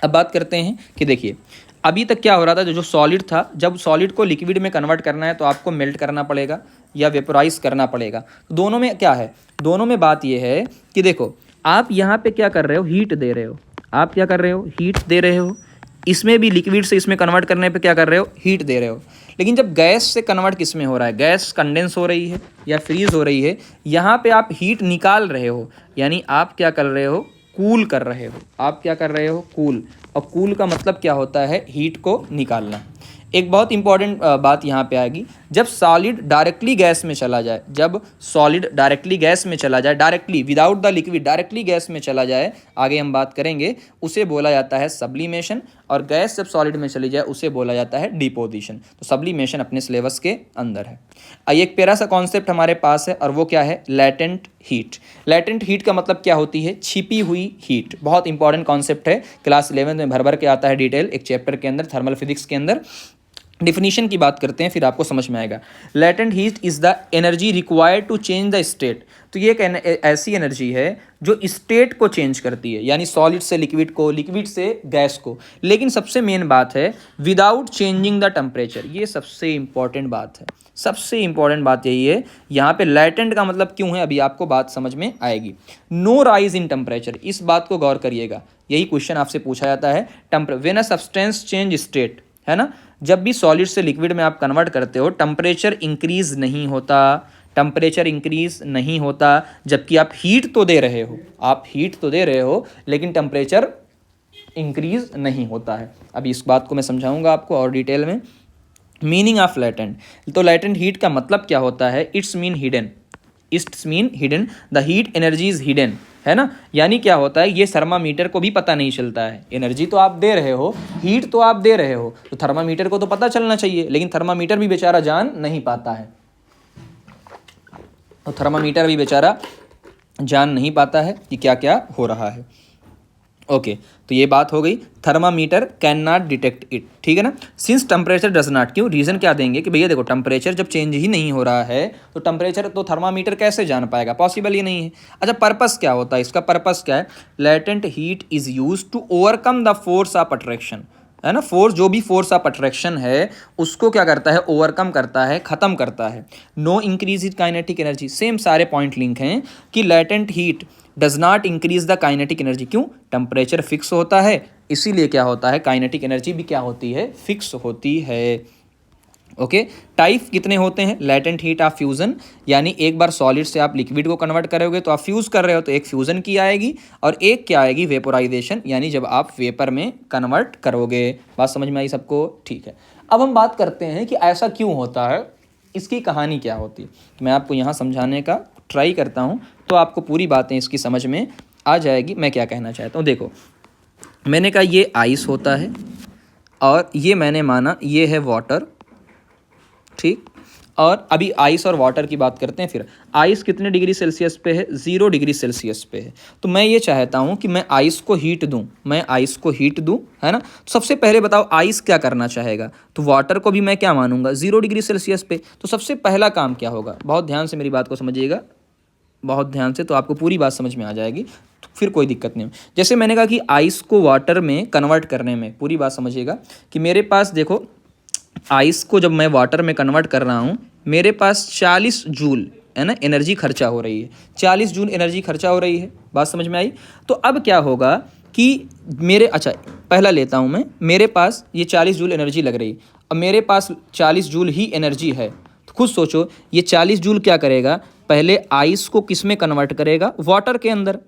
S1: अब बात करते हैं कि देखिए अभी तक क्या हो रहा था, जो सॉलिड था, जब सॉलिड को लिक्विड में कन्वर्ट करना है तो आपको मेल्ट करना पड़ेगा या वेपोराइज करना पड़ेगा। तो दोनों में क्या है? दोनों में बात यह है कि देखो आप यहाँ पे क्या कर रहे हो? हीट दे रहे हो। आप क्या कर रहे हो? हीट दे रहे हो। इसमें भी लिक्विड से इसमें कन्वर्ट करने पे क्या कर रहे हो? हीट दे रहे हो। लेकिन जब गैस से कन्वर्ट किस में हो रहा है? गैस कंडेंस हो रही है या फ्रीज हो रही है, यहाँ पे आप हीट निकाल रहे हो, यानी आप क्या कर रहे हो? कूल कर रहे हो। आप क्या कर रहे हो? कूल। और कूल का मतलब क्या होता है? हीट को निकालना। एक बहुत इंपॉर्टेंट बात यहाँ पे आएगी, जब सॉलिड डायरेक्टली गैस में चला जाए, जब सॉलिड डायरेक्टली गैस में चला जाए, directly without the liquid directly gas में चला जाए, आगे हम बात करेंगे, उसे बोला जाता है सब्लिमेशन। और गैस जब सॉलिड में चली जाए उसे बोला जाता है डिपोजिशन। तो सब्लिमेशन अपने सिलेबस के अंदर है। एक प्यारा सा कॉन्सेप्ट हमारे पास है और वो क्या है? Latent heat. लैटेंट हीट का मतलब क्या होती है? छिपी हुई हीट। बहुत इंपॉर्टेंट कॉन्सेप्ट है, क्लास 11 में भर भर के आता है डिटेल, एक चैप्टर के अंदर, थर्मल फिजिक्स के अंदर। डिफिनीशन की बात करते हैं फिर आपको समझ में आएगा। Latent heat is the energy required to change the state. तो ये एक ऐसी एनर्जी है जो स्टेट को चेंज करती है, यानी सॉलिड से लिक्विड को, लिक्विड से गैस को। लेकिन सबसे मेन बात है विदाउट चेंजिंग द टेम्परेचर। ये सबसे इंपॉर्टेंट बात है, सबसे इंपॉर्टेंट बात यही है। यहाँ पे लैटेंट का मतलब क्यों है अभी आपको बात समझ में आएगी। नो राइज इन टेम्परेचर, इस बात को गौर करिएगा, यही क्वेश्चन आपसे पूछा जाता है। When a substance change state, है ना, जब भी सॉलिड से लिक्विड में आप कन्वर्ट करते हो, टेम्परेचर इंक्रीज नहीं होता, टेम्परेचर इंक्रीज नहीं होता, जबकि आप हीट तो दे रहे हो, आप हीट तो दे रहे हो, लेकिन टेम्परेचर इंक्रीज नहीं होता है। अभी इस बात को मैं समझाऊंगा आपको और डिटेल में। मीनिंग ऑफ लैटेंट, तो लैटेंट हीट का मतलब क्या होता है? It's mean hidden, it's mean hidden, the heat energy is hidden, है ना। यानी क्या होता है? ये थर्मामीटर को भी पता नहीं चलता है। एनर्जी तो आप दे रहे हो, हीट तो आप दे रहे हो, तो थर्मामीटर को तो पता चलना चाहिए, लेकिन थर्मामीटर भी बेचारा जान नहीं पाता है। तो थर्मामीटर भी बेचारा जान नहीं पाता है कि क्या क्या हो रहा है। ओके तो ये बात हो गई, thermometer can not detect it, ठीक है ना। सिंस टेम्परेचर डज नॉट, क्यों, रीज़न क्या देंगे कि भैया देखो टेम्परेचर जब चेंज ही नहीं हो रहा है तो टेम्परेचर तो थर्मामीटर कैसे जान पाएगा, पॉसिबल ही नहीं है। अच्छा पर्पस क्या होता है इसका, पर्पस क्या है, latent heat is use to overcome the force of attraction, है ना। फोर्स, जो भी फोर्स ऑफ अट्रैक्शन है उसको क्या करता है, ओवरकम करता है, ख़त्म करता है। No increase is kinetic energy, same सारे पॉइंट लिंक हैं कि latent heat does not increase the kinetic energy, क्यों, टेम्परेचर फिक्स होता है, इसीलिए क्या होता है, काइनेटिक एनर्जी भी क्या होती है, फिक्स होती है। ओके टाइप कितने होते हैं, लेटेंट हीट ऑफ फ्यूज़न, यानी एक बार सॉलिड से आप लिक्विड को कन्वर्ट करोगे तो आप फ्यूज़ कर रहे हो तो एक फ्यूज़न की आएगी, और एक क्या आएगी, वेपोराइजेशन, यानी जब आप वेपर में कन्वर्ट करोगे। बात समझ में आई सबको, ठीक है। अब हम बात करते हैं कि ऐसा क्यों होता है, इसकी कहानी क्या होती है। मैं आपको यहाँ समझाने का ट्राई करता हूँ तो आपको पूरी बातें इसकी समझ में आ जाएगी मैं क्या कहना चाहता हूँ। देखो मैंने कहा ये आइस होता है और ये मैंने माना ये है वाटर, ठीक। और अभी आइस और वाटर की बात करते हैं। फिर आइस कितने डिग्री सेल्सियस पे है, 0 डिग्री सेल्सियस पे है। तो मैं ये चाहता हूँ कि मैं आइस को हीट दूँ, मैं आइस को हीट दूँ, है ना। तो सबसे पहले बताओ आइस क्या करना चाहेगा, तो वाटर को भी मैं क्या मानूंगा, 0 डिग्री सेल्सियस पे। तो सबसे पहला काम क्या होगा, बहुत ध्यान से मेरी बात को समझिएगा, बहुत ध्यान से, तो आपको पूरी बात समझ में आ जाएगी, तो फिर कोई दिक्कत नहीं। जैसे मैंने कहा कि आइस को वाटर में कन्वर्ट करने में, पूरी बात समझिएगा कि मेरे पास देखो आइस को जब मैं वाटर में कन्वर्ट कर रहा हूँ मेरे पास 40 जूल, है ना, एनर्जी खर्चा हो रही है, 40 जूल एनर्जी खर्चा हो रही है। बात समझ में आई। तो अब क्या होगा कि मेरे, अच्छा पहला लेता हूँ मैं, मेरे पास ये 40 जूल एनर्जी लग रही, अब मेरे पास 40 जूल ही एनर्जी है। तो खुद सोचो ये 40 जूल क्या करेगा, पहले आइस को किस में कन्वर्ट करेगा, वाटर के अंदर,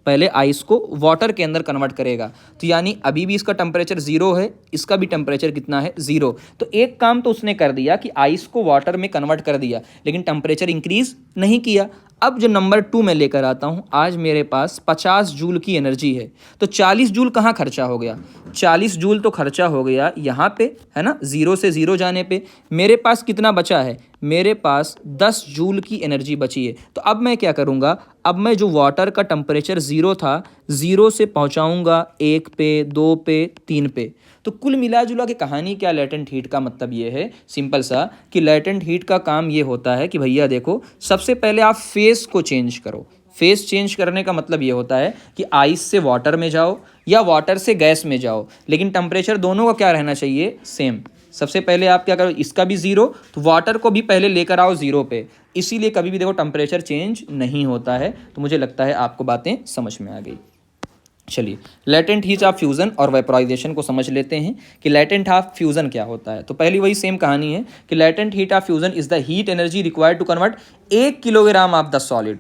S1: पहले आइस को वाटर के अंदर कन्वर्ट करेगा। तो यानी अभी भी इसका टेम्परेचर 0 है, इसका भी टेम्परेचर कितना है, 0। तो एक काम तो उसने कर दिया कि आइस को वाटर में कन्वर्ट कर दिया, लेकिन टेम्परेचर इंक्रीज नहीं किया। अब जो नंबर 2 में लेकर आता हूँ, आज मेरे पास 50 जूल की एनर्जी है, तो 40 जूल कहाँ खर्चा हो गया, 40 जूल तो खर्चा हो गया यहाँ पे, है ना, 0 से 0 जाने पे। मेरे पास कितना बचा है, मेरे पास 10 जूल की एनर्जी बची है। तो अब मैं क्या करूँगा, अब मैं जो वाटर का टेम्परेचर 0 था, 0 से पहुँचाऊँगा 1 पे, 2 पे, 3 पे। तो कुल मिला जुला के कहानी क्या, लेटेंट हीट का मतलब ये है सिंपल सा कि लेटेंट हीट का काम ये होता है कि भैया देखो सबसे पहले आप फेस को चेंज करो। फेस चेंज करने का मतलब ये होता है कि आइस से वाटर में जाओ या वाटर से गैस में जाओ, लेकिन टेम्परेचर दोनों का क्या रहना चाहिए, सेम। सबसे पहले आप क्या करो, इसका भी 0, तो वाटर को भी पहले लेकर आओ 0 पे, इसीलिए कभी भी देखो टेम्परेचर चेंज नहीं होता है। तो मुझे लगता है आपको बातें समझ में आ गई। चलिए लेटेंट हीट ऑफ फ्यूज़न और वेपोराइजेशन को समझ लेते हैं कि लेटेंट ऑफ फ्यूज़न क्या होता है। तो पहली वही सेम कहानी है कि latent heat of fusion is the heat energy required to convert 1 kilogram of the solid,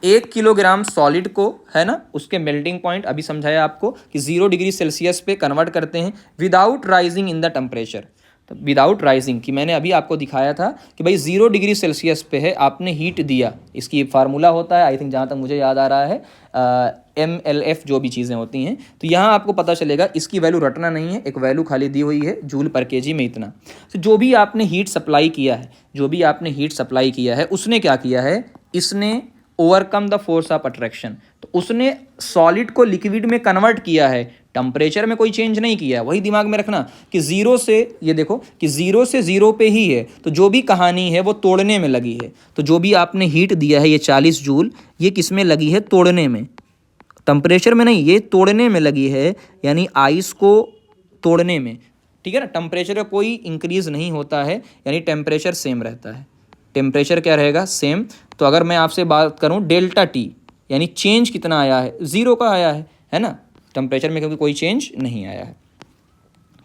S1: 1 kilogram solid को, है ना, उसके मेल्टिंग पॉइंट अभी समझाया आपको कि 0 डिग्री सेल्सियस पे कन्वर्ट करते हैं without rising in the temperature. तो विदाउट राइजिंग की मैंने अभी आपको दिखाया था कि भाई 0 डिग्री सेल्सियस पे है, आपने हीट दिया, इसकी फार्मूला होता है आई थिंक जहाँ तक मुझे याद आ रहा है MLF जो भी चीज़ें होती हैं। तो यहाँ आपको पता चलेगा, इसकी वैल्यू रटना नहीं है, एक वैल्यू खाली दी हुई है जूल पर केजी में इतना। तो जो भी आपने हीट सप्लाई किया है, जो भी आपने हीट सप्लाई किया है उसने क्या किया है, इसने overcome the force of attraction, तो उसने सॉलिड को लिक्विड में कन्वर्ट किया है, टेम्परेचर में कोई चेंज नहीं किया है। वही दिमाग में रखना कि 0 से, ये देखो कि 0 से 0 पे ही है, तो जो भी कहानी है वो तोड़ने में लगी है। तो जो भी आपने हीट दिया है ये 40 जूल, ये किस में लगी है, तोड़ने में, टेम्परेचर में नहीं, ये तोड़ने में लगी है, यानी आइस को तोड़ने में, ठीक है ना। टेम्परेचर का कोई इंक्रीज नहीं होता है, यानी टेम्परेचर सेम रहता है, टेम्परेचर क्या रहेगा, सेम। तो अगर मैं आपसे बात करूं डेल्टा टी, यानी चेंज कितना आया है, 0 का आया है ना, टेम्परेचर में क्योंकि कोई चेंज नहीं आया है,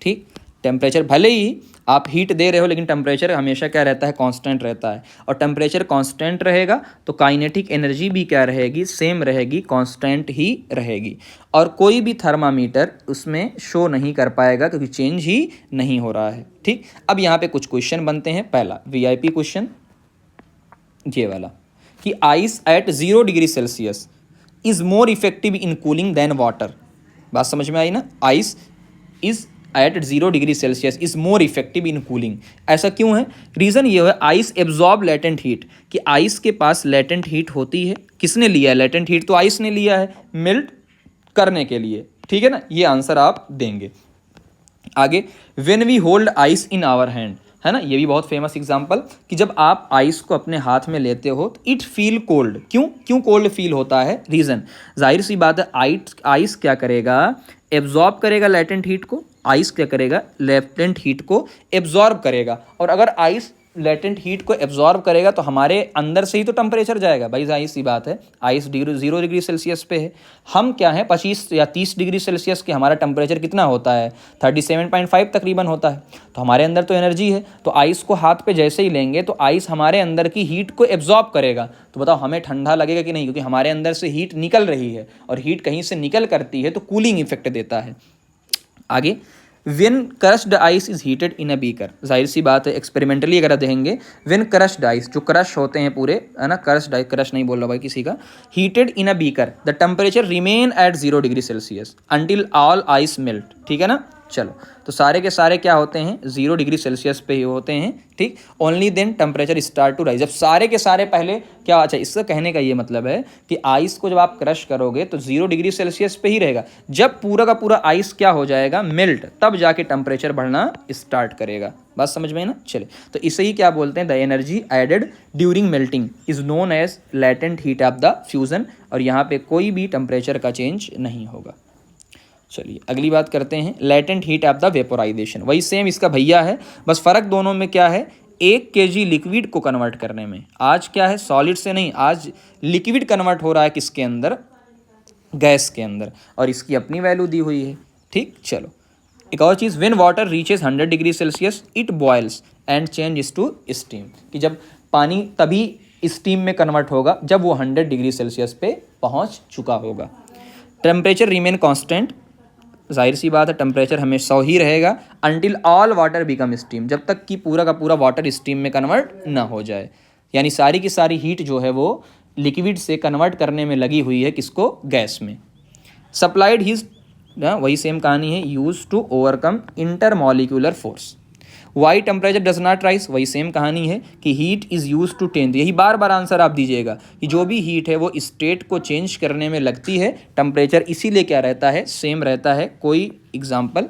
S1: ठीक। टेम्परेचर भले ही आप हीट दे रहे हो लेकिन टेम्परेचर हमेशा क्या रहता है, कांस्टेंट रहता है, और टेम्परेचर कांस्टेंट रहेगा तो काइनेटिक एनर्जी भी क्या रहेगी, सेम रहेगी, कांस्टेंट ही रहेगी। और कोई भी थर्मामीटर उसमें शो नहीं कर पाएगा क्योंकि चेंज ही नहीं हो रहा है, ठीक। अब यहाँ पे कुछ क्वेश्चन बनते हैं। पहला VIP क्वेश्चन ये वाला कि ice at 0 degree Celsius is more effective in cooling than water. बात समझ में आई ना, ice is at 0 degree Celsius is more effective in cooling. ऐसा क्यों है, रीज़न ये है, आइस एब्जॉर्ब लेटेंट हीट, कि आइस के पास लेटेंट हीट होती है। किसने लिया है लेटेंट हीट, तो आइस ने लिया है मेल्ट करने के लिए, ठीक है ना, ये आंसर आप देंगे। आगे, when we hold ice in our hand, है ना, ये भी बहुत फेमस एग्जांपल कि जब आप आइस को अपने हाथ में लेते हो तो इट फील कोल्ड। क्यों क्यों कोल्ड फील होता है? रीज़न, जाहिर सी बात है, आइस क्या करेगा? एब्जॉर्ब करेगा लेटेंट हीट को। आइस क्या करेगा? लेटेंट हीट को एब्जॉर्ब करेगा। और अगर आइस लेटेंट हीट को एब्जॉर्ब करेगा तो हमारे अंदर से ही तो टेम्परेचर जाएगा भाई, जाहिर सी बात है। आइस 0 डिग्री सेल्सियस पे है, हम क्या है 25 या 30 डिग्री सेल्सियस के, हमारा टेम्परेचर कितना होता है? 37.5 तकरीबन होता है। तो हमारे अंदर तो एनर्जी है, तो आइस को हाथ पे जैसे ही लेंगे तो आइस हमारे अंदर की हीट को एब्जॉर्ब करेगा। तो बताओ हमें ठंडा लगेगा कि नहीं? क्योंकि हमारे अंदर से हीट निकल रही है, और हीट कहीं से निकल करती है तो कूलिंग इफेक्ट देता है। आगे, when crushed ice is heated in a beaker, जाहिर सी बात है एक्सपेरिमेंटली अगर देखेंगे, वेन क्रश्ड आइस, जो क्रश होते हैं पूरे, है ना, क्रश्ड आइस, क्रश नहीं बोल रहा भाई किसी का, heated in a beaker, the temperature remain at 0 degree Celsius until all ice melt. ठीक है ना, चलो, तो सारे के सारे क्या होते हैं? 0 डिग्री सेल्सियस पे ही होते हैं। ठीक, only then temperature start to rise, जब सारे के सारे पहले क्या, अच्छा इसका कहने का ये मतलब है कि आइस को जब आप क्रश करोगे तो 0 डिग्री सेल्सियस पे ही रहेगा, जब पूरा का पूरा आइस क्या हो जाएगा? मेल्ट, तब जाके टेम्परेचर बढ़ना स्टार्ट करेगा। बात समझ में है ना? चले, तो इसे ही क्या बोलते हैं? The energy added during melting is known as latent heat of the fusion, और यहाँ पे कोई भी टेम्परेचर का चेंज नहीं होगा। चलिए अगली बात करते हैं, latent heat of the vaporisation, वही सेम इसका भैया है, बस फ़र्क दोनों में क्या है? 1 kg लिक्विड को कन्वर्ट करने में, आज क्या है सॉलिड से नहीं, आज लिक्विड कन्वर्ट हो रहा है किसके अंदर? गैस के अंदर, और इसकी अपनी वैल्यू दी हुई है। ठीक, चलो एक और चीज़, when water reaches 100 degree Celsius it boils and changes to steam, कि जब पानी तभी स्टीम में कन्वर्ट होगा जब वो 100 डिग्री सेल्सियस पे पहुंच चुका होगा। टेम्परेचर रिमेन कांस्टेंट, जाहिर सी बात है टेम्परेचर हमेशा ही रहेगा, until all water become steam, जब तक कि पूरा का पूरा वाटर स्टीम में कन्वर्ट ना हो जाए, यानी सारी की सारी हीट जो है वो लिक्विड से कन्वर्ट करने में लगी हुई है, किसको? गैस में। सप्लाइड हीज, वही सेम कहानी है, use to overcome intermolecular force. Why temperature does not rise, वही सेम कहानी है कि heat is use to change, यही बार बार आंसर आप दीजिएगा कि जो भी हीट है वो स्टेट को चेंज करने में लगती है, टेम्परेचर इसीलिए क्या रहता है? सेम रहता है, कोई एग्जाम्पल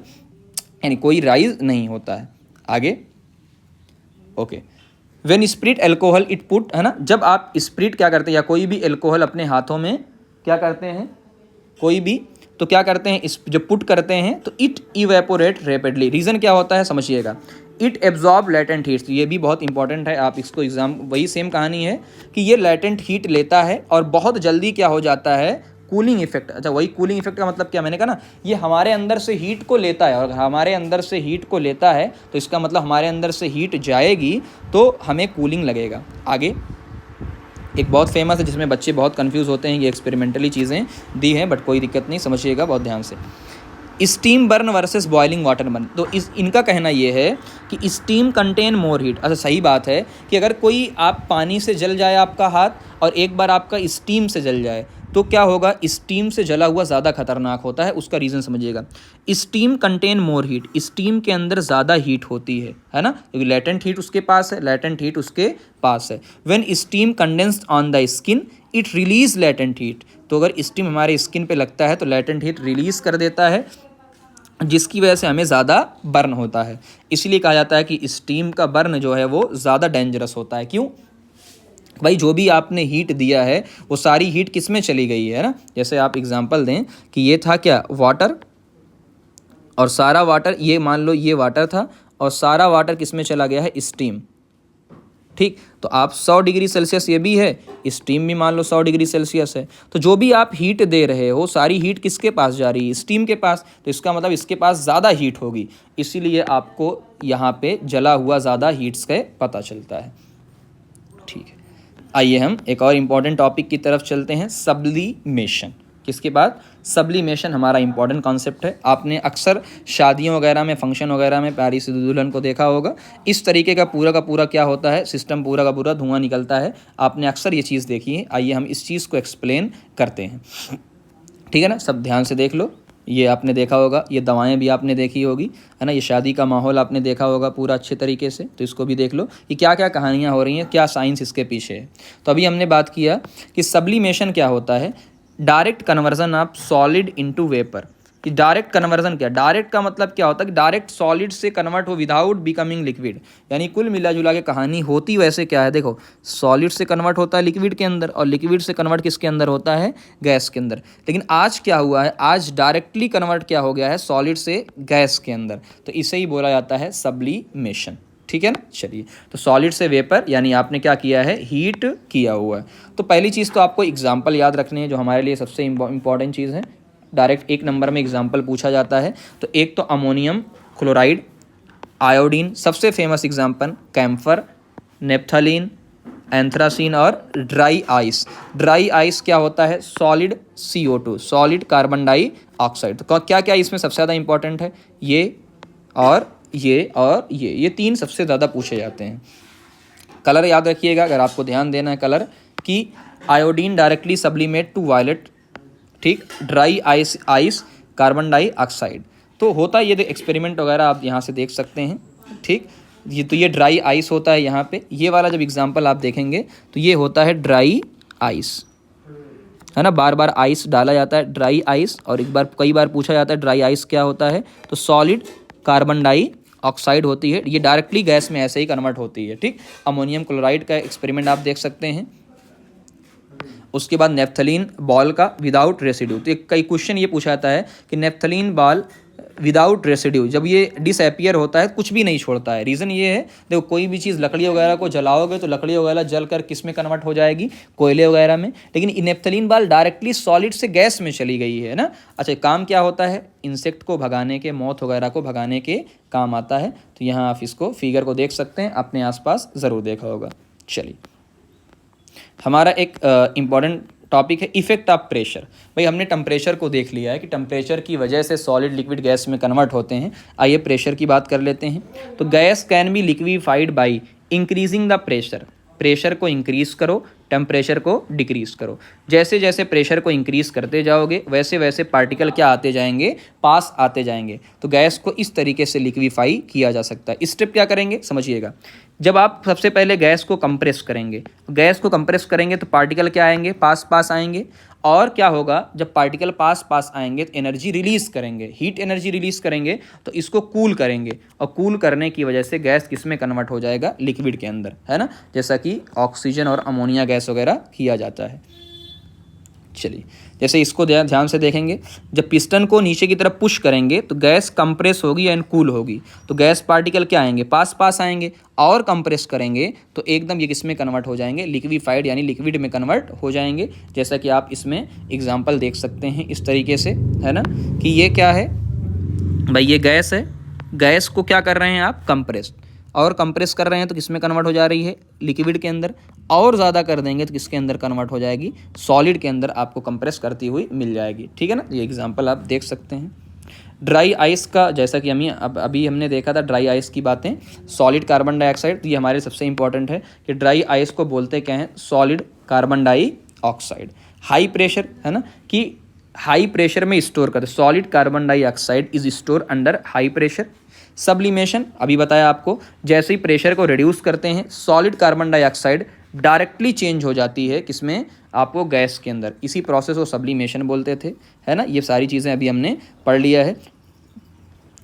S1: यानी कोई राइज नहीं होता है। आगे, okay, when spirit alcohol it put, है ना, जब आप स्प्रिट क्या करते हैं या कोई भी एल्कोहल अपने हाथों में क्या करते हैं, कोई भी, तो क्या करते हैं? इस जब पुट करते हैं तो इट इवेपोरेट रैपिडली, रीज़न क्या होता है समझिएगा? इट एब्जॉर्ब लेटेंट हीट, ये भी बहुत इंपॉर्टेंट है, आप इसको एग्जाम, वही सेम कहानी है कि ये लेटेंट हीट लेता है और बहुत जल्दी क्या हो जाता है? Cooling effect. अच्छा, वही कूलिंग इफेक्ट का मतलब क्या? मैंने कहा ना, ये हमारे अंदर से हीट को लेता है, और हमारे अंदर से हीट को लेता है तो इसका मतलब हमारे अंदर से हीट जाएगी तो हमें कूलिंग लगेगा। आगे एक बहुत फेमस है जिसमें बच्चे बहुत कंफ्यूज होते हैं, ये एक्सपेरिमेंटली चीज़ें दी हैं बट कोई दिक्कत नहीं, समझिएगा बहुत ध्यान से। Steam burn versus boiling water burn, तो इनका कहना ये है कि स्टीम कंटेन मोर हीट। अच्छा, सही बात है कि अगर कोई आप पानी से जल जाए आपका हाथ और एक बार आपका स्टीम से जल जाए तो क्या होगा? स्टीम से जला हुआ ज़्यादा खतरनाक होता है, उसका रीज़न समझिएगा। Steam contain more heat, steam के अंदर ज़्यादा हीट होती है ना, क्योंकि लेटेंट हीट उसके पास है, लेटेंट हीट उसके पास है। When steam condensed on the skin it release latent heat, तो अगर स्टीम हमारे स्किन पे लगता है तो लेटेंट हीट रिलीज़ कर देता है, जिसकी वजह से हमें ज़्यादा बर्न होता है। इसलिए कहा जाता है कि स्टीम का बर्न जो है वो ज़्यादा डेंजरस होता है। क्यों भाई? जो भी आपने हीट दिया है वो सारी हीट किस में चली गई है ना, जैसे आप एग्जांपल दें कि ये था क्या? वाटर, और सारा वाटर, ये मान लो ये वाटर था और सारा वाटर किस में चला गया है? स्टीम। ठीक, तो आप 100 डिग्री सेल्सियस ये भी है, स्टीम भी मान लो 100 डिग्री सेल्सियस है, तो जो भी आप हीट दे रहे हो सारी हीट किसके पास जा रही है? स्टीम के पास, तो इसका मतलब इसके पास ज़्यादा हीट होगी, इसीलिए आपको यहाँ पे जला हुआ ज़्यादा हीट्स का पता चलता है। ठीक है, आइए हम एक और इम्पॉर्टेंट टॉपिक की तरफ चलते हैं, सब्लिमेशन। किसके बाद? सब्लिमेशन हमारा इंपॉर्टेंट कॉन्सेप्ट है। आपने अक्सर शादियों वगैरह में, फंक्शन वगैरह में प्यारी सी दुल्हन को देखा होगा, इस तरीके का पूरा क्या होता है? सिस्टम पूरा का पूरा धुआं निकलता है, आपने अक्सर ये चीज़ देखी है। आइए हम इस चीज़ को एक्सप्लेन करते हैं, ठीक है ना, सब ध्यान से देख लो। ये आपने देखा होगा, ये दवाएं भी आपने देखी होगी, है ना, ये शादी का माहौल आपने देखा होगा पूरा अच्छे तरीके से, तो इसको भी देख लो कि क्या क्या कहानियाँ हो रही हैं, क्या साइंस इसके पीछे है। तो अभी हमने बात किया कि सब्लिमेशन क्या होता है, direct conversion of solid into vapour. कि डायरेक्ट कन्वर्जन क्या, डायरेक्ट का मतलब क्या होता है कि डायरेक्ट सॉलिड से कन्वर्ट हो विदाउट बिकमिंग लिक्विड, यानी कुल मिला जुला के कहानी होती वैसे क्या है, देखो सॉलिड से कन्वर्ट होता है लिक्विड के अंदर और लिक्विड से कन्वर्ट किसके अंदर होता है, गैस के अंदर। लेकिन आज क्या हुआ है, आज डायरेक्टली कन्वर्ट क्या हो गया है, सॉलिड से गैस के अंदर, तो इसे ही बोला जाता है सब्लिमेशन। ठीक है ना। चलिए, तो सॉलिड से वेपर यानी आपने क्या किया है, हीट किया हुआ है। तो पहली चीज़ तो आपको एग्जाम्पल याद रखनी है, जो हमारे लिए सबसे इंपॉर्टेंट चीज़ है, डायरेक्ट एक नंबर में एग्जाम्पल पूछा जाता है। तो एक तो अमोनियम क्लोराइड, आयोडीन, सबसे famous example camphor, naphthalene, anthracene और ड्राई आइस। ड्राई आइस क्या होता है, solid CO2, solid carbon dioxide. तो क्या क्या इसमें सबसे ज़्यादा इंपॉर्टेंट है, ये और ये तीन सबसे ज़्यादा पूछे जाते हैं। कलर याद रखिएगा अगर आपको ध्यान देना है कलर कि iodine directly sublimate to violet, ठीक, ड्राई आइस कार्बन डाइऑक्साइड। तो होता ये एक्सपेरिमेंट वगैरह आप यहाँ से देख सकते हैं, ठीक। ये ड्राई आइस होता है यहाँ पे, ये वाला जब एग्जांपल आप देखेंगे तो ये होता है ड्राई आइस, है ना, बार बार आइस डाला जाता है ड्राई आइस, और एक बार कई बार पूछा जाता है ड्राई आइस क्या होता है, तो सॉलिड कार्बन डाइऑक्साइड होती है, ये डायरेक्टली गैस में ऐसे ही कन्वर्ट होती है, ठीक। अमोनियम क्लोराइड का एक्सपेरिमेंट आप देख सकते हैं। उसके बाद नेफ्थलीन बॉल का विदाउट रेसिड्यू, तो कई क्वेश्चन ये पूछा जाता है कि नेफ्थलीन बॉल विदाउट रेसिड्यू, जब ये डिसअपियर होता है कुछ भी नहीं छोड़ता है। रीज़न ये है, देखो कोई भी चीज़ लकड़ी वगैरह को जलाओगे तो लकड़ी वगैरह जल कर किस में कन्वर्ट हो जाएगी, कोयले वगैरह में। लेकिन नेफ्थलीन बॉल डायरेक्टली सॉलिड से गैस में चली गई है ना। अच्छा, काम क्या होता है, इंसेक्ट को भगाने के, मौत वगैरह को भगाने के काम आता है। तो यहाँ आप इसको फिगर को देख सकते हैं, अपने आसपास ज़रूर देखा होगा। चलिए, हमारा एक इम्पॉर्टेंट टॉपिक है इफेक्ट ऑफ प्रेशर। भाई हमने टेम्परेचर को देख लिया है कि टेम्परेचर की वजह से सॉलिड लिक्विड गैस में कन्वर्ट होते हैं। आइए प्रेशर की बात कर लेते हैं। तो gas can be liquefied by increasing the pressure, pressure को इंक्रीज़ करो, टेम्परेचर को डिक्रीज़ करो। जैसे जैसे प्रेशर को इंक्रीज़ करते जाओगे वैसे वैसे पार्टिकल क्या आते जाएंगे, पास आते जाएंगे। तो गैस को इस तरीके से लिक्विफाई किया जा सकता है। स्टेप क्या करेंगे समझिएगा। जब आप सबसे पहले गैस को कंप्रेस करेंगे, गैस को कंप्रेस करेंगे तो पार्टिकल क्या आएंगे, पास पास आएंगे। और क्या होगा, जब पार्टिकल पास पास आएंगे तो एनर्जी रिलीज़ करेंगे, हीट एनर्जी रिलीज़ करेंगे, तो इसको कूल करेंगे। और कूल करने की वजह से गैस किस में कन्वर्ट हो जाएगा, लिक्विड के अंदर, है ना, जैसा कि ऑक्सीजन और अमोनिया गैस वगैरह किया जाता है। चलिए, जैसे इसको ध्यान से देखेंगे, जब पिस्टन को नीचे की तरफ पुश करेंगे तो गैस कंप्रेस होगी एंड कूल होगी। तो गैस पार्टिकल क्या आएंगे, पास पास आएंगे। और कंप्रेस करेंगे तो एकदम ये किस में कन्वर्ट हो जाएंगे, लिक्विफाइड यानी लिक्विड में कन्वर्ट हो जाएंगे। जैसा कि आप इसमें एग्जांपल देख सकते हैं इस तरीके से, है ना, कि ये क्या है भाई, ये गैस है। गैस को क्या कर रहे हैं आप, कंप्रेस, और कंप्रेस कर रहे हैं तो किस में कन्वर्ट हो जा रही है, लिक्विड के अंदर। और ज़्यादा कर देंगे तो किसके अंदर कन्वर्ट हो जाएगी, सॉलिड के अंदर आपको कंप्रेस करती हुई मिल जाएगी। ठीक है ना, ये एग्जांपल आप देख सकते हैं। ड्राई आइस का, जैसा कि हम अभी हमने देखा था ड्राई आइस की बातें, सॉलिड कार्बन डाइऑक्साइड, तो ये हमारे सबसे इंपॉर्टेंट है कि ड्राई आइस को बोलते क्या हैं, solid carbon dioxide. High pressure, है ना, कि हाई प्रेशर में स्टोर करते, solid carbon dioxide is store under high pressure. Sublimation, अभी बताया आपको, जैसे ही प्रेशर को रिड्यूस करते हैं solid carbon dioxide directly change हो जाती है किसमें, आपको गैस के अंदर। इसी प्रोसेस को सब्लिमेशन बोलते थे, है ना। ये सारी चीज़ें अभी हमने पढ़ लिया है।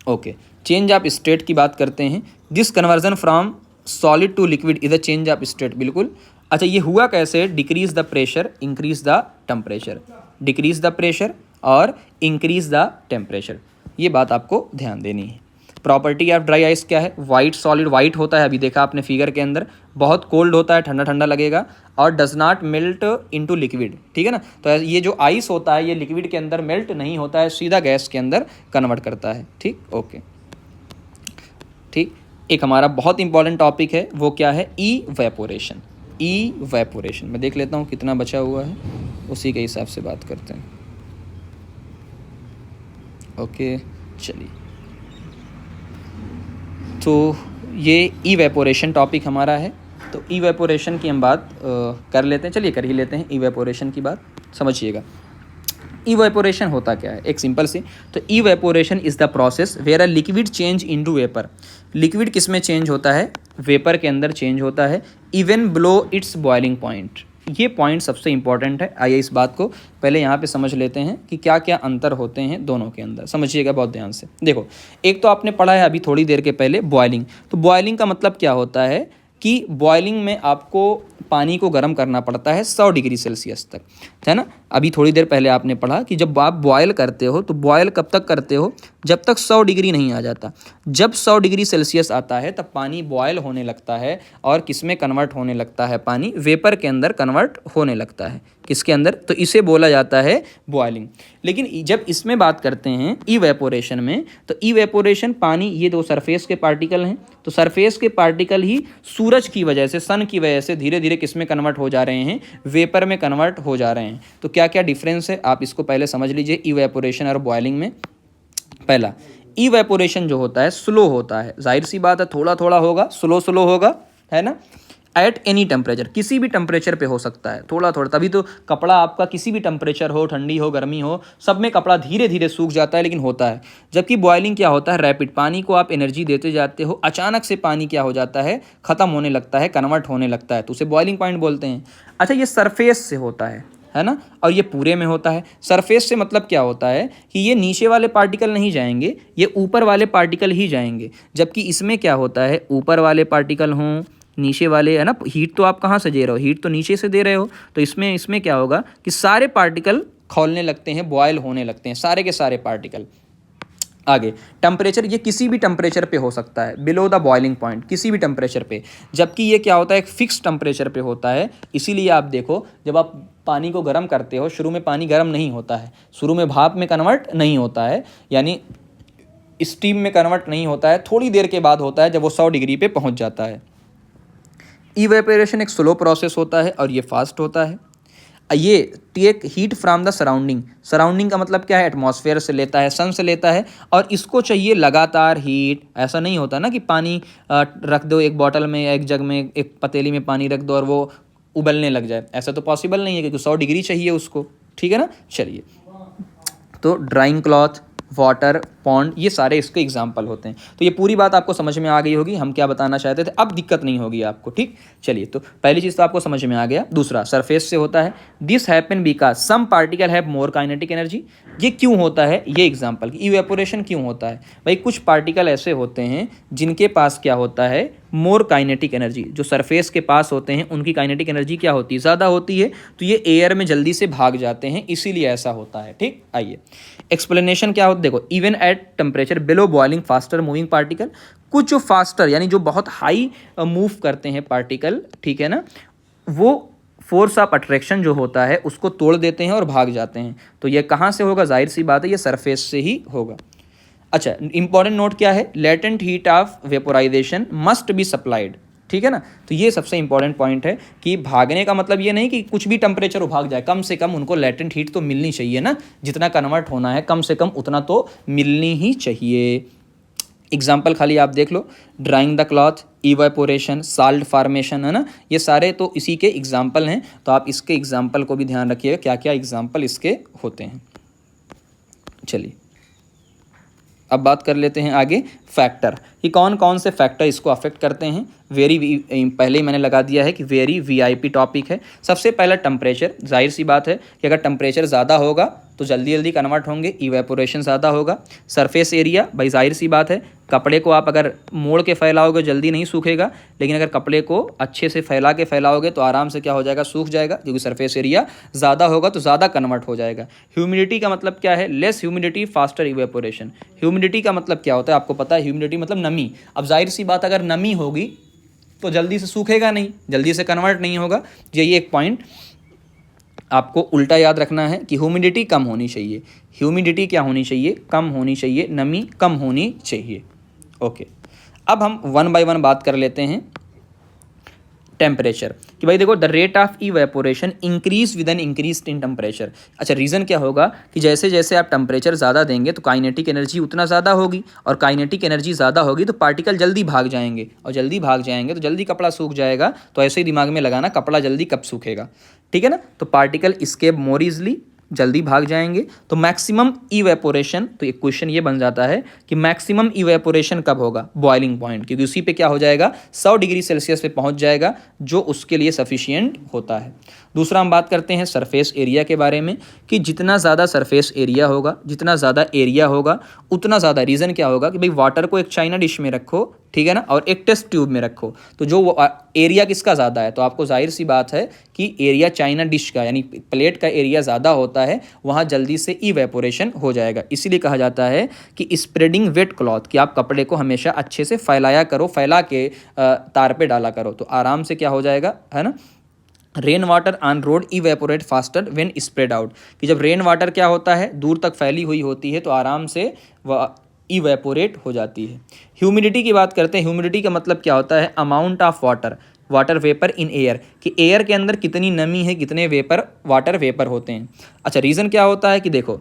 S1: ओके, चेंज ऑफ स्टेट की बात करते हैं। This conversion from solid to liquid is a change of state, बिल्कुल। अच्छा, ये हुआ कैसे, decrease the pressure increase the temperature, decrease the pressure और इंक्रीज द टेम्परेचर, ये बात आपको ध्यान देनी है। प्रॉपर्टी ऑफ ड्राई आइस क्या है, वाइट सॉलिड वाइट होता है, अभी देखा आपने फिगर के अंदर, बहुत कोल्ड होता है, ठंडा ठंडा लगेगा, और does not melt into liquid. ठीक है ना, तो ये जो आइस होता है ये लिक्विड के अंदर मेल्ट नहीं होता है, सीधा गैस के अंदर कन्वर्ट करता है। ठीक, ओके, ठीक। एक हमारा बहुत इंपॉर्टेंट टॉपिक है, वो क्या है, इवेपोरेशन। इवेपोरेशन मैं देख लेता हूँ कितना बचा हुआ है, उसी के हिसाब से बात करते हैं। ओके, चलिए, तो ये इवेपोरेशन टॉपिक हमारा है। तो इवेपोरेशन की हम बात कर लेते हैं, चलिए कर ही लेते हैं इवेपोरेशन की बात, समझिएगा। इवेपोरेशन होता क्या है, एक सिंपल सी, तो evaporation is the process where a liquid change into vapour. Liquid किस में चेंज होता है, वेपर के अंदर चेंज होता है, even below it's boiling point. ये पॉइंट सबसे इंपॉर्टेंट है। आइए इस बात को पहले यहाँ पे समझ लेते हैं कि क्या क्या अंतर होते हैं दोनों के अंदर। समझिएगा बहुत ध्यान से। देखो, एक तो आपने पढ़ा है अभी थोड़ी देर के पहले बॉयलिंग। तो बॉयलिंग का मतलब क्या होता है कि बॉयलिंग में आपको पानी को गर्म करना पड़ता है 100 डिग्री सेल्सियस तक, है ना। अभी थोड़ी देर पहले आपने पढ़ा कि जब आप बॉयल करते हो तो बॉयल कब तक करते हो, जब तक 100 डिग्री नहीं आ जाता। जब 100 डिग्री सेल्सियस आता है तब पानी बॉयल होने लगता है और किस में कन्वर्ट होने लगता है, पानी वेपर के अंदर कन्वर्ट होने लगता है। किसके अंदर, तो इसे बोला जाता है बॉयलिंग। लेकिन जब इसमें बात करते हैं इवेपोरेशन में, तो इवेपोरेशन पानी, ये दो सरफेस के पार्टिकल हैं, तो सरफेस के पार्टिकल ही सूरज की वजह से, सन की वजह से धीरे धीरे किस में कन्वर्ट हो जा रहे हैं, वेपर में कन्वर्ट हो जा रहे हैं। तो क्या क्या डिफरेंस है आप इसको पहले समझ लीजिए इवेपोरेशन और बॉयलिंग में। पहला, इवेपोरेशन जो होता है स्लो होता है, जाहिर सी बात है थोड़ा थोड़ा होगा, स्लो स्लो होगा, है ना। एट एनी टेम्परेचर, किसी भी टेम्परेचर पे हो सकता है थोड़ा थोड़ा, तभी तो कपड़ा आपका किसी भी टेम्परेचर हो, ठंडी हो गर्मी हो, सब में कपड़ा धीरे धीरे सूख जाता है, लेकिन होता है। जबकि बॉयलिंग क्या होता है, रैपिड, पानी को आप एनर्जी देते जाते हो, अचानक से पानी क्या हो जाता है, ख़त्म होने लगता है, कन्वर्ट होने लगता है, तो उसे बॉयलिंग पॉइंट बोलते हैं। अच्छा, ये सरफेस से होता है ना, और ये पूरे में होता है। सरफेस से मतलब क्या होता है कि ये नीचे वाले पार्टिकल नहीं जाएंगे, ये ऊपर वाले पार्टिकल ही जाएंगे। जबकि इसमें क्या होता है, ऊपर वाले पार्टिकल हों, नीचे वाले, है ना। हीट तो आप कहाँ से दे रहे हो, हीट तो नीचे से दे रहे हो। तो इसमें क्या होगा कि सारे पार्टिकल खौलने लगते हैं, बॉयल होने लगते हैं, सारे के सारे पार्टिकल। आगे टेम्परेचर, ये किसी भी टेम्परेचर पे हो सकता है, बिलो द बॉइलिंग पॉइंट, किसी भी टेम्परेचर पे। जबकि ये क्या होता है, एक फिक्स टेम्परेचर पे होता है। इसीलिए आप देखो, जब आप पानी को गर्म करते हो, शुरू में पानी गर्म नहीं होता है, शुरू में भाप में कन्वर्ट नहीं होता है, यानी स्टीम में कन्वर्ट नहीं होता है, थोड़ी देर के बाद होता है जब वो 100 डिग्री पे पहुंच जाता है। इवेपोरेशन एक स्लो प्रोसेस होता है और ये फास्ट होता है। ये take heat from the surrounding, surrounding का मतलब क्या है, एटमॉस्फेयर से लेता है, सन से लेता है, और इसको चाहिए लगातार हीट। ऐसा नहीं होता ना कि पानी रख दो एक बॉटल में या एक जग में, एक पतीली में पानी रख दो और वो उबलने लग जाए, ऐसा तो पॉसिबल नहीं है, क्योंकि 100 डिग्री चाहिए उसको, ठीक है ना। चलिए, तो ड्राइंग क्लॉथ, वाटर, पॉन्ड, ये सारे इसके एग्जाम्पल होते हैं। तो ये पूरी बात आपको समझ में आ गई होगी, हम क्या बताना चाहते थे, अब दिक्कत नहीं होगी आपको, ठीक। चलिए, तो पहली चीज़ तो आपको समझ में आ गया। दूसरा, सरफेस से होता है। This happen because some particle have more kinetic energy. ये क्यों होता है, ये एग्जाम्पल, इवेपोरेशन क्यों होता है भाई, कुछ पार्टिकल ऐसे होते हैं जिनके पास क्या होता है, मोर काइनेटिक एनर्जी। जो सरफेस के पास होते हैं उनकी काइनेटिक एनर्जी क्या होती है, ज़्यादा होती है, तो ये एयर में जल्दी से भाग जाते हैं, इसीलिए ऐसा होता है, ठीक। आइए, एक्सप्लेनेशन क्या होता है, देखो, even at temperature below boiling faster moving particle, कुछ जो फास्टर यानी जो बहुत हाई मूव करते हैं पार्टिकल, ठीक है ना, वो फोर्स ऑफ अट्रैक्शन जो होता है उसको तोड़ देते हैं और भाग जाते हैं। तो ये कहाँ से होगा, जाहिर सी बात है ये सरफेस से ही होगा। अच्छा, इंपॉर्टेंट नोट क्या है, latent heat of vaporisation must be supplied, ठीक है ना। तो ये सबसे इंपॉर्टेंट पॉइंट है कि भागने का मतलब ये नहीं कि कुछ भी टेम्परेचर वो भाग जाए, कम से कम उनको लेटेंट हीट तो मिलनी चाहिए ना, जितना कन्वर्ट होना है कम से कम उतना तो मिलनी ही चाहिए। एग्जाम्पल खाली आप देख लो, drying the cloth, evaporation, salt formation, है ना, ये सारे तो इसी के एग्जाम्पल हैं। तो आप इसके एग्जाम्पल को भी ध्यान रखिएगा, क्या क्या एग्जाम्पल इसके होते हैं। चलिए, अब बात कर लेते हैं आगे फैक्टर, कि कौन कौन से फैक्टर इसको अफेक्ट करते हैं। पहले ही मैंने लगा दिया है कि वेरी वीआईपी टॉपिक है। सबसे पहला टेम्परेचर, जाहिर सी बात है कि अगर टेम्परेचर ज़्यादा होगा तो जल्दी जल्दी कन्वर्ट होंगे, इवेपोरेशन ज़्यादा होगा। सरफेस एरिया, भाई जाहिर सी बात है, कपड़े को आप अगर मोड़ के फैलाओगे जल्दी नहीं सूखेगा, लेकिन अगर कपड़े को अच्छे से फैला के फैलाओगे तो आराम से क्या हो जाएगा, सूख जाएगा, क्योंकि सरफेस एरिया ज़्यादा होगा तो ज़्यादा कन्वर्ट हो जाएगा। ह्यूमिडिटी का मतलब क्या है, less humidity faster evaporation. Humidity का मतलब क्या होता है, आपको पता है, ह्यूमिडिटी मतलब नमी। अब जाहिर सी बात, अगर नमी होगी तो जल्दी से सूखेगा नहीं, जल्दी से कन्वर्ट नहीं होगा। यही एक पॉइंट आपको उल्टा याद रखना है कि ह्यूमिडिटी कम होनी चाहिए। ह्यूमिडिटी क्या होनी चाहिए, कम होनी चाहिए, नमी कम होनी चाहिए। ओके, अब हम वन बाय वन बात कर लेते हैं टेम्परेचर, कि भाई देखो, the rate of evaporation increase with an increase in temperature. अच्छा, रीज़न क्या होगा कि जैसे जैसे आप टेम्परेचर ज़्यादा देंगे तो काइनेटिक एनर्जी उतना ज़्यादा होगी, और काइनेटिक एनर्जी ज़्यादा होगी तो पार्टिकल जल्दी भाग जाएंगे, और जल्दी भाग जाएंगे तो जल्दी कपड़ा सूख जाएगा। तो ऐसे ही दिमाग में लगाना, कपड़ा जल्दी कब सूखेगा, ठीक है ना। तो पार्टिकल एस्केप मोर ईजली, जल्दी भाग जाएंगे। तो मैक्सिमम इवेपोरेशन, तो एक क्वेश्चन ये बन जाता है कि मैक्सिमम इवेपोरेशन कब होगा, बॉइलिंग पॉइंट, क्योंकि उसी पे क्या हो जाएगा 100 डिग्री सेल्सियस पे पहुंच जाएगा, जो उसके लिए सफिशिएंट होता है। दूसरा हम बात करते हैं सरफेस एरिया के बारे में कि जितना ज़्यादा सरफेस एरिया होगा, जितना ज़्यादा एरिया होगा उतना ज़्यादा, रीज़न क्या होगा कि भाई वाटर को एक चाइना डिश में रखो, ठीक है ना, और एक टेस्ट ट्यूब में रखो, तो जो एरिया किसका ज़्यादा है, तो आपको जाहिर सी बात है कि एरिया चाइना डिश का यानी प्लेट का एरिया ज़्यादा होता है, वहाँ जल्दी से इवेपोरेशन हो जाएगा। इसीलिए कहा जाता है कि स्प्रेडिंग वेट क्लॉथ, कि आप कपड़े को हमेशा अच्छे से फैलाया करो, फैला के तार पे डाला करो, तो आराम से क्या हो जाएगा, है ना। Rain water on road evaporate faster when spread out, कि जब रेन वाटर क्या होता है दूर तक फैली हुई होती है तो आराम से वह इवेपोरेट हो जाती है। ह्यूमिडिटी की बात करते हैं। ह्यूमिडिटी का मतलब क्या होता है, amount of water vapour in air, कि एयर के अंदर कितनी नमी है, कितने वाटर वेपर होते हैं। अच्छा, रीज़न क्या होता है कि देखो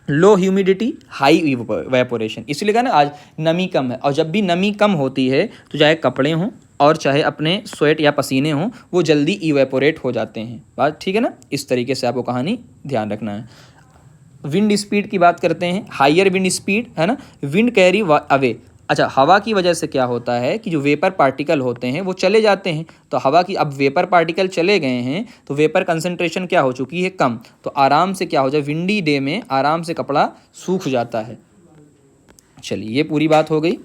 S1: लो ह्यूमिडिटी हाई इवेपोरेशन, इसलिए कहा ना आज नमी कम है, और जब भी नमी कम होती है तो चाहे कपड़े हों और चाहे अपने स्वेट या पसीने हों वो जल्दी इवेपोरेट हो जाते हैं। बात ठीक है ना, इस तरीके से आपको कहानी ध्यान रखना है। विंड स्पीड की बात करते हैं। हायर विंड स्पीड, है ना, विंड कैरी अवे। अच्छा, हवा की वजह से क्या होता है कि जो वेपर पार्टिकल होते हैं वो चले जाते हैं, तो हवा की अब वेपर पार्टिकल चले गए हैं तो वेपर कंसंट्रेशन क्या हो चुकी है, कम, तो आराम से क्या हो जाए, विंडी डे में आराम से कपड़ा सूख जाता है। चलिए, ये पूरी बात हो गई।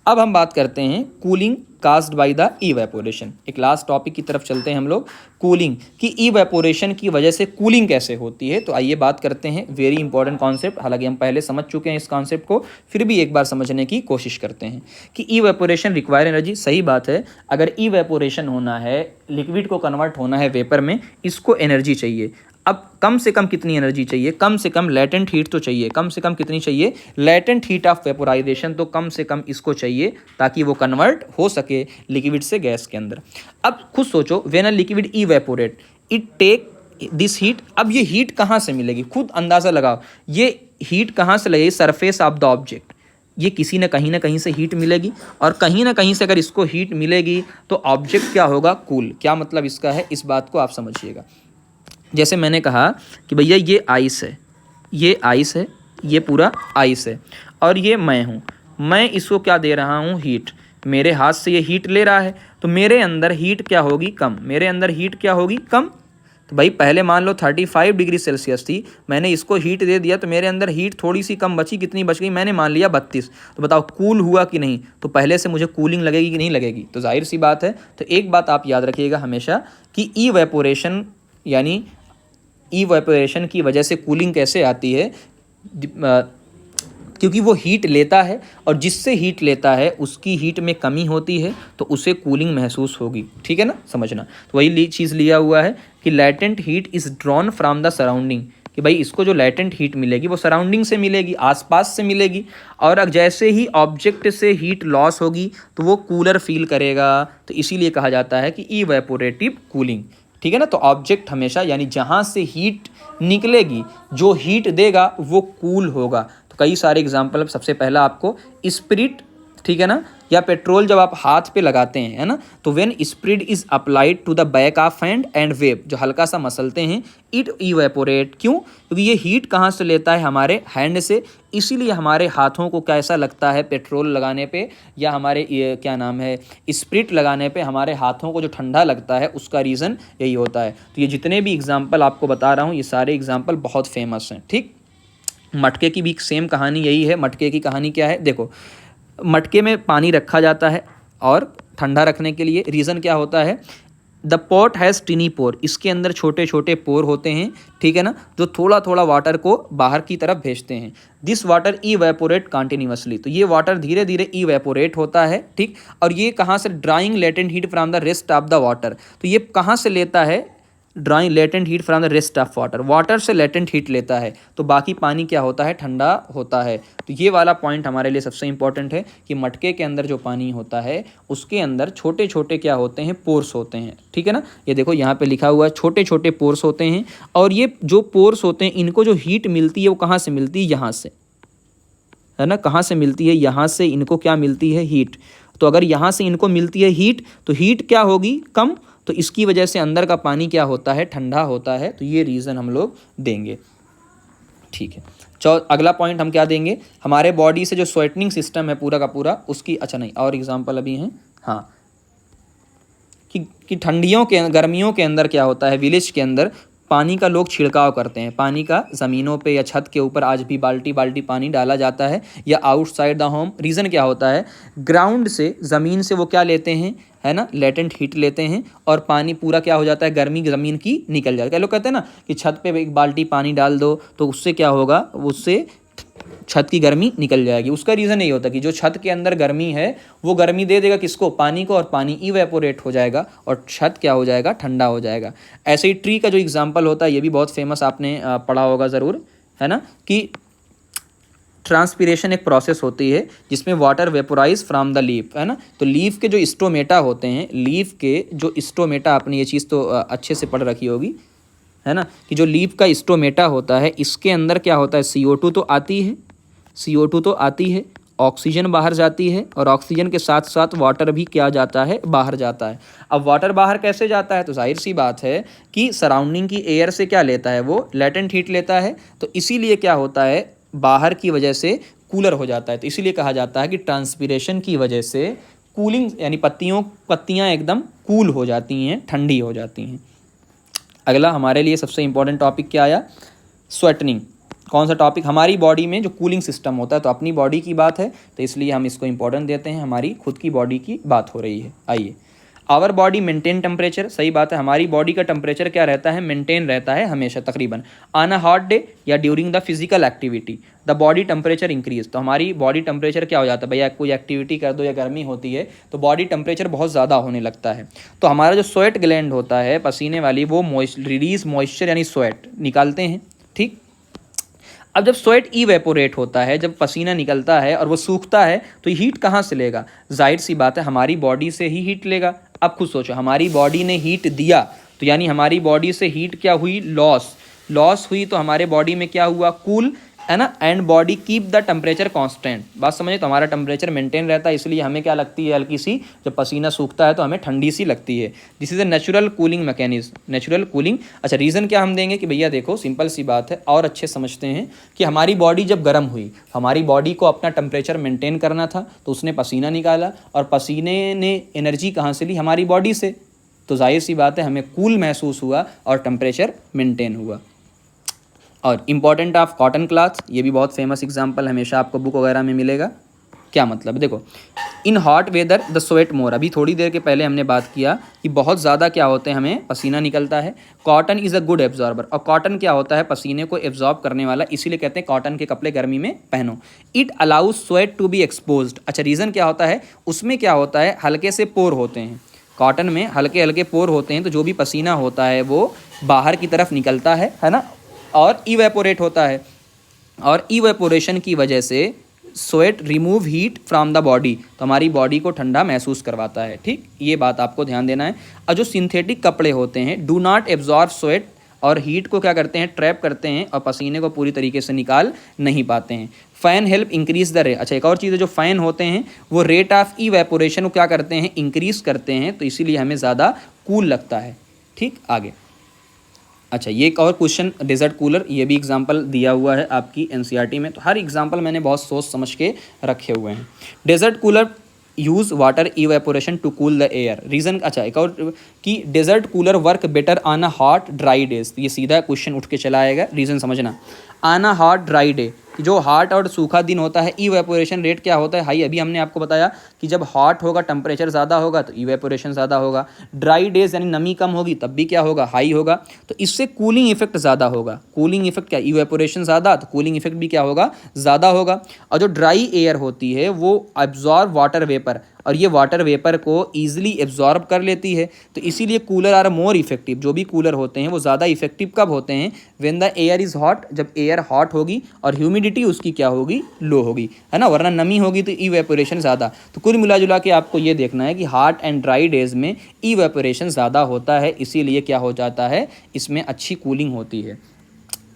S1: अब हम बात करते हैं cooling caused by the evaporation. एक लास्ट टॉपिक की तरफ चलते हैं हम लोग, कूलिंग, की इवेपोरेशन की वजह से कूलिंग कैसे होती है। तो आइए बात करते हैं, वेरी इंपॉर्टेंट कॉन्सेप्ट, हालांकि हम पहले समझ चुके हैं इस कॉन्सेप्ट को, फिर भी एक बार समझने की कोशिश करते हैं कि इवेपोरेशन रिक्वायर एनर्जी। सही बात है, अगर इवेपोरेशन होना है, लिक्विड को कन्वर्ट होना है वेपर में, इसको एनर्जी चाहिए। अब कम से कम कितनी एनर्जी चाहिए, कम से कम लेटेंट हीट तो चाहिए, कम से कम कितनी चाहिए, लेटेंट हीट ऑफ वेपोराइजेशन तो कम से कम इसको चाहिए ताकि वो कन्वर्ट हो सके लिक्विड से गैस के अंदर। अब खुद सोचो, when a liquid evaporate it take this heat, अब ये हीट कहाँ से मिलेगी, खुद अंदाज़ा लगाओ, ये हीट कहाँ से लगेगी, सरफेस ऑफ द ऑब्जेक्ट, ये किसी न कहीं से हीट मिलेगी, और कहीं ना कहीं से अगर इसको हीट मिलेगी तो ऑब्जेक्ट क्या होगा, कूल। क्या मतलब इसका है, इस बात को आप समझिएगा। जैसे मैंने कहा कि भैया ये आइस है, ये आइस है, ये पूरा आइस है, और ये मैं हूँ, मैं इसको क्या दे रहा हूँ, हीट, मेरे हाथ से ये हीट ले रहा है, तो मेरे अंदर हीट क्या होगी, कम, मेरे अंदर हीट क्या होगी, कम। तो भाई पहले मान लो 35 डिग्री सेल्सियस थी, मैंने इसको हीट दे दिया तो मेरे अंदर हीट थोड़ी सी कम बची, कितनी बच गई, मैंने मान लिया 32, तो बताओ कूल हुआ कि नहीं, तो पहले से मुझे कूलिंग लगेगी कि नहीं लगेगी, तो जाहिर सी बात है। तो एक बात आप याद रखिएगा हमेशा कि इवेपोरेशन यानी इवेपोरेशन की वजह से कूलिंग कैसे आती है, क्योंकि वो हीट लेता है, और जिससे हीट लेता है उसकी हीट में कमी होती है तो उसे कूलिंग महसूस होगी, ठीक है ना, समझना। तो वही चीज़ लिया हुआ है कि latent heat is drawn from the surrounding, कि भाई इसको जो लेटेंट हीट मिलेगी वो सराउंडिंग से मिलेगी, आसपास से मिलेगी, और अब जैसे ही ऑब्जेक्ट से हीट लॉस होगी तो वो कूलर फील करेगा, तो इसीलिए कहा जाता है कि इवेपोरेटिव कूलिंग, ठीक है ना। तो ऑब्जेक्ट हमेशा यानी जहाँ से हीट निकलेगी, जो हीट देगा वो कूल होगा। तो कई सारे एग्जांपल, सबसे पहला आपको स्पिरिट, ठीक है ना, या पेट्रोल जब आप हाथ पे लगाते हैं, है ना, तो when spirit is applied to the back of hand and wave, जो हल्का सा मसलते हैं, इट इवेपोरेट, क्यों, क्योंकि ये हीट कहाँ से लेता है, हमारे हैंड से, इसीलिए हमारे हाथों को कैसा लगता है पेट्रोल लगाने पे, या हमारे ये क्या नाम है स्पिरिट लगाने पे हमारे हाथों को जो ठंडा लगता है, उसका रीज़न यही होता है। तो ये जितने भी एग्जाम्पल आपको बता रहा हूँ ये सारे एग्जाम्पल बहुत फेमस हैं, ठीक। मटके की भी सेम कहानी यही है। मटके की कहानी क्या है, देखो, मटके में पानी रखा जाता है और ठंडा रखने के लिए रीज़न क्या होता है, द पॉट हैज़ टिनी पोर, इसके अंदर छोटे छोटे पोर होते हैं, ठीक है ना, जो थोड़ा थोड़ा वाटर को बाहर की तरफ भेजते हैं। दिस वाटर इवेपोरेट कॉन्टिन्यूसली, तो ये वाटर धीरे धीरे इवेपोरेट होता है, ठीक। और ये कहाँ से, drawing latent heat from the rest of the water, तो ये कहाँ से लेता है, drawing latent heat from the rest of water, water से लेटेंट हीट लेता है, तो बाकी पानी क्या होता है, ठंडा होता है। तो ये वाला पॉइंट हमारे लिए सबसे इंपॉर्टेंट है कि मटके के अंदर जो पानी होता है उसके अंदर छोटे छोटे क्या होते हैं, पोर्स होते हैं, ठीक है ना। ये देखो यहाँ पे लिखा हुआ है छोटे छोटे पोर्स होते हैं, और ये जो पोर्स होते हैं इनको जो हीट मिलती है वो कहाँ से मिलती है, यहाँ से, है ना, कहाँ से मिलती है, यहाँ से इनको क्या मिलती है, हीट। तो अगर यहाँ से इनको मिलती है हीट, तो हीट क्या होगी, कम, तो इसकी वजह से अंदर का पानी क्या होता है, ठंडा होता है। तो ये रीज़न हम लोग देंगे, ठीक है। अगला पॉइंट हम क्या देंगे, हमारे बॉडी से जो स्वेटनिंग सिस्टम है पूरा का पूरा उसकी, अच्छा नहीं और एग्जांपल अभी हैं, हाँ, कि ठंडियों के गर्मियों के अंदर क्या होता है, विलेज के अंदर पानी का लोग छिड़काव करते हैं, पानी का ज़मीनों पे या छत के ऊपर आज भी बाल्टी बाल्टी पानी डाला जाता है, या आउटसाइड द होम। रीज़न क्या होता है, ग्राउंड से, ज़मीन से वो क्या लेते हैं, है ना, लेटेंट हीट लेते हैं और पानी पूरा क्या हो जाता है, गर्मी ज़मीन की निकल जाती है। क्या लोग कहते हैं ना कि छत पे एक बाल्टी पानी डाल दो तो उससे क्या होगा, उससे छत की गर्मी निकल जाएगी। उसका रीज़न यही होता है कि जो छत के अंदर गर्मी है वो गर्मी दे देगा किसको, पानी को, और पानी इवेपोरेट हो जाएगा और छत क्या हो जाएगा, ठंडा हो जाएगा। ऐसे ही ट्री का जो एग्जांपल होता है ये भी बहुत फेमस आपने पढ़ा होगा ज़रूर, है ना, कि ट्रांसपीरेशन एक प्रोसेस होती है जिसमें water vaporise from the leaf, है ना। तो लीफ के जो स्टोमेटा होते हैं, लीफ के जो स्टोमेटा, आपने ये चीज़ तो अच्छे से पढ़ रखी होगी, है ना, कि जो लीफ का स्टोमेटा होता है इसके अंदर क्या होता है, CO2 तो आती है, CO2 तो आती है, ऑक्सीजन बाहर जाती है और ऑक्सीजन के साथ साथ वाटर भी क्या जाता है, बाहर जाता है। अब वाटर बाहर कैसे जाता है, तो जाहिर सी बात है कि सराउंडिंग की एयर से क्या लेता है, वो लेटेंट हीट लेता है। तो इसीलिए क्या होता है, बाहर की वजह से कूलर हो जाता है। तो इसीलिए कहा जाता है कि ट्रांसपीरेशन की वजह से कूलिंग, यानी पत्तियाँ एकदम कूल हो जाती हैं, ठंडी हो जाती हैं। अगला हमारे लिए सबसे इंपॉर्टेंट टॉपिक क्या आया, स्वेटनिंग। कौन सा टॉपिक, हमारी बॉडी में जो कूलिंग सिस्टम होता है, तो अपनी बॉडी की बात है तो इसलिए हम इसको इंपॉर्टेंट देते हैं, हमारी खुद की बॉडी की बात हो रही है। आइए, आवर बॉडी मेंटेन टेम्परेचर, सही बात है, हमारी बॉडी का टेम्परेचर क्या रहता है, मेंटेन रहता है हमेशा तकरीबन। ऑन अ हॉट डे या during the physical activity the body temperature increase, तो हमारी बॉडी टेम्परेचर क्या हो जाता है, भैया कोई एक्टिविटी कर दो या गर्मी होती है तो बॉडी टेम्परेचर बहुत ज़्यादा होने लगता है। तो हमारा जो स्वेट ग्लैंड होता है, पसीने वाली, वो रिलीज मॉइस्चर यानी स्वेट निकालते हैं, ठीक। अब जब स्वेट इवेपोरेट होता है, जब पसीना निकलता है और वो सूखता है, तो हीट कहाँ से लेगा, जाहिर सी बात है हमारी बॉडी से ही हीट लेगा। अब खुद सोचो, हमारी बॉडी ने हीट दिया तो यानी हमारी बॉडी से हीट क्या हुई, लॉस हुई, तो हमारे बॉडी में क्या हुआ, कूल, है ना, and body keep the temperature constant. बात समझे, तो हमारा टेम्परेचर मेंटेन रहता है, इसलिए हमें क्या लगती है, हल्की सी, जब पसीना सूखता है तो हमें ठंडी सी लगती है। This is a natural cooling mechanism, natural cooling. अच्छा, रीज़न क्या हम देंगे कि भैया देखो सिंपल सी बात है और अच्छे समझते हैं कि हमारी बॉडी जब गर्म हुई, हमारी बॉडी को अपना टेम्परेचर मेंटेन करना था तो उसने पसीना निकाला, और पसीने ने एनर्जी कहाँ से ली, हमारी बॉडी से। तो जाहिर सी बात है हमें कूल महसूस हुआ और टेम्परेचर मेंटेन हुआ। और इम्पॉर्टेंट ऑफ कॉटन क्लॉथ, ये भी बहुत फेमस एग्जांपल हमेशा आपको बुक वगैरह में मिलेगा। क्या मतलब, देखो, in hot weather the sweat more, अभी थोड़ी देर के पहले हमने बात किया कि बहुत ज़्यादा क्या होते हैं, हमें पसीना निकलता है। Cotton is a good absorber, और कॉटन क्या होता है, पसीने को एब्जॉर्ब करने वाला, इसीलिए कहते हैं कॉटन के कपड़े गर्मी में पहनो। It allows sweat to be exposed, अच्छा रीज़न क्या होता है, उसमें क्या होता है, हल्के से पोर होते हैं, कॉटन में हल्के हल्के पोर होते हैं, तो जो भी पसीना होता है वो बाहर की तरफ निकलता है ना, और इवेपोरेट होता है, और इवेपोरेशन की वजह से sweat remove heat from the body, तो हमारी बॉडी को ठंडा महसूस करवाता है, ठीक। ये बात आपको ध्यान देना है। और जो सिंथेटिक कपड़े होते हैं डू नॉट एब्जॉर्ब स्वेट, और हीट को क्या करते हैं, ट्रैप करते हैं, और पसीने को पूरी तरीके से निकाल नहीं पाते हैं। Fan help increase the rate, अच्छा एक और चीज़ है, जो फ़ैन होते हैं वो रेट ऑफ इवेपोरेशन को क्या करते हैं, इंक्रीज़ करते हैं, तो इसीलिए हमें ज़्यादा कूल लगता है, ठीक। आगे, अच्छा ये एक और क्वेश्चन, डेजर्ट कूलर, ये भी एग्जांपल दिया हुआ है आपकी एनसीईआरटी में, तो हर एग्जांपल मैंने बहुत सोच समझ के रखे हुए हैं। Desert cooler use water evaporation to cool the air, reason, अच्छा एक और कि desert cooler work better on a hot dry days, तो ये सीधा क्वेश्चन उठ के चला आएगा, रीज़न समझना। On a hot dry day, कि जो हॉट और सूखा दिन होता है इवेपोरेशन रेट क्या होता है, हाई। अभी हमने आपको बताया कि जब हॉट होगा टेम्परेचर ज़्यादा होगा तो इवेपोरेशन ज़्यादा होगा, ड्राई डेज यानी नमी कम होगी तब भी क्या होगा, हाई होगा, तो इससे कूलिंग इफेक्ट ज़्यादा होगा। कूलिंग इफेक्ट क्या, इवेपोरेशन ज़्यादा तो कूलिंग इफेक्ट भी क्या होगा, ज़्यादा होगा। और जो ड्राई एयर होती है वो एब्जॉर्ब वाटर वेपर, और ये वाटर वेपर को ईजिली एब्जॉर्ब कर लेती है, तो इसीलिए कूलर आर मोर इफेक्टिव, जो भी कूलर होते हैं वो ज़्यादा इफेक्टिव कब होते हैं, when the air is hot, जब एयर हॉट होगी और ह्यूमिडिटी उसकी क्या होगी, लो होगी, है ना, वरना नमी होगी तो इवेपोरेशन ज़्यादा। तो कुल मिला जुला के आपको ये देखना है कि हॉट एंड ड्राई डेज में इवेपोरेशन ज़्यादा होता है, इसीलिए क्या हो जाता है, इसमें अच्छी कूलिंग होती है।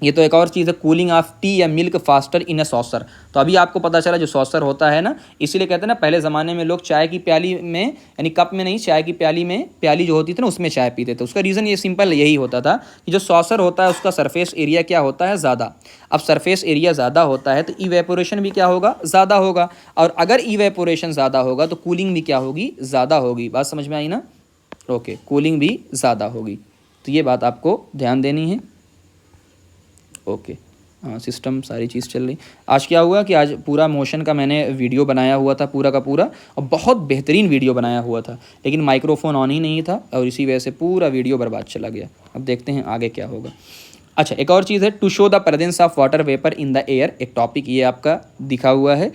S1: ये तो एक और चीज़ है, कूलिंग ऑफ टी या milk faster in a saucer. तो अभी आपको पता चला जो सॉसर होता है ना, इसीलिए कहते हैं ना पहले ज़माने में लोग चाय की प्याली में, यानी कप में नहीं, चाय की प्याली में, प्याली जो होती थी ना उसमें चाय पीते थे। उसका रीज़न ये सिंपल यही होता था कि जो सॉसर होता है उसका सरफेस एरिया क्या होता है, ज़्यादा। अब सरफेस एरिया ज़्यादा होता है तो इवेपोरेशन भी क्या होगा, ज़्यादा होगा। और अगर इवेपोरेशन ज़्यादा होगा तो कूलिंग भी क्या होगी, ज़्यादा होगी। बात समझ में आई ना? ओके, कूलिंग भी ज़्यादा होगी। तो ये बात आपको ध्यान देनी है। ओके, हाँ, सिस्टम सारी चीज़ चल रही। आज क्या हुआ कि आज पूरा मोशन का मैंने वीडियो बनाया हुआ था पूरा का पूरा, और बहुत बेहतरीन वीडियो बनाया हुआ था, लेकिन माइक्रोफोन ऑन ही नहीं था और इसी वजह से पूरा वीडियो बर्बाद चला गया। अब देखते हैं आगे क्या होगा। अच्छा, एक और चीज़ है, to show the presence of water vapour in the air. एक टॉपिक ये आपका दिखा हुआ है,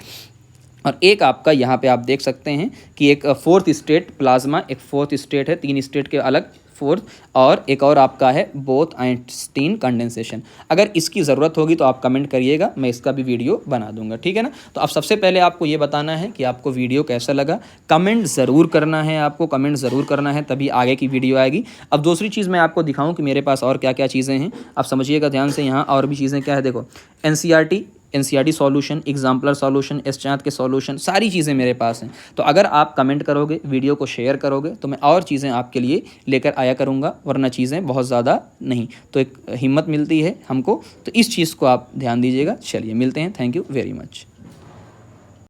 S1: और एक आपका यहाँ पे आप देख सकते हैं कि एक फोर्थ स्टेट प्लाज्मा, एक फोर्थ स्टेट है, 3 स्टेट के अलग फोर्थ, और एक और आपका है बोथ आइंस्टीन कंडेंसेशन। अगर इसकी ज़रूरत होगी तो आप कमेंट करिएगा, मैं इसका भी वीडियो बना दूंगा, ठीक है ना। तो अब सबसे पहले आपको ये बताना है कि आपको वीडियो कैसा लगा, कमेंट ज़रूर करना है, आपको कमेंट ज़रूर करना है, तभी आगे की वीडियो आएगी। अब दूसरी चीज़ मैं आपको दिखाऊँ कि मेरे पास और क्या क्या चीज़ें हैं, आप समझिएगा ध्यान से। यहाँ और भी चीज़ें क्या है, देखो, एनसीईआरटी सॉल्यूशन, एग्जाम्पलर सॉल्यूशन, एसचात के सॉल्यूशन, सारी चीज़ें मेरे पास हैं। तो अगर आप कमेंट करोगे, वीडियो को शेयर करोगे, तो मैं और चीज़ें आपके लिए लेकर आया करूँगा, वरना चीज़ें बहुत ज़्यादा नहीं। तो एक हिम्मत मिलती है हमको, तो इस चीज़ को आप ध्यान दीजिएगा। चलिए मिलते हैं, थैंक यू वेरी मच।